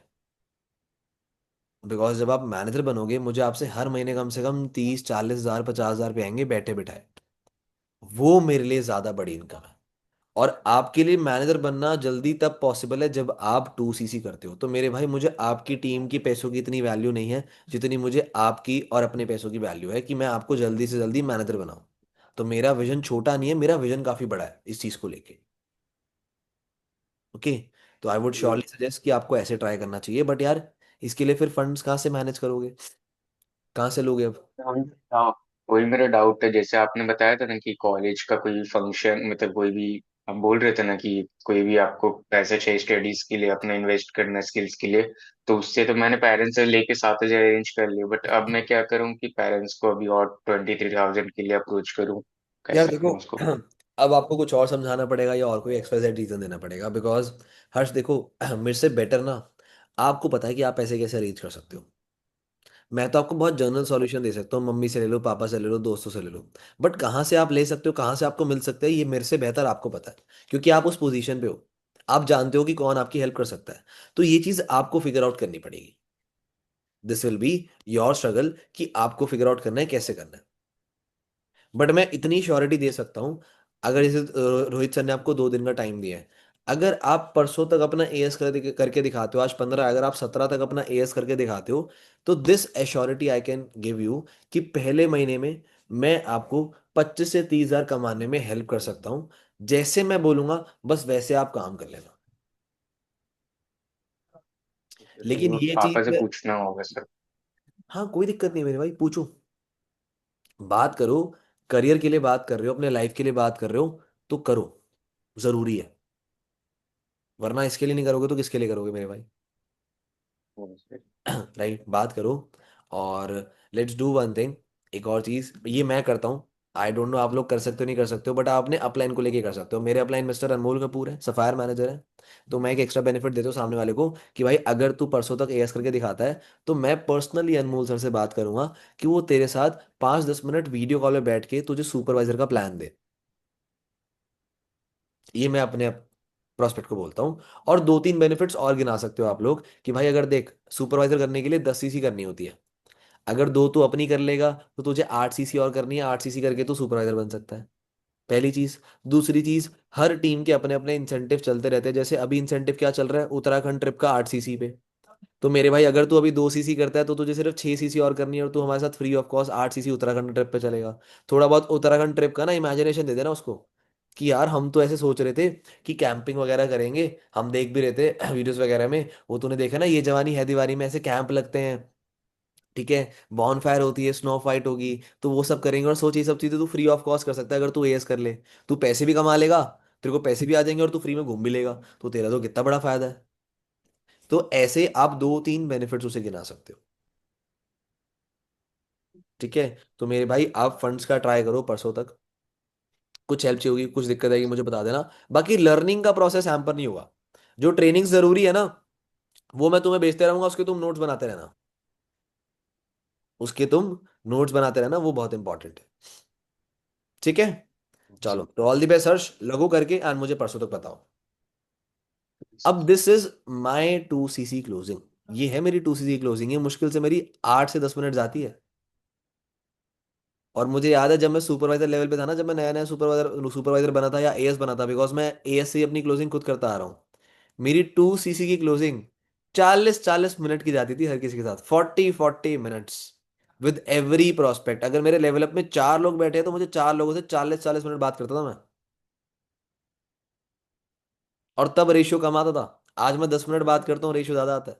बिकॉज जब आप मैनेजर बनोगे, मुझे आपसे हर महीने कम से कम 30-40 हजार 50,000 पे आएंगे बैठे बिठाए। वो मेरे लिए ज्यादा बड़ी इनकम है। और आपके लिए मैनेजर बनना जल्दी तब पॉसिबल है जब आप 2सीसी करते हो। तो मेरे भाई, मुझे आपकी टीम की पैसों की इतनी वैल्यू नहीं है जितनी मुझे आपकी और अपने पैसों की वैल्यू है, कि मैं आपको जल्दी से जल्दी मैनेजर बनाऊं। तो मेरा विजन छोटा नहीं है, मेरा विजन काफी बड़ा है इस चीज को लेके। ओके। तो आई वुड श्योरली सजेस्ट कि आपको ऐसे ट्राई करना चाहिए। बट यार, इसके लिए फिर फंड्स कहाँ से मैनेज करोगे? कहाँ से लोगे अब? हाँ, वही मेरा डाउट है। जैसे आपने बताया था ना कि कॉलेज का कोई फंक्शन, मतलब कोई भी, आप बोल रहे थे ना कि कोई भी आपको पैसे चाहिए स्टडीज के लिए, अपना इन्वेस्ट करना स्किल्स के लिए, तो उससे तो मैंने पेरेंट्स से लेके 7,000 अरेंज कर लिए। बट अब मैं क्या करूँ कि पेरेंट्स को अभी और 23,000 के लिए अप्रोच करूँ? यार कैसे देखो, करूँ उसको? अब आपको कुछ और समझाना पड़ेगा या और कोई एक्सप्रेस रीजन देना पड़ेगा, बिकॉज हर्ष देखो, मेरे से बेटर ना आपको पता है कि आप पैसे कैसे अरेंज कर सकते हो। मैं तो आपको बहुत जनरल सॉल्यूशन दे सकता हूँ, मम्मी से ले लो, पापा से ले लो, दोस्तों से ले लो। बट कहाँ से आप ले सकते हो, कहाँ से आपको मिल सकता है, ये मेरे से बेहतर आपको पता है, क्योंकि आप उस पोजीशन पे हो। आप जानते हो कि कौन आपकी हेल्प कर सकता है। तो ये चीज़ आपको फिगर आउट करनी पड़ेगी। This will be your struggle, कि आपको फिगर आउट करना है कैसे करना है। बट मैं इतनी श्योरिटी दे सकता हूँ, अगर जैसे रोहित सर ने आपको 2 दिन का टाइम दिया है, अगर आप परसों तक अपना एएस करके दिखाते हो, आज 15, अगर आप 17 तक अपना एएस करके दिखाते हो, तो this assurity I can give you कि पहले महीने में मैं आपको 25 से 30 हज़ार कमाने में हेल्प कर सकता हूँ। जैसे मैं बोलूंगा बस वैसे आप काम कर लेना। लेकिन तो ये पापा से चीज, पूछना होगा सर। हाँ कोई दिक्कत नहीं मेरे भाई, पूछो, बात करो। करियर के लिए बात कर रहे हो, अपने लाइफ के लिए बात कर रहे हो, तो करो, जरूरी है। वरना इसके लिए नहीं करोगे तो किसके लिए करोगे मेरे भाई? राइट, बात करो। और लेट्स डू वन थिंग, एक और चीज ये मैं करता हूँ। आई डोंट नो आप लोग कर सकते हो नहीं कर सकते हो, बट आप अपने अपलाइन को लेके कर सकते हो। मेरे अपलाइन मिस्टर अनमोल कपूर है, सफायर मैनेजर है। तो मैं एक एक्स्ट्रा बेनिफिट देता हूँ सामने वाले को, कि भाई अगर तू परसों तक एएस करके दिखाता है, तो मैं पर्सनली अनमोल सर से बात करूंगा कि वो तेरे साथ 5-10 मिनट वीडियो कॉल में बैठ के तुझे सुपरवाइजर का प्लान दे। ये मैं अपने प्रोस्पेक्ट को बोलता हूँ। और 2-3 बेनिफिट्स और गिना सकते हो आप लोग, कि भाई अगर देख, सुपरवाइजर करने के लिए 10 सीसी करनी होती है। अगर दो तू अपनी कर लेगा, तो तुझे 8 सीसी और करनी है, 8 सीसी करके तू सुपरवाइजर बन सकता है। पहली चीज। दूसरी चीज, हर टीम के अपने अपने इंसेंटिव चलते रहते हैं। जैसे अभी इंसेंटिव क्या चल रहा है, उत्तराखंड ट्रिप का 8 सीसी पे। तो मेरे भाई अगर तू अभी 2 सीसी करता है, तो तुझे सिर्फ 6 सीसी और करनी है, और तू हमारे साथ free of cost 8 CC Uttarakhand trip पे चलेगा। थोड़ा बहुत उत्तराखंड ट्रिप का ना इमेजिनेशन दे देना उसको, कि यार हम तो ऐसे सोच रहे थे कि कैंपिंग वगैरह करेंगे। हम देख भी रहे थे वीडियोस वगैरह में, वो तूने देखा ना, ये जवानी है दीवानी में ऐसे कैंप लगते हैं। ठीक है, बॉन फायर होती है, स्नो फाइट होगी, तो वो सब करेंगे। और सोच, ये सब चीजें तू फ्री ऑफ कॉस्ट कर सकता है अगर तू एएस कर ले। तू पैसे भी कमा लेगा, तेरे को पैसे भी आ जाएंगे, और तू फ्री में घूम भी लेगा, तो तेरा तो कितना बड़ा फायदा है। तो ऐसे आप 2-3 बेनिफिट्स उसे गिना सकते हो। ठीक है, तो मेरे भाई आप फंड्स का ट्राई करो परसों तक। कुछ हेल्प चाहिए होगी, कुछ दिक्कत आएगी, मुझे बता देना। बाकी लर्निंग का प्रोसेस हैम्पर नहीं होगा। जो ट्रेनिंग जरूरी है ना, वो मैं तुम्हें भेजते रहूंगा, उसके तुम नोट्स बनाते रहना। उसके तुम नोट्स बनाते रहना, वो बहुत इंपॉर्टेंट है। ठीक है, चलो, जी। तो ऑल द बेस्ट हर्ष, लगो करके एंड मुझे परसों तक बताओ। अब this is my 2 CC closing. ये है मेरी 2 सीसी क्लोजिंग, ये मुश्किल से मेरी 8 से 10 मिनट जाती है। और मुझे याद है जब मैं सुपरवाइजर लेवल पे था ना, जब मैं नया नया सुपरवाइजर सुपरवाइजर बना था या एएस बना था, बिकॉज मैं एएस से ही अपनी क्लोजिंग खुद करता आ रहा हूँ। मेरी 2 सीसी की क्लोजिंग 40-40 मिनट की जाती थी हर किसी के साथ, 40-40 मिनट्स विद एवरी प्रोस्पेक्ट। अगर मेरे लेवल अप में 4 लोग बैठे हैं, तो मुझे 4 लोगों से 40-40 मिनट बात करता था मैं। और तब रेशियो कम आता था। आज मैं 10 मिनट बात करता हूँ, रेशियो ज्यादा आता है।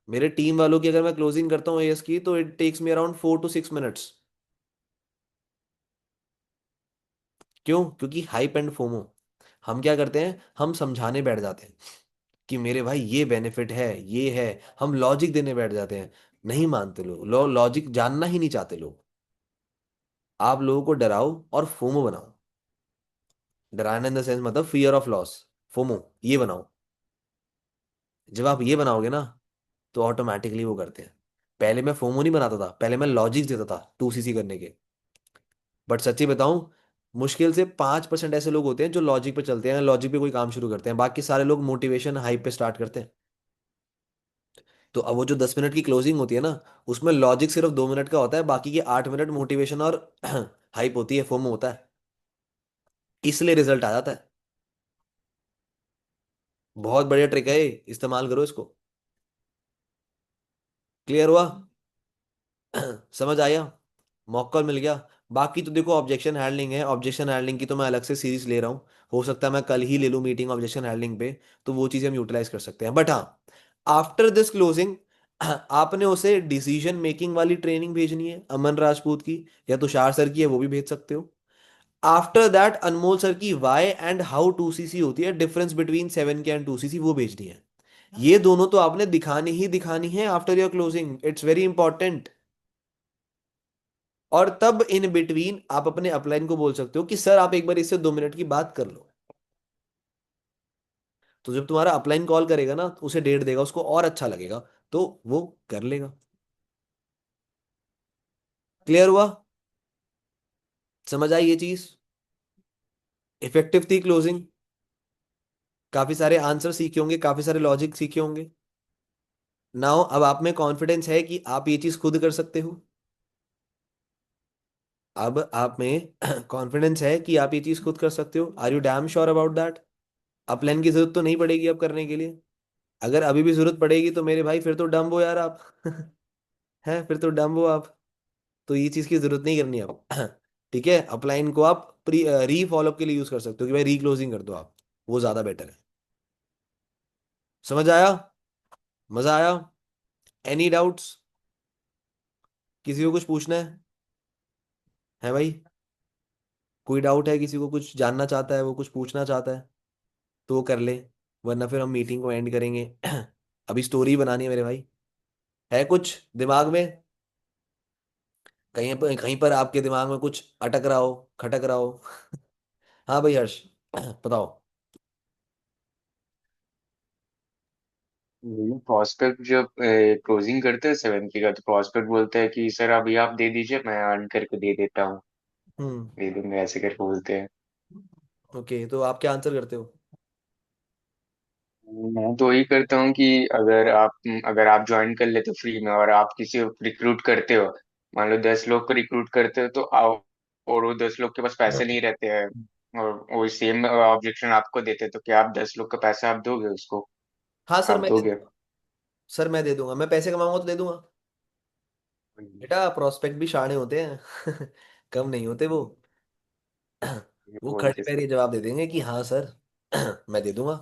मेरे टीम वालों की अगर मैं क्लोजिंग करता हूँ एएस की, तो it takes me around 4 to 6 minutes. क्यों? क्योंकि हाइप एंड फोमो। हम क्या करते हैं, हम समझाने बैठ जाते हैं कि मेरे भाई ये बेनिफिट है, ये है। हम लॉजिक देने बैठ जाते हैं। नहीं मानते लोग, लॉजिक जानना ही नहीं चाहते लोग। आप लोगों को डराओ और फोमो बनाओ। डराना इन द सेंस मतलब फियर ऑफ लॉस, फोमो, ये बनाओ। जब आप ये बनाओगे ना, तो ऑटोमेटिकली वो करते हैं। पहले मैं फोमो नहीं बनाता था, पहले मैं लॉजिक देता था 2 सीसी करने के। बट सच्ची बताऊं, मुश्किल से 5% ऐसे लोग होते हैं जो लॉजिक पे चलते हैं, लॉजिक पे कोई काम शुरू करते हैं। बाकी सारे लोग मोटिवेशन हाइप पे स्टार्ट करते हैं। तो अब वो जो 10 मिनट की क्लोजिंग होती है ना, उसमें लॉजिक सिर्फ 2 मिनट का होता है, बाकी के 8 मिनट मोटिवेशन और हाइप होती है, फोमो होता है। इसलिए रिजल्ट आ जाता है। बहुत बढ़िया ट्रिक है ये, इस्तेमाल करो इसको। क्लियर हुआ? समझ आया? मॉक कॉल मिल गया। बाकी तो देखो, ऑब्जेक्शन हैंडलिंग है, ऑब्जेक्शन हैंडलिंग की तो मैं अलग से सीरीज ले रहा हूँ। हो सकता है मैं कल ही ले लूँ मीटिंग ऑब्जेक्शन हैंडलिंग पे। तो वो चीज़ें हम यूटिलाइज कर सकते हैं। बट हाँ, आफ्टर दिस क्लोजिंग आपने उसे डिसीजन मेकिंग वाली ट्रेनिंग भेजनी है, अमन राजपूत की या तुषार सर की है, वो भी भेज सकते हो। आफ्टर दैट अनमोल सर की वाई एंड हाउ 2 सीसी होती है, डिफरेंस बिटवीन 7 के एंड 2 सीसी, वो भेजनी है। ये दोनों तो आपने दिखानी ही दिखानी है after your closing, it's very important. और तब इन बिटवीन आप अपने अपलाइन को बोल सकते हो कि सर आप एक बार इससे 2 मिनट की बात कर लो। तो जब तुम्हारा अपलाइन कॉल करेगा ना, तो उसे डेट देगा, उसको और अच्छा लगेगा। तो वो कर लेगा। क्लियर हुआ? समझ आई ये चीज? इफेक्टिव थी क्लोजिंग। काफी सारे आंसर सीखे होंगे, काफी सारे लॉजिक सीखे होंगे। नाउ अब आप में कॉन्फिडेंस है कि आप ये चीज खुद कर सकते हो। अब आप में कॉन्फिडेंस है कि आप ये चीज खुद कर सकते हो। Are you damn sure about that? अब प्लान की जरूरत तो नहीं पड़ेगी अब करने के लिए। अगर अभी भी जरूरत पड़ेगी तो मेरे भाई फिर तो डम्ब हो यार आप। हैं, फिर तो डम्ब हो आप। तो ये चीज की जरूरत नहीं करनी अब। ठीक है, अपलाइन को आप री फॉलोअप के लिए यूज कर सकते हो कि भाई री क्लोजिंग कर दो आप। वो ज्यादा बेटर है। समझ आया? मजा आया? Any doubts? किसी को कुछ पूछना है भाई? कोई डाउट है किसी को, कुछ जानना चाहता है, वो कुछ पूछना चाहता है तो वो कर ले, वरना फिर हम मीटिंग को एंड करेंगे। अभी स्टोरी बनानी है मेरे भाई। है कुछ दिमाग में? कहीं पर आपके दिमाग में कुछ अटक रहा हो, खटक रहा हो? हाँ भाई हर्ष, बताओ। प्रॉस्पेक्ट जब क्लोजिंग करते हैं 70 का, तो प्रॉस्पेक्ट बोलते हैं कि सर अभी आप दे दीजिए, मैं अर्न करके दे देता हूँ, हम्म। दे दूंगा, ऐसे करके बोलते हैं। ओके, तो आप क्या आंसर करते हो? मैं तो वही करता हूँ कि अगर आप ज्वाइन कर लेते हो फ्री में, और आप किसी को रिक्रूट करते हो, मान लो 10 लोग को रिक्रूट करते हो, तो आओ, और वो 10 लोग के पास पैसे नहीं रहते हैं, और वो सेम ऑब्जेक्शन आपको देते हैं, तो क्या आप 10 लोग का पैसा आप दोगे उसको? हाँ सर, आप मैं दे दोगे? दूंगा। सर मैं दे दूंगा, मैं पैसे कमाऊंगा तो दे दूंगा। बेटा प्रोस्पेक्ट भी शाणे होते हैं। कम नहीं होते वो। वो बोल खड़े के पैर सर। ये जवाब दे देंगे कि हाँ सर, मैं दे दूंगा।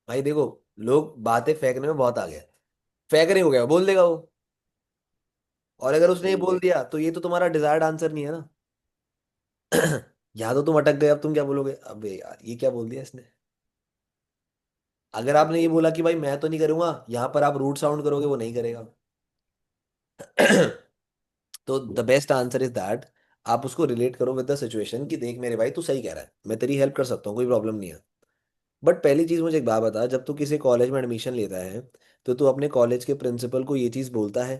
भाई देखो, लोग बातें फेंकने में बहुत आ गए। फेंक नहीं हो गया, बोल देगा वो। और अगर उसने ये सही बोल है। दिया तो ये तो तुम्हारा डिजायर्ड आंसर नहीं है ना। या तो तुम अटक गए, अब तुम क्या बोलोगे, अबे यार ये क्या बोल दिया इसने। अगर आपने ये बोला कि भाई मैं तो नहीं करूंगा, यहाँ पर आप रूट साउंड करोगे, वो नहीं करेगा। तो the best answer is that आप उसको रिलेट करो विद द सिचुएशन कि देख मेरे भाई तू सही कह रहा है, मैं तेरी हेल्प कर सकता हूँ, कोई प्रॉब्लम नहीं है। बट पहली चीज मुझे एक बात बता, जब तू किसी कॉलेज में एडमिशन लेता है तो तू अपने कॉलेज के प्रिंसिपल को ये चीज बोलता है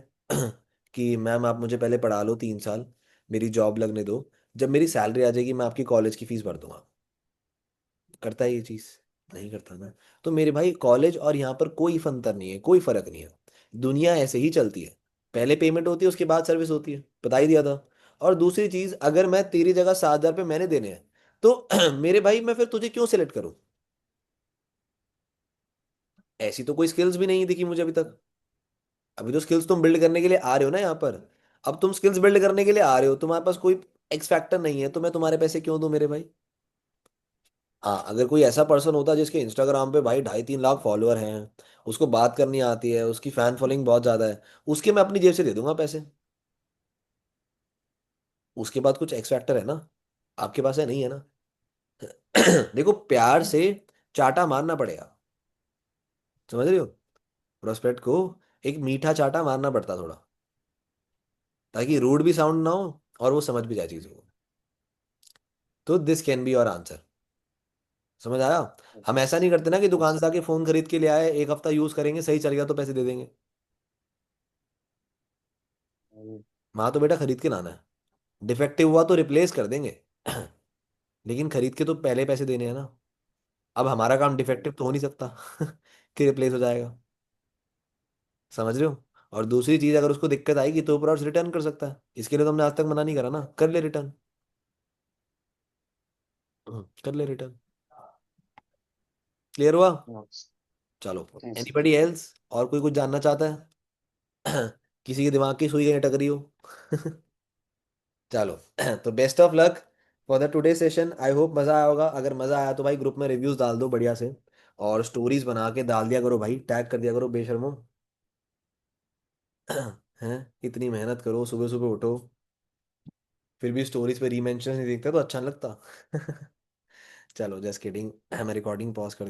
कि मैम आप मुझे पहले पढ़ा लो 3 साल, मेरी जॉब लगने दो, जब मेरी सैलरी आ जाएगी मैं आपकी कॉलेज की फीस भर दूंगा? करता है ये चीज? नहीं करता ना। तो मेरे भाई कॉलेज और यहाँ पर कोई फंतर नहीं है, कोई फर्क नहीं है। दुनिया ऐसे ही चलती है। पहले पेमेंट होती है, उसके बाद सर्विस होती है, बता ही दिया था। और दूसरी चीज, अगर मैं तेरी जगह 7,000 रुपये मैंने देने हैं तो मेरे भाई मैं फिर तुझे क्यों सिलेक्ट करूं? ऐसी तो कोई स्किल्स भी नहीं दिखी मुझे अभी तक। अभी तो स्किल्स तुम बिल्ड करने के लिए आ रहे हो ना यहाँ पर। अब तुम स्किल्स बिल्ड करने के लिए आ रहे हो, तुम्हारे पास कोई एक्स फैक्टर नहीं है, तो मैं तुम्हारे पैसे क्यों दूं मेरे भाई? हाँ, अगर कोई ऐसा पर्सन होता जिसके इंस्टाग्राम पे भाई 2.5-3 लाख फॉलोअर हैं, उसको बात करनी आती है, उसकी फैन फॉलोइंग बहुत ज्यादा है, उसके मैं अपनी जेब से दे दूंगा पैसे। उसके बाद कुछ एक्स फैक्टर है ना, आपके पास है नहीं है ना। देखो, प्यार से चाटा मारना पड़ेगा, समझ रहे हो? प्रोस्पेक्ट को एक मीठा चाटा मारना पड़ता थोड़ा, ताकि रूड भी साउंड ना हो और वो समझ भी जाए चीजों को। तो this can be your answer. समझ आया? हम ऐसा नहीं करते ना कि दुकान से आके फोन खरीद के ले आए, एक हफ्ता यूज करेंगे, सही चल गया तो पैसे दे देंगे। वहां तो बेटा खरीद के लाना है। डिफेक्टिव हुआ तो रिप्लेस कर देंगे। लेकिन खरीद के तो पहले पैसे देने हैं ना। अब हमारा काम डिफेक्टिव तो हो नहीं सकता कि रिप्लेस हो जाएगा। समझ रहे हो? और दूसरी चीज, अगर उसको दिक्कत आएगी तो ऊपर रिटर्न कर सकता है, इसके लिए तो हमने आज तक मना नहीं करा ना, कर ले रिटर्न। कर ले रिटर्न। क्लियर हुआ? चलो। Anybody else? और कोई कुछ जानना चाहता है? किसी के दिमाग की सुई कहीं अटक रही हो? चलो। तो best of luck for the today session. I hope मजा आया होगा। अगर मजा आया तो भाई ग्रुप में रिव्यूज डाल दो बढ़िया से, और स्टोरीज बना के डाल दिया करो भाई, टैग कर दिया करो बेशर्मो। हैं, इतनी मेहनत करो, सुबह सुबह उठो, फिर भी स्टोरीज पे रीमेंशन नहीं देखता तो अच्छा नहीं लगता। चलो जस्ट किडिंग। मैं रिकॉर्डिंग पॉज कर